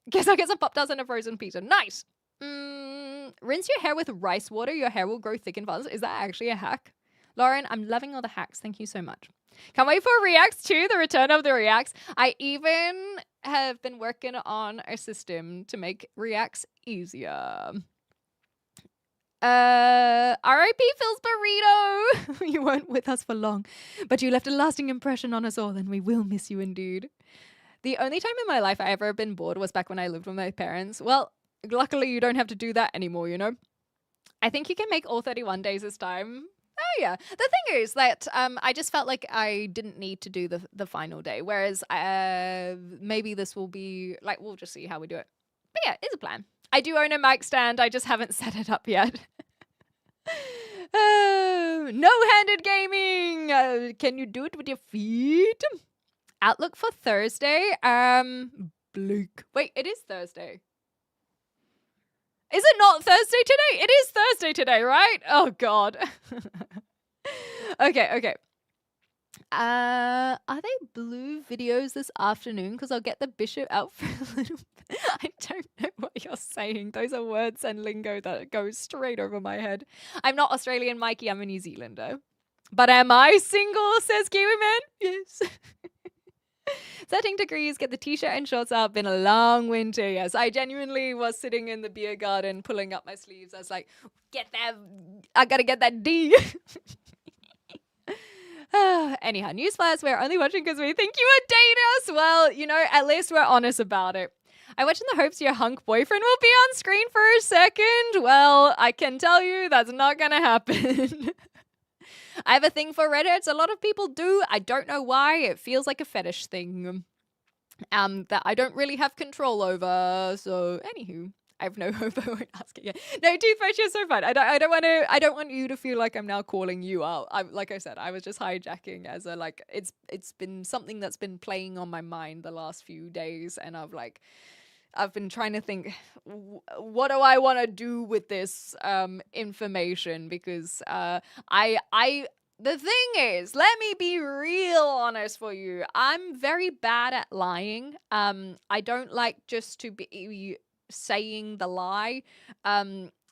Guess I'll get some Pop-Tarts and a frozen pizza. Nice. Rinse your hair with rice water. Your hair will grow thick and fast. Is that actually a hack? Lauren, I'm loving all the hacks. Thank you so much. Can't wait for Reacts 2, the return of the Reacts. I even have been working on a system to make Reacts easier. R.I.P. Phil's burrito. You weren't with us for long, but you left a lasting impression on us all, and we will miss you indeed. The only time in my life I ever been bored was back when I lived with my parents. Well, luckily you don't have to do that anymore, you know? I think you can make all 31 days this time. Oh yeah. The thing is that I just felt like I didn't need to do the final day, whereas maybe this will be, like, we'll just see how we do it. But yeah, it's a plan. I do own a mic stand. I just haven't set it up yet. No-handed gaming. Can you do it with your feet? Outlook for Thursday. Bleak. Wait, it is Thursday. Is it not Thursday today? It is Thursday today, right? Oh, God. Okay. Are they blue videos this afternoon? Because I'll get the bishop out for a little bit. I don't know what you're saying. Those are words and lingo that go straight over my head. I'm not Australian, Mikey. I'm a New Zealander. But am I single, says Kiwi Man? Yes. 13 degrees, get the t-shirt and shorts out. Been a long winter. Yes, I genuinely was sitting in the beer garden pulling up my sleeves. I was like, get that, I gotta get that D. Anyhow, newsflash, we're only watching because we think you would date us. Well, you know, at least we're honest about it. I watch in the hopes your hunk boyfriend will be on screen for a second. Well, I can tell you that's not gonna happen. I have a thing for Reddits. A lot of people do. I don't know why. It feels like a fetish thing that I don't really have control over. So, anywho, I have no hope. I won't ask it yet. No, Toothbrush, you're so fun. I don't want you to feel like I'm now calling you out. Like I said, I was just hijacking as a, like, it's been something that's been playing on my mind the last few days, and I've been trying to think, what do I want to do with this information? Because the thing is, let me be real honest for you. I'm very bad at lying. I don't like just to be saying the lie.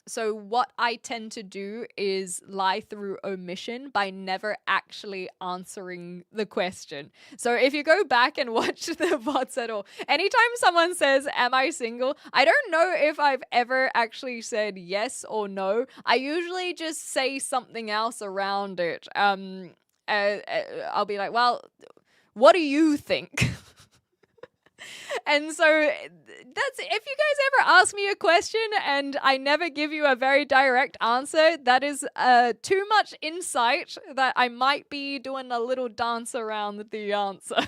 So what I tend to do is lie through omission by never actually answering the question. So if you go back and watch the VODs at all, anytime someone says, am I single? I don't know if I've ever actually said yes or no. I usually just say something else around it. I'll be like, well, what do you think? And so that's, if you guys ever ask me a question and I never give you a very direct answer, that is too much insight that I might be doing a little dance around the answer.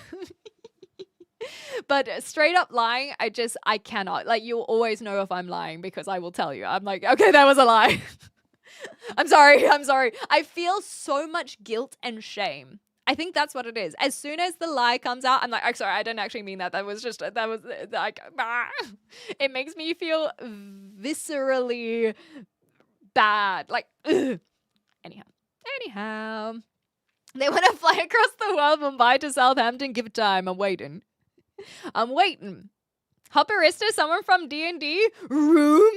But straight up lying, I cannot. Like, you'll always know if I'm lying because I will tell you. I'm like, okay, that was a lie. I'm sorry. I feel so much guilt and shame. I think that's what it is. As soon as the lie comes out, I'm like, I'm sorry, I didn't actually mean that. That was like, it makes me feel viscerally bad. Like, ugh. Anyhow. They want to fly across the world, Mumbai to Southampton. Give it time. I'm waiting. Hopperista, someone from D&D? Rumi?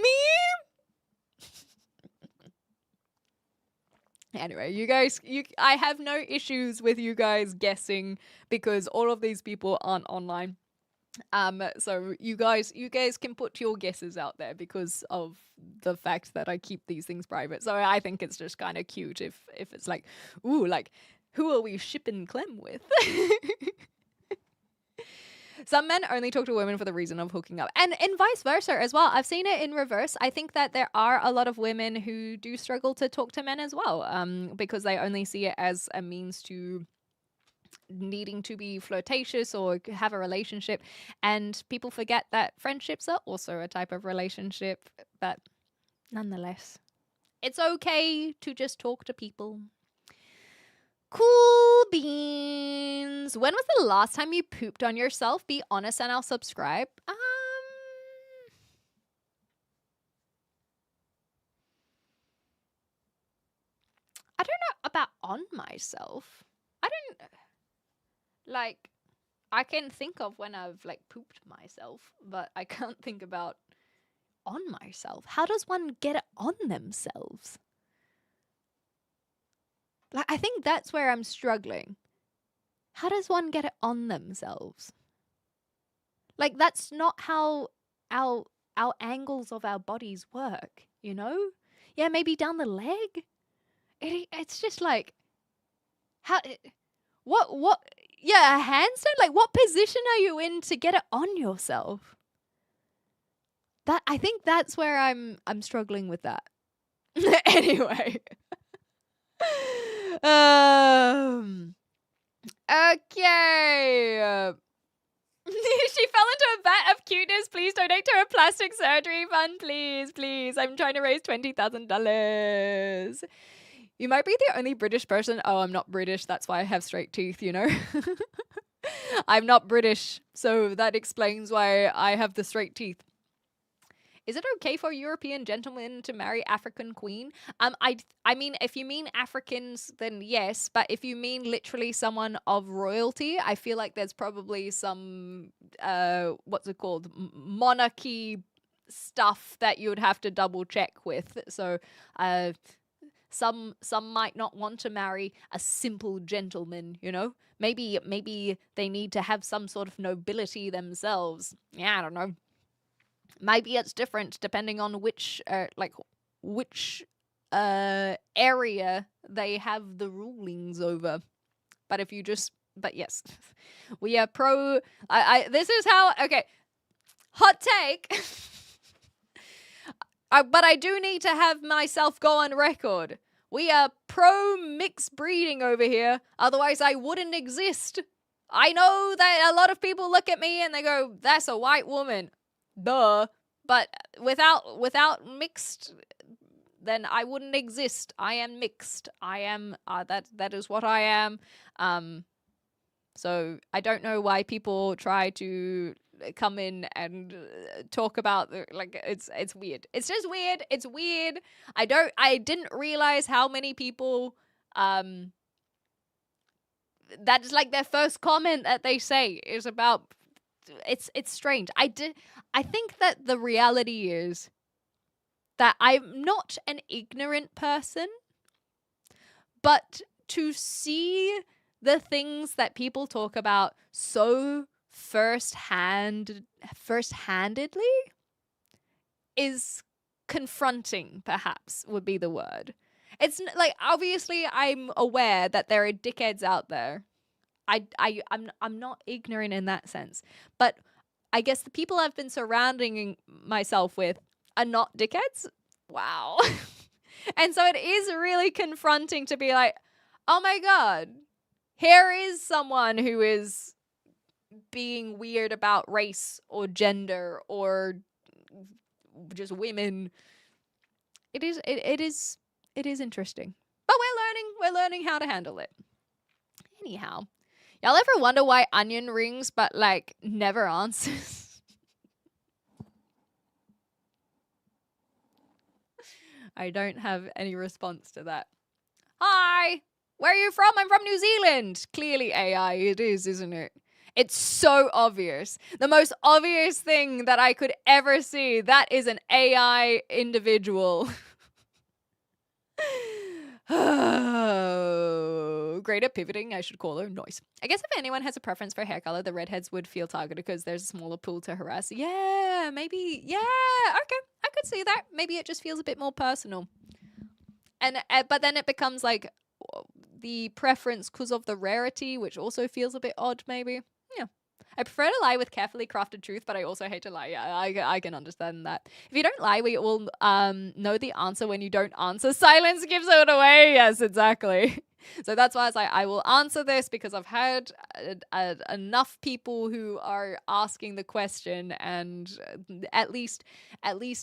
Anyway, you guys, I have no issues with you guys guessing because all of these people aren't online. So you guys can put your guesses out there because of the fact that I keep these things private. So I think it's just kind of cute if it's like, ooh, like, who are we shipping Clem with? Some men only talk to women for the reason of hooking up. And vice versa as well. I've seen it in reverse. I think that there are a lot of women who do struggle to talk to men as well, because they only see it as a means to needing to be flirtatious or have a relationship. And people forget that friendships are also a type of relationship. But nonetheless, it's okay to just talk to people. Cool beans. When was the last time you pooped on yourself? Be honest and I'll subscribe. I don't know about on myself. I don't, like, I can think of when I've like pooped myself, but I can't think about on myself. How does one get it on themselves? Like, I think that's where I'm struggling. How does one get it on themselves? Like, that's not how our angles of our bodies work, you know? Yeah, maybe down the leg. It's just like, how, what, yeah, a handstand? Like, what position are you in to get it on yourself? I think that's where I'm struggling with that. Anyway. Okay. She fell into a vat of cuteness. Please donate to her plastic surgery fund, please, please. I'm trying to raise $20,000. You might be the only British person. Oh, I'm not British. That's why I have straight teeth, you know? I'm not British, so that explains why I have the straight teeth. Is it okay for European gentlemen to marry African queen? I mean, if you mean Africans, then yes. But if you mean literally someone of royalty, I feel like there's probably some, what's it called? Monarchy stuff that you would have to double check with. So, some might not want to marry a simple gentleman, you know? Maybe they need to have some sort of nobility themselves. Yeah, I don't know. Maybe it's different depending on which area they have the rulings over. But yes, we are pro. This is how. Okay, hot take. But I do need to have myself go on record. We are pro mixed breeding over here. Otherwise, I wouldn't exist. I know that a lot of people look at me and they go, "That's a white woman." Duh. But without mixed, then I wouldn't exist. I am mixed. I am that is what I am. So I don't know why people try to come in and talk about like it's weird. It's just weird. It's weird. I didn't realize how many people that is like their first comment that they say is about. It's strange. I think that the reality is that I'm not an ignorant person, but to see the things that people talk about so first-handedly is confronting, perhaps would be the word. It's like, obviously I'm aware that there are dickheads out there. I'm not ignorant in that sense, but I guess the people I've been surrounding myself with are not dickheads. Wow. And so it is really confronting to be like, oh my God, here is someone who is being weird about race or gender or just women. It is interesting, but we're learning how to handle it. Anyhow. Y'all ever wonder why Onion rings but, like, never answers? I don't have any response to that. Hi! Where are you from? I'm from New Zealand! Clearly AI, it is, isn't it? It's so obvious. The most obvious thing that I could ever see, that is an AI individual. Oh, great at pivoting, I should call her. Nice. I guess if anyone has a preference for hair color, the redheads would feel targeted because there's a smaller pool to harass. Yeah, maybe. Yeah, okay. I could see that. Maybe it just feels a bit more personal. And but then it becomes like the preference because of the rarity, which also feels a bit odd, maybe. Yeah. I prefer to lie with carefully crafted truth, but I also hate to lie. Yeah, I can understand that. If you don't lie, we will know the answer when you don't answer. Silence gives it away. Yes, exactly. So that's why I was like, I will answer this because I've had enough people who are asking the question, and at least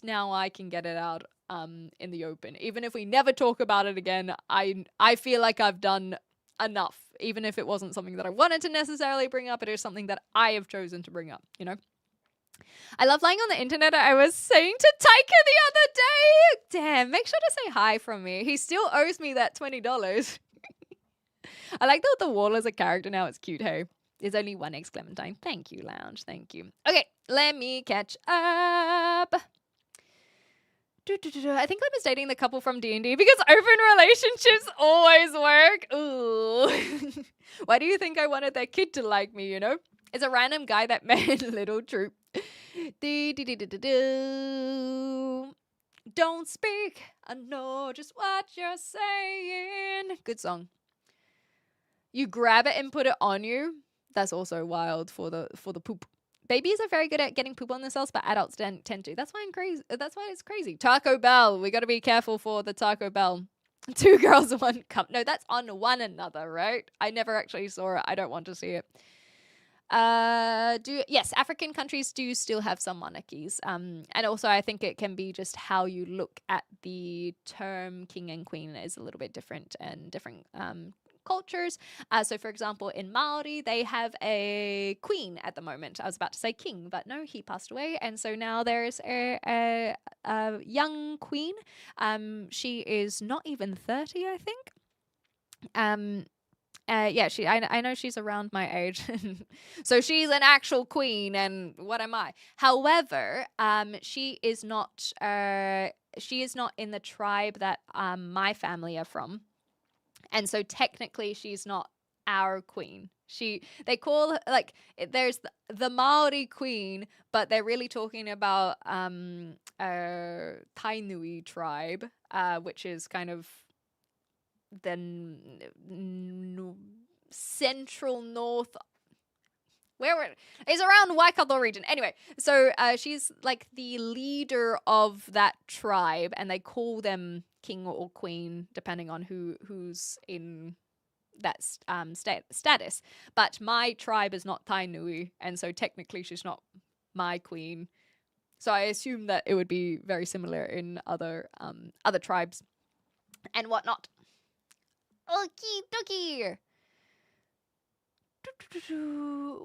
now I can get it out in the open. Even if we never talk about it again, I feel like I've done enough. Even if it wasn't something that I wanted to necessarily bring up, it is something that I have chosen to bring up, you know? I love lying on the internet. I was saying to Taika the other day, damn, make sure to say hi from me. He still owes me that $20. I like that the wall as a character now. It's cute, hey? There's only one ex Clementine. Thank you, Lounge. Thank you. Okay, let me catch up. I think I was dating the couple from D&D because open relationships always work. Ooh. Why do you think I wanted that kid to like me, you know? It's a random guy that made Little Troop. Don't speak. I know just what you're saying. Good song. You grab it and put it on you. That's also wild for the poop. Babies are very good at getting poop on themselves, but adults tend to. That's why I'm crazy. That's why it's crazy. Taco Bell. We got to be careful for the Taco Bell. 2 girls, 1 cup. No, that's on one another, right? I never actually saw it. I don't want to see it. Yes, African countries do still have some monarchies. And also I think it can be just how you look at the term king and queen is a little bit different and different cultures. So for example, in Maori, they have a queen at the moment. I was about to say king, but no, he passed away. And so now there's a young queen. She is not even 30, I think. Yeah, I know she's around my age. So she's an actual queen, and what am I? However, she is not in the tribe that my family are from. And so technically she's not our queen. They call her, like, there's the Maori queen, but they're really talking about Tainui tribe, which is kind of the central north, it's around Waikato region. Anyway, so she's like the leader of that tribe, and they call them king or queen depending on who's in that status. But my tribe is not Tainui, and so technically she's not my queen. So I assume that it would be very similar in other tribes and whatnot. Okie dokie.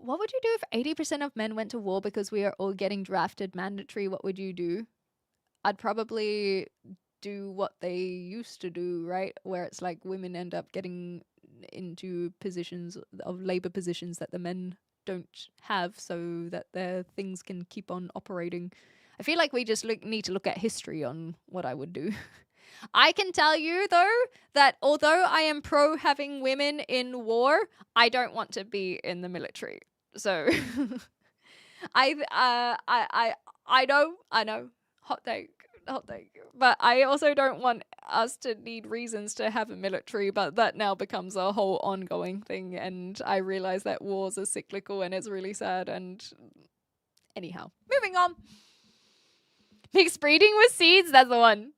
What would you do if 80% of men went to war because we are all getting drafted mandatory? What would you do? I'd probably do what they used to do, right? Where it's like women end up getting into positions of labor positions that the men don't have, so that their things can keep on operating. I feel like we just need to look at history on what I would do. I can tell you, though, that although I am pro having women in war, I don't want to be in the military. So I know, hot take. But I also don't want us to need reasons to have a military, but that now becomes a whole ongoing thing, and I realize that wars are cyclical and it's really sad. And anyhow, moving on. Mixed breeding with seeds, that's the one.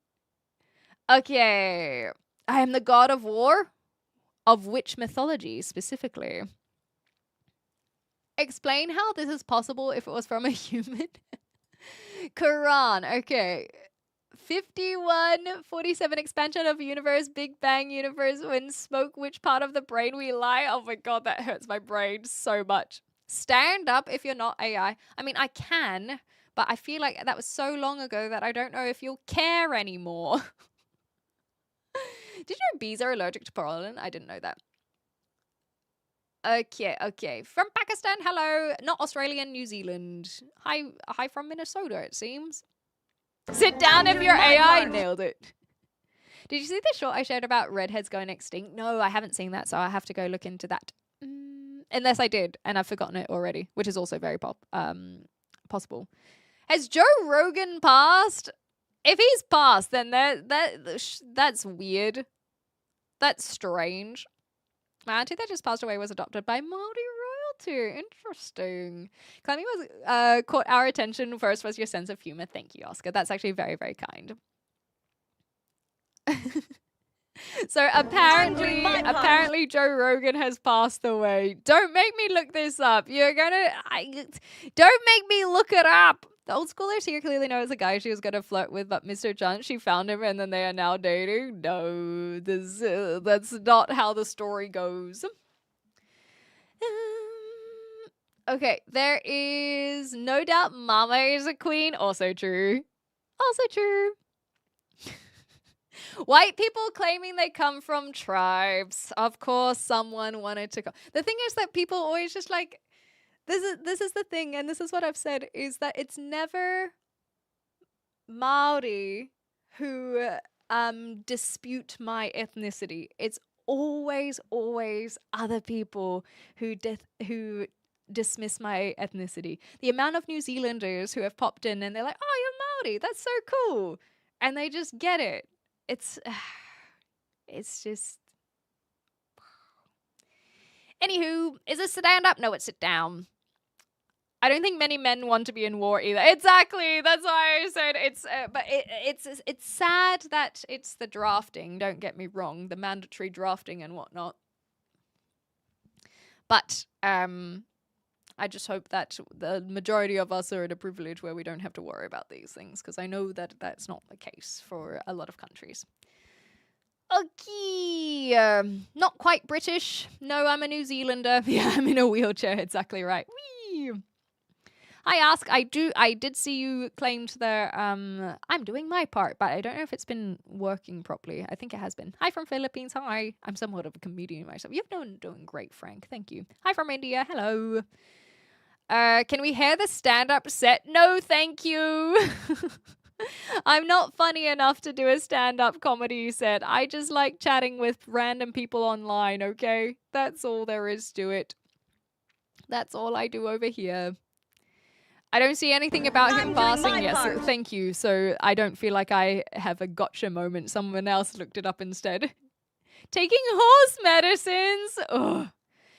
Okay, I am the god of war? Of which mythology, specifically? Explain how this is possible if it was from a human. Quran, okay. 5147 expansion of universe, Big Bang universe, when smoke, which part of the brain we lie? Oh my god, that hurts my brain so much. Stand up if you're not AI. I mean, I can, but I feel like that was so long ago that I don't know if you'll care anymore. Did you know bees are allergic to pollen? I didn't know that. Okay. From Pakistan, hello. Not Australian, New Zealand. Hi from Minnesota, it seems. Sit down if you're AI. Nailed it. Did you see the short I shared about redheads going extinct? No, I haven't seen that, so I have to go look into that. Unless I did, and I've forgotten it already, which is also very possible. Has Joe Rogan passed? If he's passed, then that's weird. That's strange. My auntie that just passed away was adopted by Maori royalty. Interesting. Clemmy was caught our attention. First was your sense of humor. Thank you, Oscar. That's actually very, very kind. So apparently Joe Rogan has passed away. Don't make me look this up. Don't make me look it up. The old schoolers here clearly knows a guy she was going to flirt with, but Mr. John, she found him and then they are now dating. No, that's not how the story goes. Okay, there is no doubt Mama is a queen. Also true. White people claiming they come from tribes. Of course, someone wanted to come. The thing is that people always just like, this is the thing, and this is what I've said, is that it's never Maori who dispute my ethnicity. It's always other people who dismiss my ethnicity. The amount of New Zealanders who have popped in and they're like, "Oh, you're Maori. That's so cool," and they just get it. It's just. Anywho, is this stand up? No, it's sit down. I don't think many men want to be in war either. Exactly. That's why I said it's. But it's sad that it's the drafting. Don't get me wrong, the mandatory drafting and whatnot. But I just hope that the majority of us are at a privilege where we don't have to worry about these things, because I know that that's not the case for a lot of countries. Okay, not quite British. No, I'm a New Zealander. Yeah, I'm in a wheelchair. Exactly right. Whee! Hi, Ask. I did see you claimed there. I'm doing my part, but I don't know if it's been working properly. I think it has been. Hi from Philippines. Hi. I'm somewhat of a comedian myself. You've been doing great, Frank. Thank you. Hi from India. Hello. Can we hear the stand-up set? No, thank you. I'm not funny enough to do a stand-up comedy set. I just like chatting with random people online, okay? That's all there is to it. That's all I do over here. I don't see anything about him passing. Yes, thank you. So I don't feel like I have a gotcha moment. Someone else looked it up instead. Taking horse medicines. Ugh.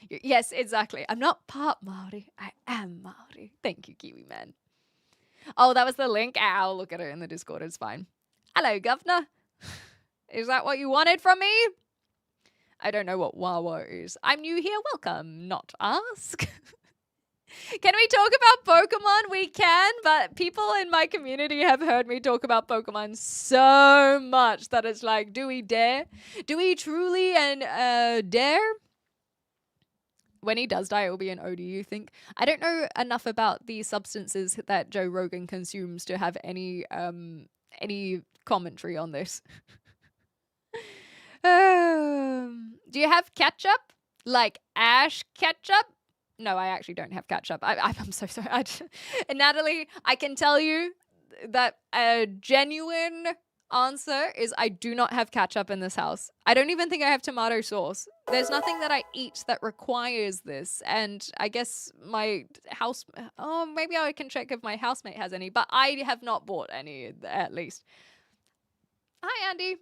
Yes, exactly. I'm not part Maori. I am Maori. Thank you, Kiwi man. Oh, that was the link. I'll look at it in the Discord. It's fine. Hello, governor. Is that what you wanted from me? I don't know what Wawa is. I'm new here. Welcome. Not ask. Can we talk about Pokemon? We can, but people in my community have heard me talk about Pokemon so much that it's like, do we dare? Do we truly dare? When he does die, it will be an OD, you think? I don't know enough about the substances that Joe Rogan consumes to have any commentary on this. Do you have ketchup? Like Ash ketchup? No, I actually don't have ketchup. I'm so sorry. And Natalie, I can tell you that a genuine answer is I do not have ketchup in this house. I don't even think I have tomato sauce. There's nothing that I eat that requires this. And I guess my house... Oh, maybe I can check if my housemate has any. But I have not bought any, at least. Hi, Andy.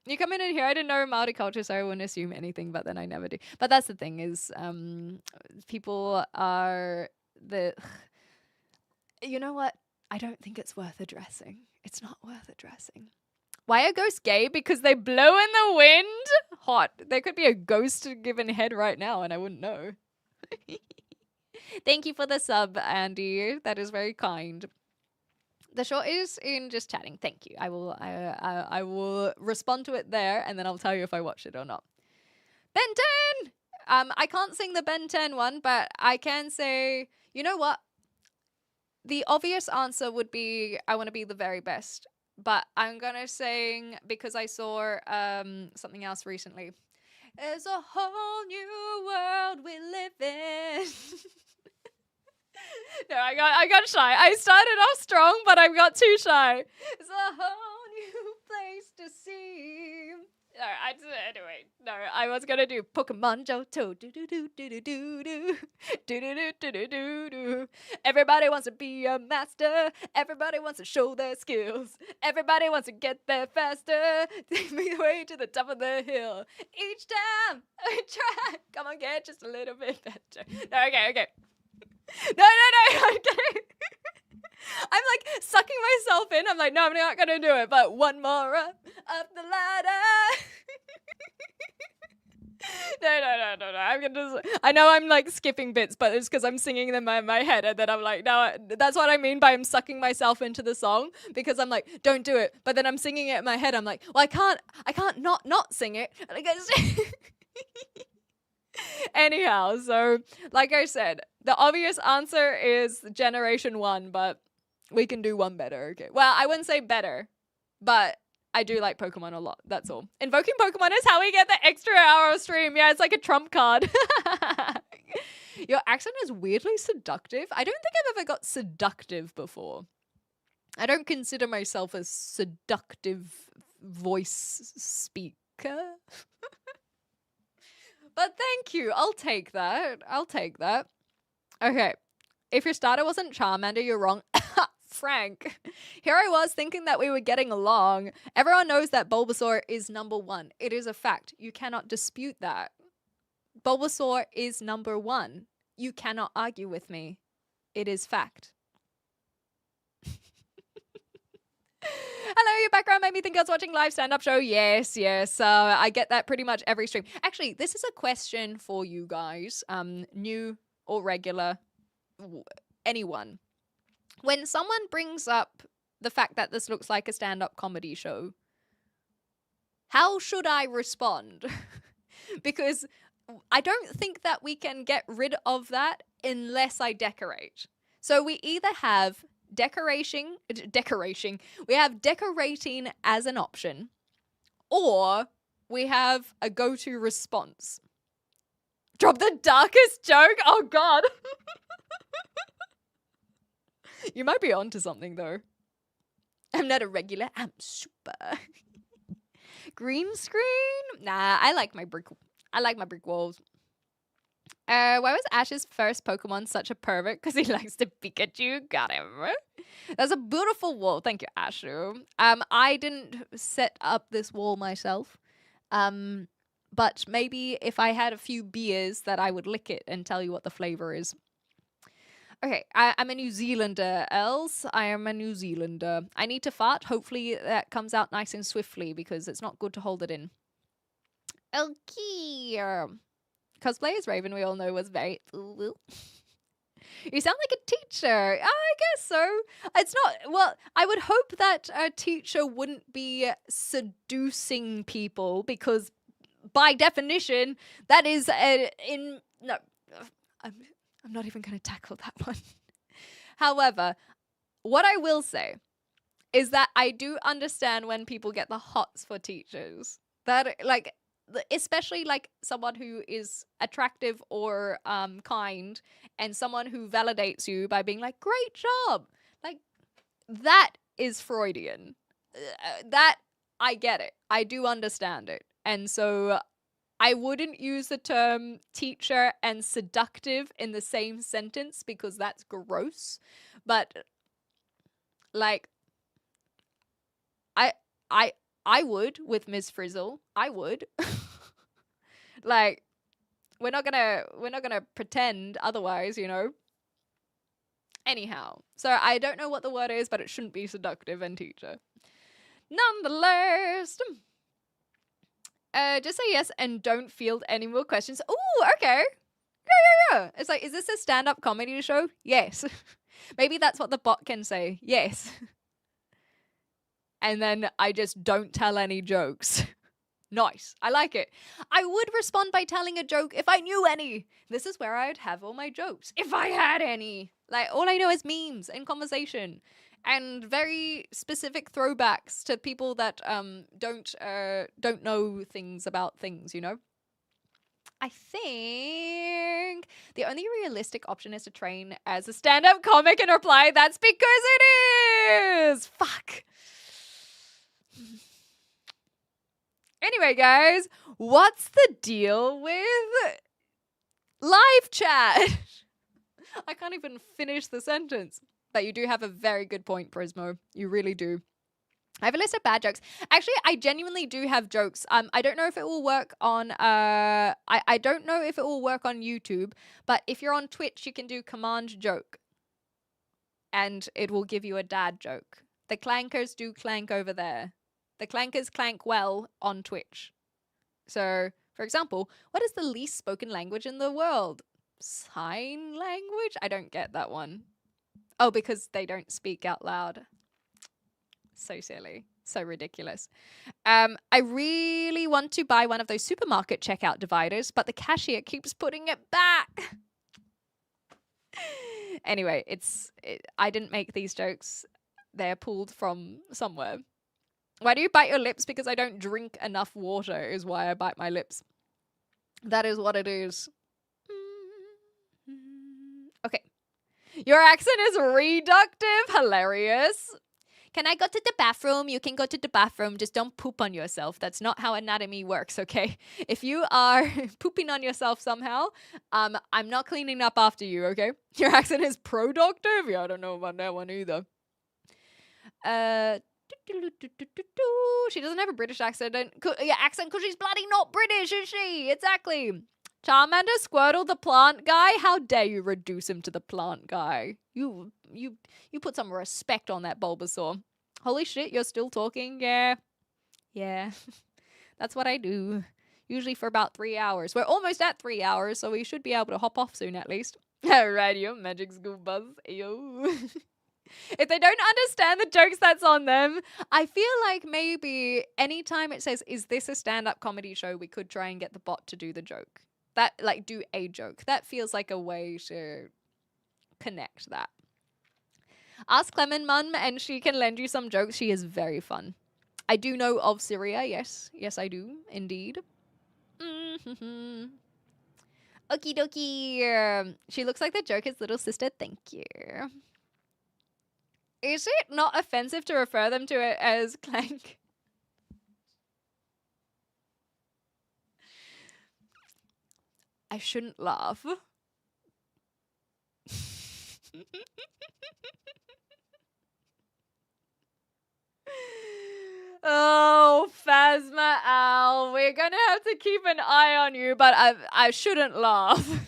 You come in here. I didn't know Maori culture, so I wouldn't assume anything, but then I never do. But that's the thing is, people are the... You know what? I don't think it's worth addressing. It's not worth addressing. Why are ghosts gay? Because they blow in the wind? Hot. There could be a ghost given head right now, and I wouldn't know. Thank you for the sub, Andy. That is very kind. The short is in just chatting. Thank you. I will respond to it there, and then I'll tell you if I watched it or not. Ben 10! I can't sing the Ben 10 one, but I can say, you know what? The obvious answer would be, I want to be the very best. But I'm going to sing, because I saw something else recently. There's a whole new world we live in. No, I got shy. I started off strong, but I got too shy. It's a whole new place to see. No, anyway, no, I was gonna do Pokemon Johto. Do do do do do do do do do do do do do. Everybody wants to be a master. Everybody wants to show their skills. Everybody wants to get there faster. Take me away to the top of the hill. Each time I try, come on, get just a little bit better. No, okay. No, I'm kidding. I'm like sucking myself in. I'm like, no, I'm not gonna do it. But one more up the ladder. No. I'm gonna. I know I'm like skipping bits, but it's because I'm singing them in my head, and then I'm like, no, that's what I mean by I'm sucking myself into the song, because I'm like, don't do it. But then I'm singing it in my head. I'm like, well, I can't not sing it. Anyhow, so like I said, the obvious answer is Generation 1, but we can do one better. Okay. Well, I wouldn't say better, but I do like Pokemon a lot. That's all. Invoking Pokemon is how we get the extra hour of stream. Yeah, it's like a trump card. Your accent is weirdly seductive. I don't think I've ever got seductive before. I don't consider myself a seductive voice speaker. But thank you. I'll take that. I'll take that. Okay. If your starter wasn't Charmander, you're wrong. Frank. Here I was thinking that we were getting along. Everyone knows that Bulbasaur is number 1. It is a fact. You cannot dispute that. Bulbasaur is number 1. You cannot argue with me. It is fact. Hello, your background made me think I was watching live stand-up show. Yes, yes. I get that pretty much every stream. Actually, this is a question for you guys. New or regular, anyone. When someone brings up the fact that this looks like a stand-up comedy show, how should I respond? Because I don't think that we can get rid of that unless I decorate. So we either have decorating as an option, or we have a go-to response. Drop the darkest joke? Oh god. You might be onto something though. I'm not a regular, I'm super. Green screen? Nah, I like my brick walls. Why was Ash's first Pokemon such a pervert? Because he likes to Pikachu. Got him. That's a beautiful wall. Thank you, Ashu. I didn't set up this wall myself. But maybe if I had a few beers that I would lick it and tell you what the flavor is. Okay, I'm a New Zealander, Els. I am a New Zealander. I need to fart. Hopefully that comes out nice and swiftly because it's not good to hold it in. Okay. Cosplay as Raven, we all know, was very... You sound like a teacher. I guess so. It's not... Well, I would hope that a teacher wouldn't be seducing people because by definition, that is No. I'm not even going to tackle that one. However, what I will say is that I do understand when people get the hots for teachers. That, like, especially, like, someone who is attractive or kind and someone who validates you by being like, great job. Like, that is Freudian. That, I get it. I do understand it. And so I wouldn't use the term teacher and seductive in the same sentence because that's gross. But like I would with Miss Frizzle. I would. Like we're not gonna pretend otherwise, you know. Anyhow, so I don't know what the word is, but it shouldn't be seductive and teacher. Nonetheless, just say yes and don't field any more questions. Ooh, okay. Yeah. It's like, is this a stand-up comedy show? Yes. Maybe that's what the bot can say. Yes. And then I just don't tell any jokes. Nice. I like it. I would respond by telling a joke if I knew any. This is where I'd have all my jokes. If I had any. Like, all I know is memes and conversation. And very specific throwbacks to people that don't know things about things, you know? I think the only realistic option is to train as a stand-up comic and reply, that's because it is! Fuck. Anyway, guys, what's the deal with live chat? I can't even finish the sentence. But you do have a very good point, Prismo. You really do. I have a list of bad jokes. Actually, I genuinely do have jokes. I don't know if it will work on I don't know if it will work on YouTube, but if you're on Twitch, you can do command joke. And it will give you a dad joke. The clankers do clank over there. The clankers clank well on Twitch. So, for example, what is the least spoken language in the world? Sign language? I don't get that one. Oh, because they don't speak out loud. So silly. So ridiculous. I really want to buy one of those supermarket checkout dividers, but the cashier keeps putting it back. Anyway, I didn't make these jokes. They're pulled from somewhere. Why do you bite your lips? Because I don't drink enough water is why I bite my lips. That is what it is. Okay. Your accent is reductive. Hilarious. Can I go to the bathroom? You can go to the bathroom. Just don't poop on yourself. That's not how anatomy works, okay? If you are pooping on yourself somehow, I'm not cleaning up after you, okay? Your accent is productive? Yeah, I don't know about that one either. She doesn't have a British accent. Accent because she's bloody not British, is she? Exactly. Charmander, Squirtle, the plant guy. How dare you reduce him to the plant guy? You put some respect on that Bulbasaur. Holy shit, you're still talking? Yeah. That's what I do. Usually for about 3 hours. We're almost at 3 hours, so we should be able to hop off soon at least. Radio Magic School Buzz. Yo. If they don't understand the jokes, that's on them. I feel like maybe anytime it says, is this a stand-up comedy show, we could try and get the bot to do the joke. That, like, do a joke. That feels like a way to connect that. Ask Clement Mum and she can lend you some jokes. She is very fun. I do know of Syria, yes. Yes, I do, indeed. Okie dokie. She looks like the Joker's little sister. Thank you. Is it not offensive to refer them to it as clank? I shouldn't laugh. Oh, Phasma Al, we're gonna have to keep an eye on you, but I shouldn't laugh.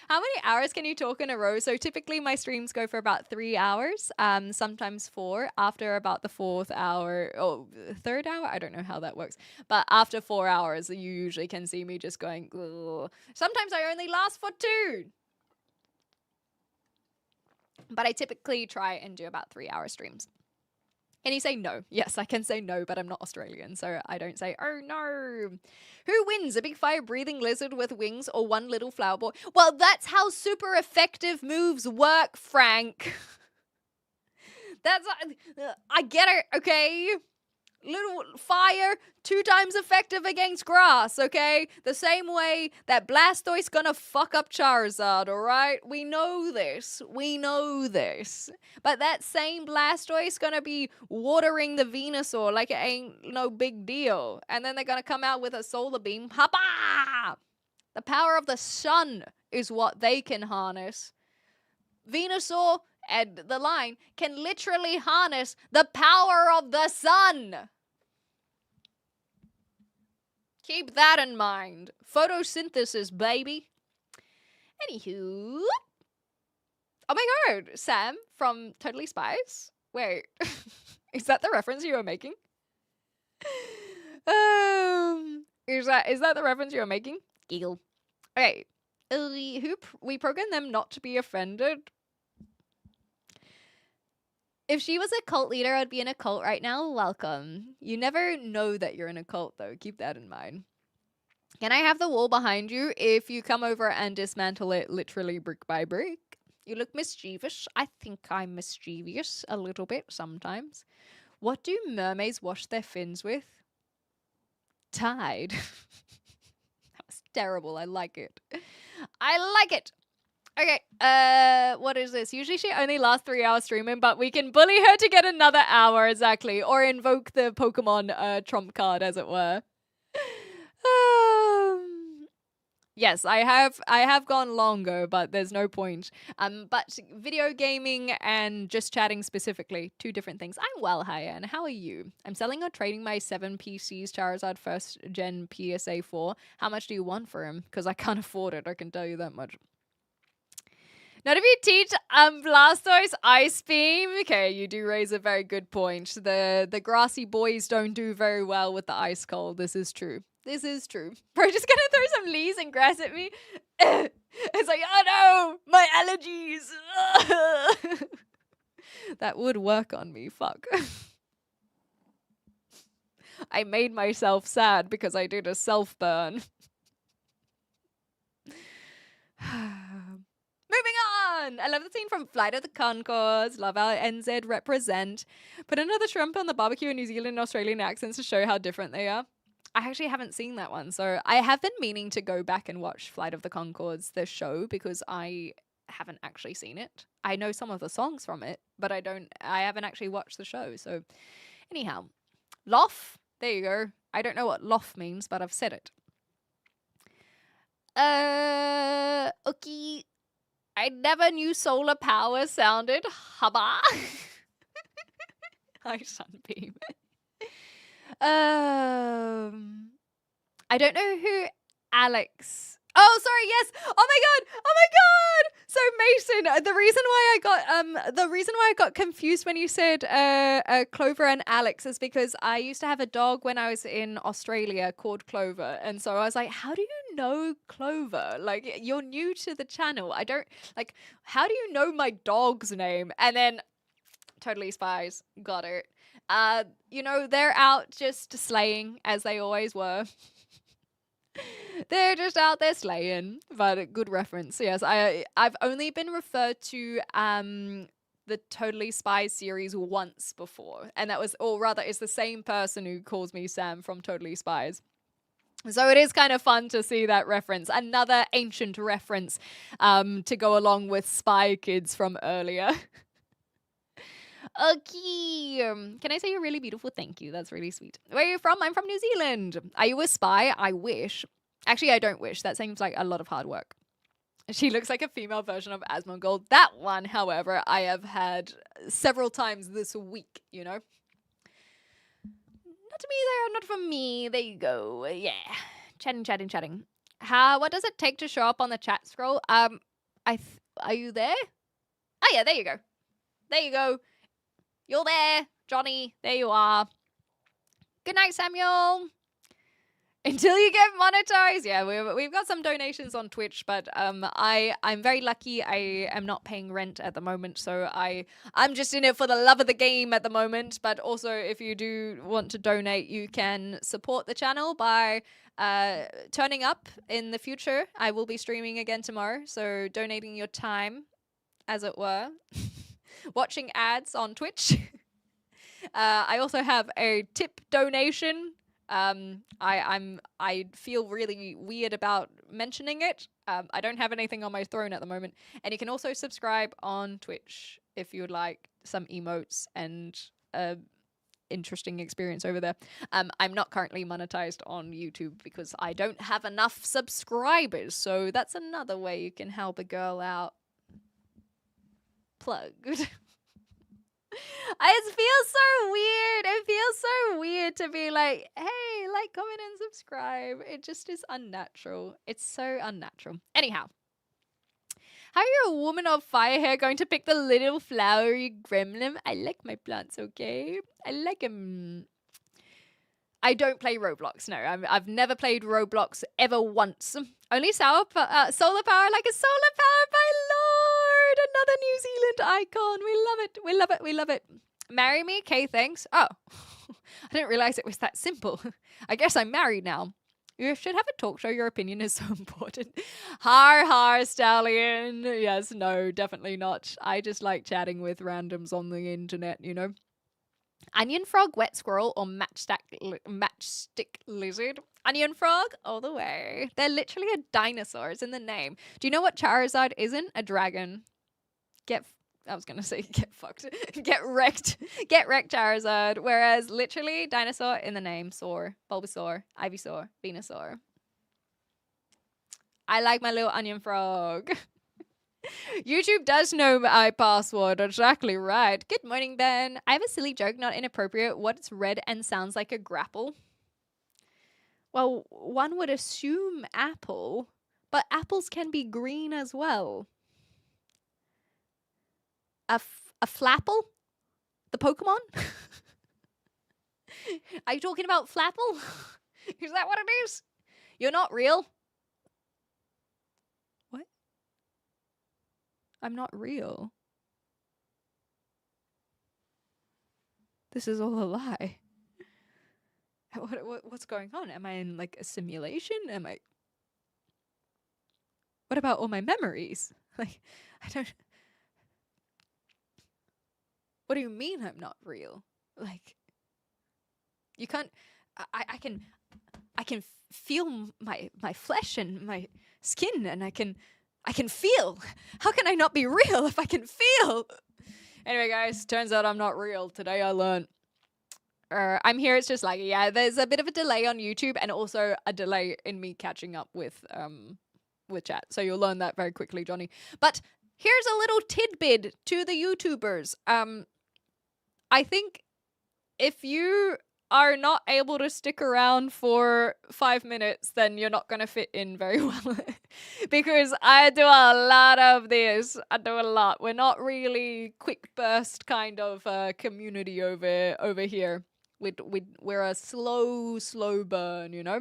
How many hours can you talk in a row? So typically my streams go for about 3 hours, sometimes 4. After about the 4th hour, or 3rd hour, I don't know how that works. But after 4 hours, you usually can see me just going, ugh. Sometimes I only last for 2. But I typically try and do about 3-hour streams. Can you say no? Yes, I can say no, but I'm not Australian, so I don't say, oh no. Who wins, a big fire-breathing lizard with wings or one little flower boy? Well, that's how super effective moves work, Frank. That's, I get it, okay? Little fire, 2 times effective against grass, okay? The same way that Blastoise gonna fuck up Charizard, alright? We know this. We know this. But that same Blastoise gonna be watering the Venusaur like it ain't no big deal. And then they're gonna come out with a solar beam. Hapa! The power of the sun is what they can harness. Venusaur and the line can literally harness the power of the sun. Keep that in mind. Photosynthesis, baby. Anywho. Oh my god, Sam from Totally Spies? Wait, is that the reference you were making? Is that the reference you were making? Giggle. Okay, we programmed them not to be offended. If she was a cult leader, I'd be in a cult right now. Welcome. You never know that you're in a cult, though. Keep that in mind. Can I have the wall behind you if you come over and dismantle it literally brick by brick? You look mischievous. I think I'm mischievous a little bit sometimes. What do mermaids wash their fins with? Tide. That was terrible. I like it. I like it. Okay, what is this? Usually she only lasts 3 hours streaming, but we can bully her to get another hour, exactly. Or invoke the Pokemon trump card, as it were. Yes, I have gone longer, but there's no point. But video gaming and just chatting specifically, 2 different things. I'm well, Hyan. How are you? I'm selling or trading my 7 PCs Charizard 1st Gen PSA 4. How much do you want for him? Because I can't afford it, I can tell you that much. Not if you teach Blastoise Ice Beam. Okay, you do raise a very good point. The grassy boys don't do very well with the ice cold. This is true. This is true. Bro, just gonna throw some leaves and grass at me. It's like, oh no, my allergies. That would work on me. Fuck. I made myself sad because I did a self-burn. Moving fun. I love the scene from Flight of the Conchords. Love how NZ represent. Put another shrimp on the barbecue in New Zealand and Australian accents to show how different they are. I actually haven't seen that one, so I have been meaning to go back and watch Flight of the Conchords, the show, because I haven't actually seen it. I know some of the songs from it, but I haven't actually watched the show. So anyhow, lof, there you go. I don't know what lof means, but I've said it. Okay. I never knew solar power sounded hubba. Hi, Sunbeam. I don't know who Alex. Oh, sorry. Yes. Oh my god. So Mason, the reason why I got confused when you said Clover and Alex is because I used to have a dog when I was in Australia called Clover, and so I was like, how do you know Clover? Like, you're new to the channel. I don't like. How do you know my dog's name? And then Totally Spies, got it. They're out just slaying as they always were. They're just out there slaying, but a good reference. Yes, I've only been referred to the Totally Spies series once before, and that was, or rather, it's the same person who calls me Sam from Totally Spies. So it is kind of fun to see that reference, another ancient reference to go along with Spy Kids from earlier. Okay. Can I say you're really beautiful? Thank you. That's really sweet. Where are you from? I'm from New Zealand. Are you a spy? I wish. Actually, I don't wish. That seems like a lot of hard work. She looks like a female version of Asmongold. That one, however, I have had several times this week, you know? Not to me there, not for me. There you go. Yeah. Chatting. What does it take to show up on the chat scroll? Are you there? Oh yeah, there you go. You're there, Johnny. There you are. Good night, Samuel. Until you get monetized. Yeah, we've got some donations on Twitch, but I'm very lucky. I am not paying rent at the moment, so I'm just in it for the love of the game at the moment. But also, if you do want to donate, you can support the channel by turning up in the future. I will be streaming again tomorrow, so donating your time, as it were. Watching ads on Twitch. I also have a tip donation. I feel really weird about mentioning it. I don't have anything on my throne at the moment. And you can also subscribe on Twitch if you would like some emotes and interesting experience over there. I'm not currently monetized on YouTube because I don't have enough subscribers. So that's another way you can help a girl out. Plugged. It feels so weird. It feels so weird to be like, hey, like, comment, and subscribe. It just is unnatural. It's so unnatural. Anyhow, how are you, a woman of fire hair, going to pick the little flowery gremlin? I like my plants, okay? I like them. I don't play Roblox, no. I've never played Roblox ever once. Only solar power, like a solar power, my lord! Another New Zealand icon. We love it. We love it. We love it. Marry me? Okay, thanks. Oh, I didn't realize it was that simple. I guess I'm married now. You should have a talk show. Your opinion is so important. Har, stallion. Yes, no, definitely not. I just like chatting with randoms on the internet, you know. Onion frog, wet squirrel, or matchstick lizard? Onion frog, all the way. They're literally a dinosaur. It's in the name. Do you know what Charizard isn't? A dragon. I was gonna say get fucked. Get wrecked. Get wrecked, Charizard. Whereas literally dinosaur in the name. Saur, Bulbasaur, Ivysaur, Venusaur. I like my little onion frog. YouTube does know my password. Exactly right. Good morning, Ben. I have a silly joke, not inappropriate. What's red and sounds like a grapple? Well, one would assume apple, but apples can be green as well. A flapple? The Pokemon? Are you talking about Flapple? Is that what it is? You're not real? What? I'm not real. This is all a lie. What's going on? Am I in like a simulation? What about all my memories? Like, What do you mean I'm not real? Like, you can't. I can feel my flesh and my skin, and I can feel. How can I not be real if I can feel? Anyway, guys, turns out I'm not real. Today I learned. I'm here. It's just like, yeah, there's a bit of a delay on YouTube, and also a delay in me catching up with chat. So you'll learn that very quickly, Johnny. But here's a little tidbit to the YouTubers. I think if you are not able to stick around for 5 minutes, then you're not going to fit in very well. Because I do a lot of this. I do a lot. We're not really quick burst kind of community over here. We're a slow burn, you know?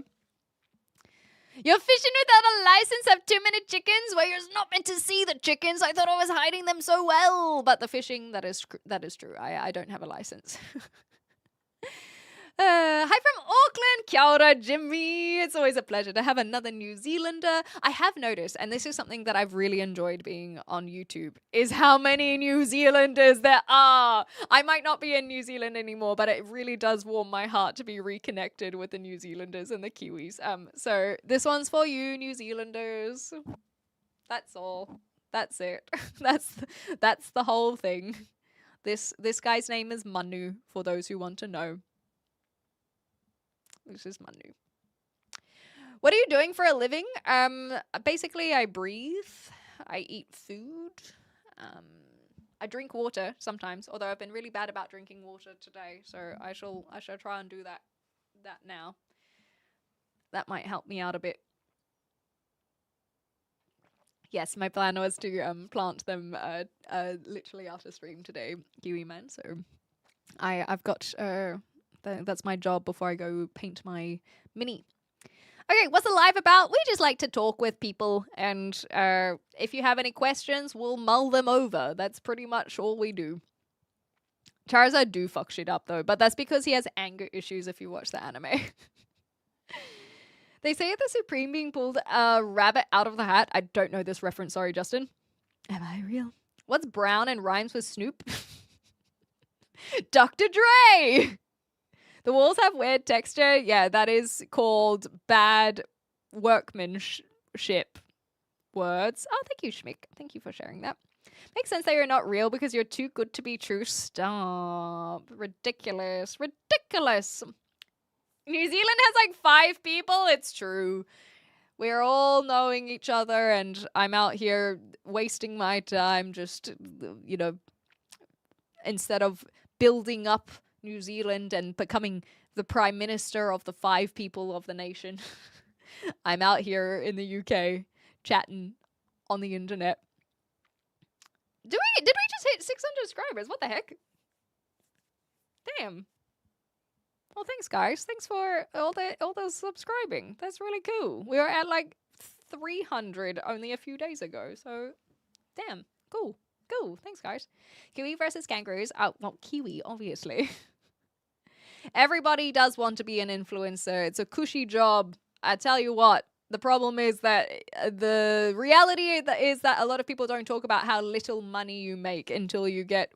You're fishing without a license, have too many chickens? Well, you're not meant to see the chickens. I thought I was hiding them so well. But the fishing, that is true. I don't have a license. Hi from Auckland. Kia ora, Jimmy. It's always a pleasure to have another New Zealander. I have noticed, and this is something that I've really enjoyed being on YouTube, is how many New Zealanders there are. I might not be in New Zealand anymore, but it really does warm my heart to be reconnected with the New Zealanders and the Kiwis. So this one's for you, New Zealanders. That's all. That's it. That's the whole thing. This guy's name is Manu, for those who want to know. This is Manu. What are you doing for a living? Basically, I breathe. I eat food. I drink water sometimes, although I've been really bad about drinking water today. So I shall try and do that now. That might help me out a bit. Yes, my plan was to plant them literally after stream today, Kiwi man. So I've got that's my job before I go paint my mini. Okay, what's the live about? We just like to talk with people, and if you have any questions, we'll mull them over. That's pretty much all we do. Charizard do fuck shit up though, but that's because he has anger issues if you watch the anime. They say the Supreme being pulled a rabbit out of the hat. I don't know this reference, sorry, Justin. Am I real? What's brown and rhymes with Snoop? Dr. Dre! The walls have weird texture. Yeah, that is called bad workmanship words. Oh, thank you, Schmick. Thank you for sharing that. Makes sense that you're not real because you're too good to be true. Stop. Ridiculous. Ridiculous. New Zealand has like 5 people. It's true. We're all knowing each other, and I'm out here wasting my time just, you know, instead of building up New Zealand and becoming the prime minister of the 5 people of the nation. I'm out here in the UK chatting on the internet. Did we just hit 600 subscribers? What the heck? Damn. Well, thanks guys. Thanks for all the subscribing. That's really cool. We were at like 300 only a few days ago. So, damn. Cool. Cool. Thanks guys. Kiwi versus kangaroos. Oh, well, Kiwi, obviously. Everybody does want to be an influencer. It's a cushy job. I tell you what, the problem is that the reality is that a lot of people don't talk about how little money you make until you get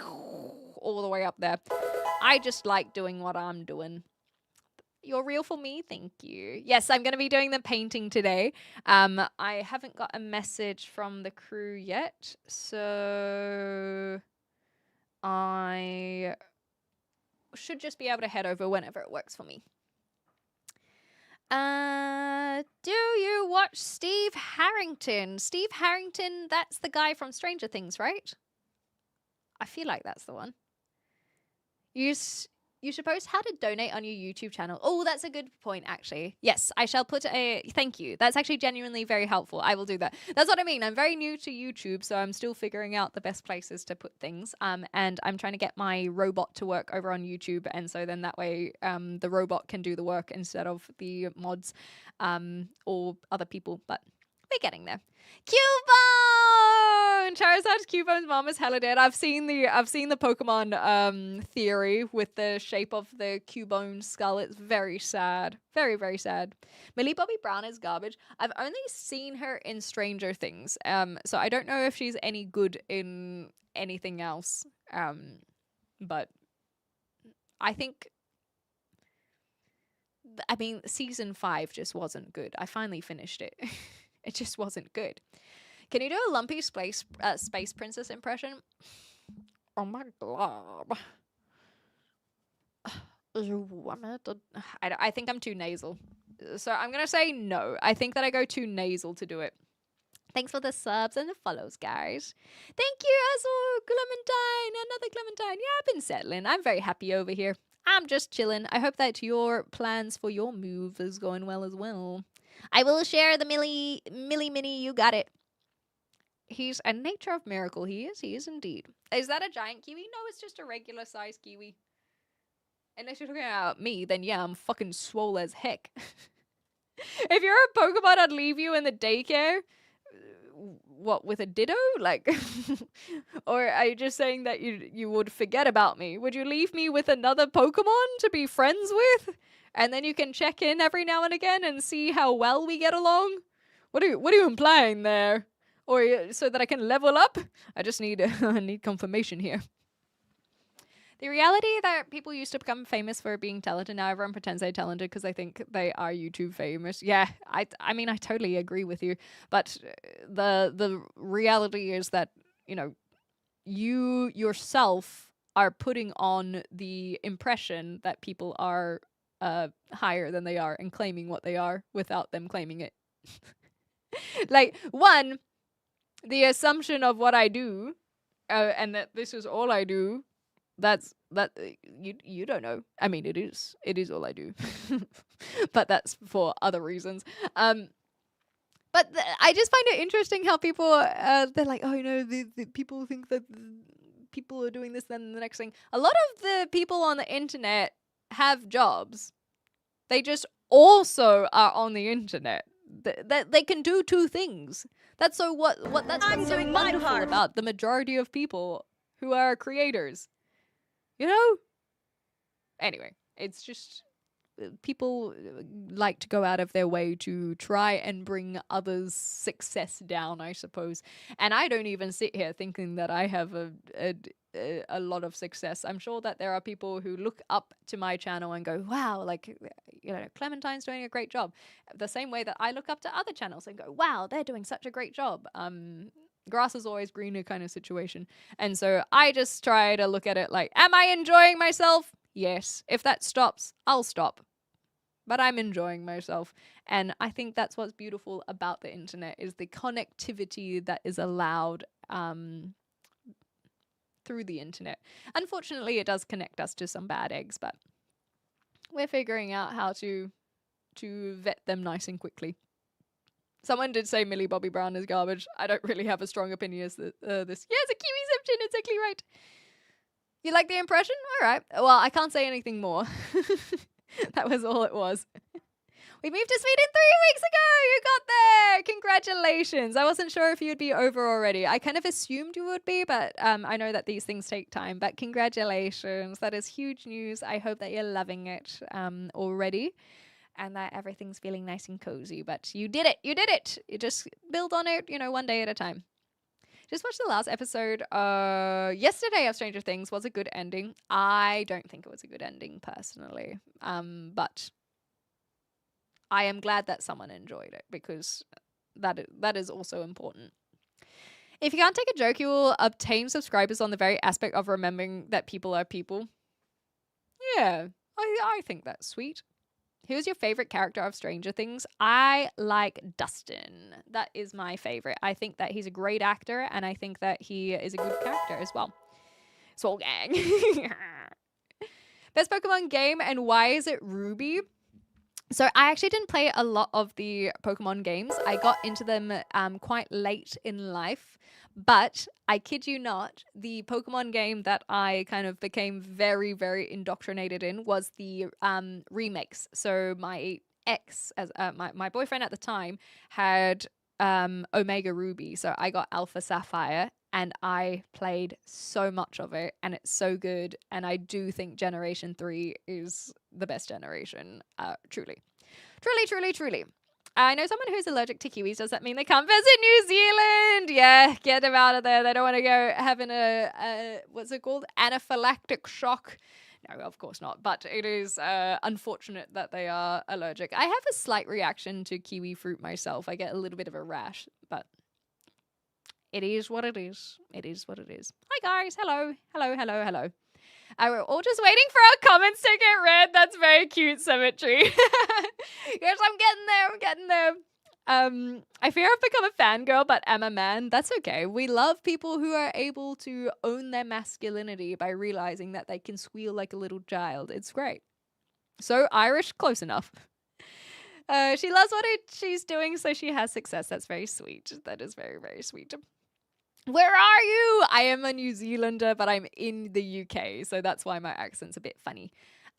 all the way up there. I just like doing what I'm doing. You're real for me? Thank you. Yes, I'm going to be doing the painting today. I haven't got a message from the crew yet, so I should just be able to head over whenever it works for me. Do you watch Steve Harrington? Steve Harrington, that's the guy from Stranger Things, right? I feel like that's the one. You should post how to donate on your YouTube channel. Oh, that's a good point, actually. Yes, I shall put a... Thank you. That's actually genuinely very helpful. I will do that. That's what I mean. I'm very new to YouTube, so I'm still figuring out the best places to put things. And I'm trying to get my robot to work over on YouTube, and so then that way the robot can do the work instead of the mods or other people. But We're getting there. Cubone! Charizard's Cubone's mom is hella dead. I've seen the Pokemon theory with the shape of the Cubone skull. It's very sad. Very, very sad. Millie Bobby Brown is garbage. I've only seen her in Stranger Things. So I don't know if she's any good in anything else. But I think season 5 just wasn't good. I finally finished it. It just wasn't good. Can you do a lumpy space princess impression? Oh my god. I think I'm too nasal. So I'm going to say no. I think that I go too nasal to do it. Thanks for the subs and the follows, guys. Thank you, Azul, Clementine, another Clementine. Yeah, I've been settling. I'm very happy over here. I'm just chilling. I hope that your plans for your move is going well as well. I will share the Millie Mini. You got it. He's a nature of miracle. He is indeed. Is that a giant kiwi? No, it's just a regular size kiwi. Unless you're talking about me, then yeah, I'm fucking swole as heck. If you're a Pokemon, I'd leave you in the daycare. What, with a Ditto? Like, or are you just saying that you would forget about me? Would you leave me with another Pokemon to be friends with? And then you can check in every now and again and see how well we get along? What are you implying there? Or so that I can level up? I just need need confirmation here. The reality that people used to become famous for being talented, now everyone pretends they're talented because they think they are YouTube famous. Yeah, I mean, I totally agree with you. But the reality is that, you know, you yourself are putting on the impression that people are higher than they are and claiming what they are without them claiming it. Like, one, the assumption of what I do and that this is all I do. That you don't know. I mean, it is all I do, but that's for other reasons. But I just find it interesting how people they're like, oh, you know, the people think that people are doing this, then the next thing. A lot of the people on the internet have jobs. They just also are on the internet. They can do two things. That's so what's so wonderful about the majority of people who are creators. You know? Anyway, it's just people like to go out of their way to try and bring others' success down, I suppose. And I don't even sit here thinking that I have a lot of success. I'm sure that there are people who look up to my channel and go, wow, like, you know, Clementine's doing a great job. The same way that I look up to other channels and go, wow, they're doing such a great job. Grass is always greener kind of situation. And so I just try to look at it like, am I enjoying myself? Yes. If that stops, I'll stop. But I'm enjoying myself. And I think that's what's beautiful about the internet is the connectivity that is allowed through the internet. Unfortunately, it does connect us to some bad eggs, but we're figuring out how to vet them nice and quickly. Someone did say Millie Bobby Brown is garbage. I don't really have a strong opinion as this. Yeah, it's a Kiwiception. It's exactly right. You like the impression? All right. Well, I can't say anything more. That was all it was. We moved to Sweden 3 weeks ago. You got there. Congratulations. I wasn't sure if you'd be over already. I kind of assumed you would be, but I know that these things take time. But congratulations. That is huge news. I hope that you're loving it already. And that everything's feeling nice and cozy. But you did it. You did it. You just build on it, you know, one day at a time. Just watched the last episode yesterday of Stranger Things. Was a good ending. I don't think it was a good ending personally. But I am glad that someone enjoyed it because that is also important. If you can't take a joke, you will obtain subscribers on the very aspect of remembering that people are people. Yeah, I think that's sweet. Who's your favorite character of Stranger Things? I like Dustin. That is my favorite. I think that he's a great actor, and I think that he is a good character as well. Soul Gang. Best Pokemon game, and why is it Ruby? So I actually didn't play a lot of the Pokemon games. I got into them quite late in life. But I kid you not, the Pokemon game that I kind of became very, very indoctrinated in was the remakes. So my ex, as my boyfriend at the time, had Omega Ruby, so I got Alpha Sapphire, and I played so much of it, and it's so good, and I do think Generation 3 is the best generation, truly. Truly. I know someone who's allergic to kiwis. Does that mean they can't visit New Zealand? Yeah, get them out of there. They don't want to go having a what's it called? Anaphylactic shock. No, of course not. But it is unfortunate that they are allergic. I have a slight reaction to kiwi fruit myself. I get a little bit of a rash, but it is what it is. It is what it is. Hi guys. Hello. We're all just waiting for our comments to get read. That's very cute, Symmetry. Yes, I'm getting there. I fear I've become a fangirl, but am a man. That's okay. We love people who are able to own their masculinity by realizing that they can squeal like a little child. It's great. So Irish, close enough. She loves what she's doing, so she has success. That's very sweet. That is very, very sweet. Where are you? I am a New Zealander, but I'm in the UK, so that's why my accent's a bit funny.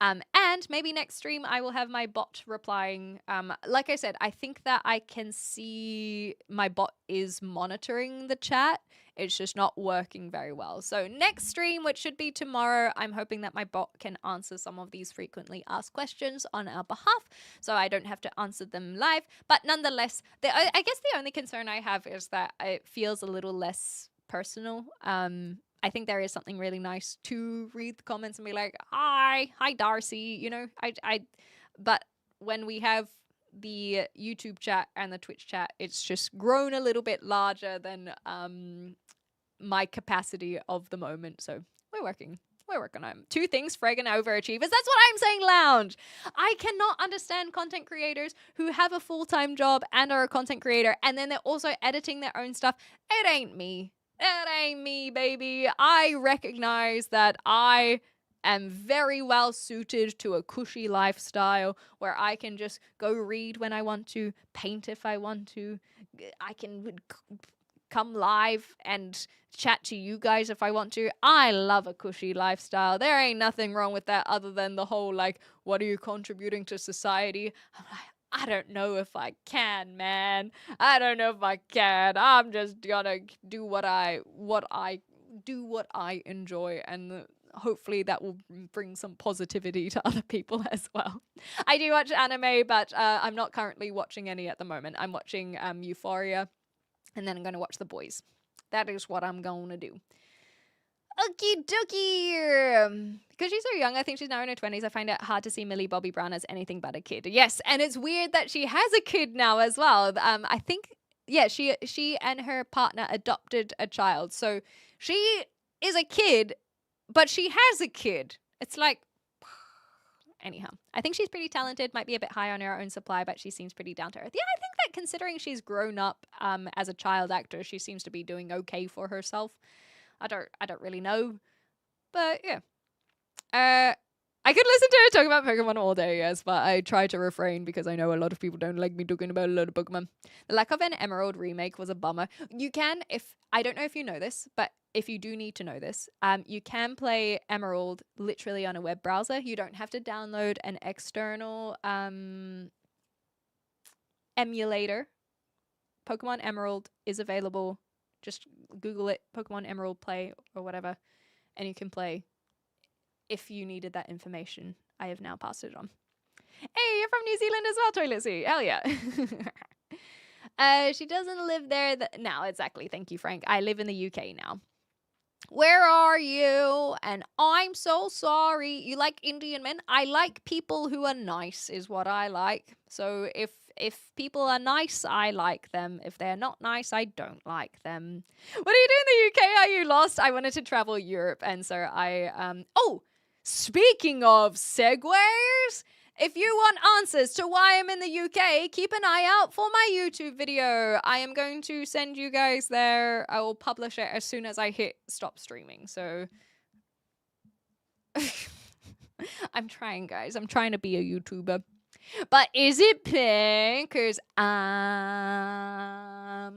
And maybe next stream I will have my bot replying. Like I said, I think that I can see my bot is monitoring the chat. It's just not working very well. So next stream, which should be tomorrow, I'm hoping that my bot can answer some of these frequently asked questions on our behalf, so I don't have to answer them live. But nonetheless, I guess the only concern I have is that it feels a little less personal. I think there is something really nice to read the comments and be like, hi Darcy, you know, but when we have the YouTube chat and the Twitch chat, it's just grown a little bit larger than my capacity of the moment. So we're working on it. Two things, Freg and overachievers. That's what I'm saying, Lounge. I cannot understand content creators who have a full-time job and are a content creator, and then they're also editing their own stuff. It ain't me. It ain't me, baby. I recognize that I am very well suited to a cushy lifestyle where I can just go read when I want to, paint if I want to. I can come live and chat to you guys if I want to. I love a cushy lifestyle. There ain't nothing wrong with that other than the whole, like, what are you contributing to society? I'm like, I don't know if I can, man. I don't know if I can. I'm just gonna do what I enjoy, and hopefully that will bring some positivity to other people as well. I do watch anime, but I'm not currently watching any at the moment. I'm watching Euphoria, and then I'm gonna watch The Boys. That is what I'm gonna do. Okie dokie. Because she's so young, I think she's now in her 20s, I find it hard to see Millie Bobby Brown as anything but a kid. Yes, and it's weird that she has a kid now as well. I think, yeah, she and her partner adopted a child. So she is a kid, but she has a kid. It's like, anyhow. I think she's pretty talented, might be a bit high on her own supply, but she seems pretty down to earth. Yeah, I think that considering she's grown up as a child actor, she seems to be doing okay for herself. I don't really know, but yeah. I could listen to her talk about Pokemon all day, yes, but I try to refrain because I know a lot of people don't like me talking about a lot of Pokemon. The lack of an Emerald remake was a bummer. You can, I don't know if you know this, but if you do need to know this, you can play Emerald literally on a web browser. You don't have to download an external emulator. Pokemon Emerald is available. Just Google it, Pokemon Emerald Play or whatever, and you can play if you needed that information. I have now passed it on. Hey, you're from New Zealand as well, Toilet. Hell yeah. She doesn't live there now, exactly. Thank you, Frank. I live in the UK now. Where are you? And I'm so sorry. You like Indian men? I like people who are nice is what I like. So if people are nice, I like them. If they're not nice, I don't like them. What are you doing in the UK? Are you lost? I wanted to travel Europe, and so I oh, speaking of segues, if you want answers to why I'm in the UK, keep an eye out for my YouTube video. I am going to send you guys there. I will publish it as soon as I hit stop streaming. So I'm trying, guys. I'm trying to be a YouTuber. But is it pink? 'Cause I'm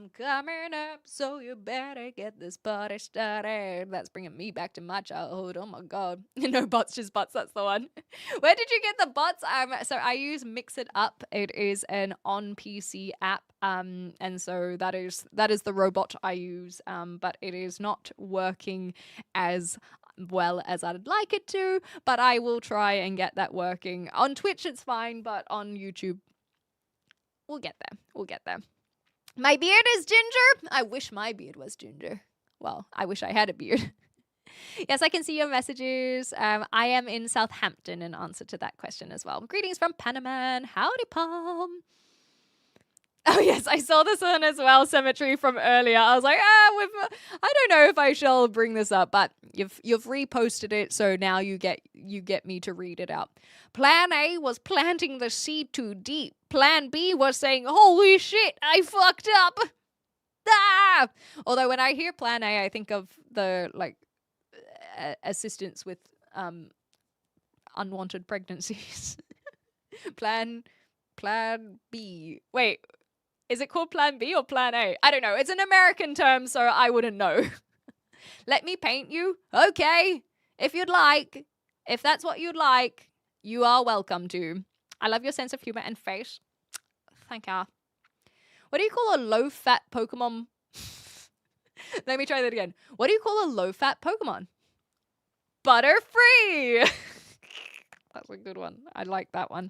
coming up, so you better get this party started. That's bringing me back to my childhood. Oh my god. No bots, just bots. That's the one. Where did you get the bots? So I use Mix It Up. It is an on PC app. And so that is the robot I use. But it is not working as well as I'd like it to, but I will try and get that working. On Twitch it's fine, but on YouTube we'll get there. My beard is ginger. I wish my beard was ginger. Well, I wish I had a beard. Yes, I can see your messages. I am in Southampton in answer to that question as well. Greetings from Panama. Howdy, Palm. Oh yes, I saw this one as well, Symmetry from earlier. I was like, I don't know if I shall bring this up, but you've reposted it, so now you get me to read it out. Plan A was planting the seed too deep. Plan B was saying, holy shit, I fucked up. Ah! Although when I hear Plan A, I think of the assistance with unwanted pregnancies. Plan B. Wait. Is it called Plan B or Plan A? I don't know. It's an American term, so I wouldn't know. Let me paint you? Okay. If you'd like. If that's what you'd like, you are welcome to. I love your sense of humor and face. Thank you. What do you call a low-fat Pokemon? Let me try that again. What do you call a low-fat Pokemon? Butterfree! That's a good one. I like that one.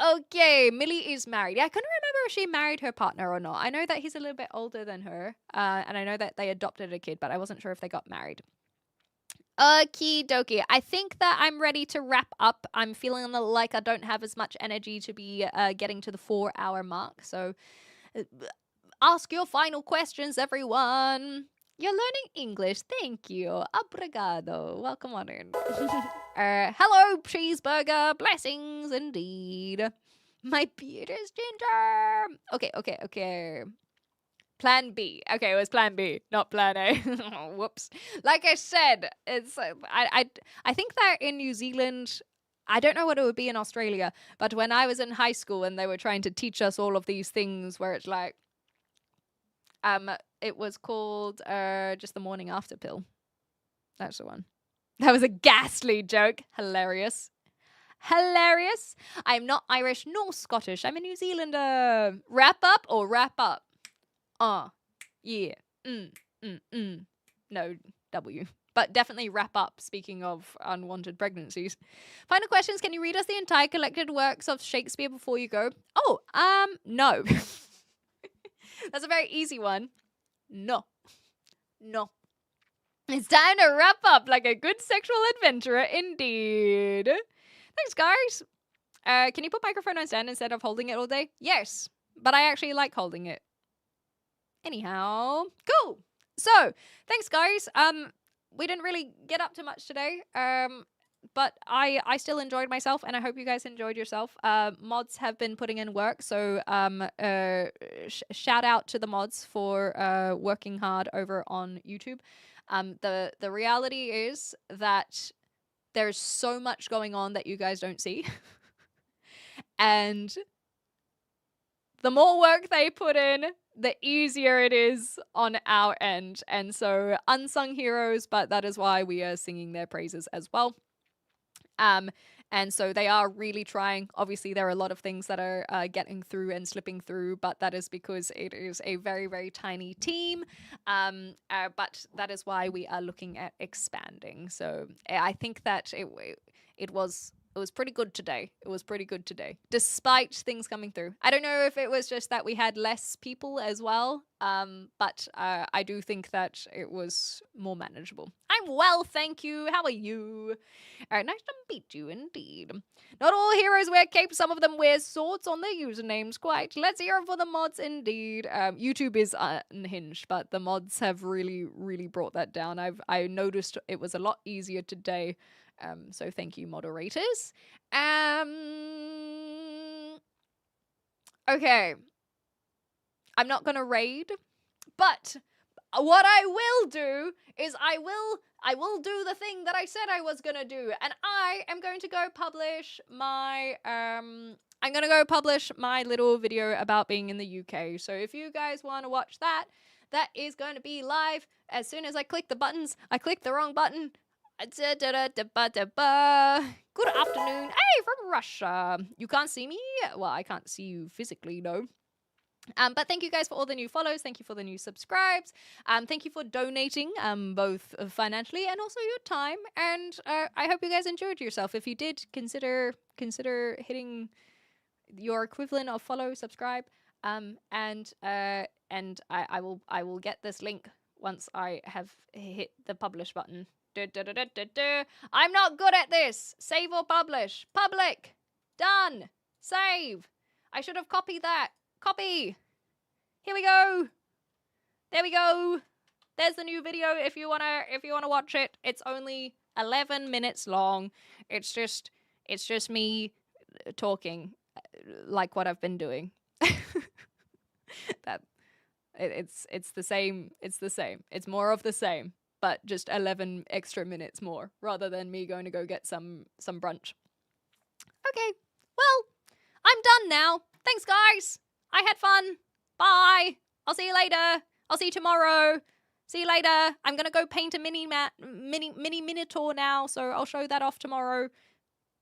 Okay, Millie is married. Yeah, I couldn't remember if she married her partner or not. I know that he's a little bit older than her, and I know that they adopted a kid, but I wasn't sure if they got married. Okie dokie. I think that I'm ready to wrap up. I'm feeling like I don't have as much energy to be getting to the 4-hour mark, so ask your final questions, everyone. You're learning English. Thank you. Obrigado. Welcome on in. Hello, cheeseburger. Blessings indeed. My beard is ginger. Okay. Plan B. Okay, it was Plan B, not Plan A. Whoops. Like I said, it's I think that in New Zealand, I don't know what it would be in Australia, but when I was in high school and they were trying to teach us all of these things where it's like, it was called just the morning after pill. That's the one. That was a ghastly joke. Hilarious. I'm not Irish nor Scottish. I'm a New Zealander. Wrap up or wrap up? Yeah. No, W. But definitely wrap up, speaking of unwanted pregnancies. Final questions. Can you read us the entire collected works of Shakespeare before you go? Oh, no. That's a very easy one. No. It's time to wrap up like a good sexual adventurer indeed. Thanks, guys. Can you put microphone on stand instead of holding it all day? Yes, but I actually like holding it. Anyhow, cool. So, thanks, guys. We didn't really get up to much today. But I still enjoyed myself, and I hope you guys enjoyed yourself. Mods have been putting in work, so shout out to the mods for working hard over on YouTube. The reality is that there's so much going on that you guys don't see. And the more work they put in, the easier it is on our end. And so unsung heroes, but that is why we are singing their praises as well. And so they are really trying. Obviously, there are a lot of things that are getting through and slipping through, but that is because it is a very, very tiny team. But that is why we are looking at expanding. So I think that it was pretty good today. Despite things coming through. I don't know if it was just that we had less people as well, but I do think that it was more manageable. I'm well, thank you. How are you? Nice to meet you indeed. Not all heroes wear capes. Some of them wear swords on their usernames. Quite. Let's hear it for the mods indeed. YouTube is unhinged, but the mods have really, really brought that down. I noticed it was a lot easier today. So thank you, moderators. Okay. I'm not gonna raid, but what I will do is I will do the thing that I said I was gonna do, and I am going to go publish my I'm going to go publish my little video about being in the UK. So if you guys want to watch that, that is going to be live as soon as I click the buttons. I clicked the wrong button. Good afternoon. Hey, from Russia. You can't see me? Well, I can't see you physically, no. But thank you guys for all the new follows. Thank you for the new subscribes. Thank you for donating, both financially and also your time. And I hope you guys enjoyed yourself. If you did, consider hitting your equivalent of follow, subscribe. And I will get this link once I have hit the publish button. I'm not good at this. Save or publish. Public. Done. Save. I should have copied that. Copy. Here we go. There we go. There's the new video if you wanna watch it. It's only 11 minutes long. It's just me talking like what I've been doing. It's the same. It's more of the same, but just 11 extra minutes more rather than me going to go get some brunch. Okay. Well, I'm done now. Thanks, guys. I had fun. Bye. I'll see you later. I'll see you tomorrow. See you later. I'm gonna go paint a mini minotaur now, so I'll show that off tomorrow.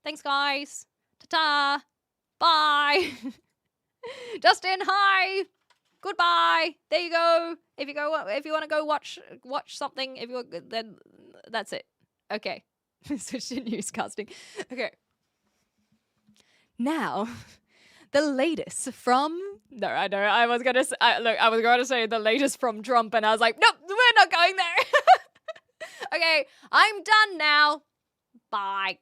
Thanks, guys. Ta-ta. Bye. Justin, hi. Goodbye. There you go. If you want to go watch something, then that's it. Okay. Switch to newscasting. Okay. Now, the latest from... No, I know. I was going to say the latest from Trump, and I was like, nope, we're not going there. Okay, I'm done now. Bye.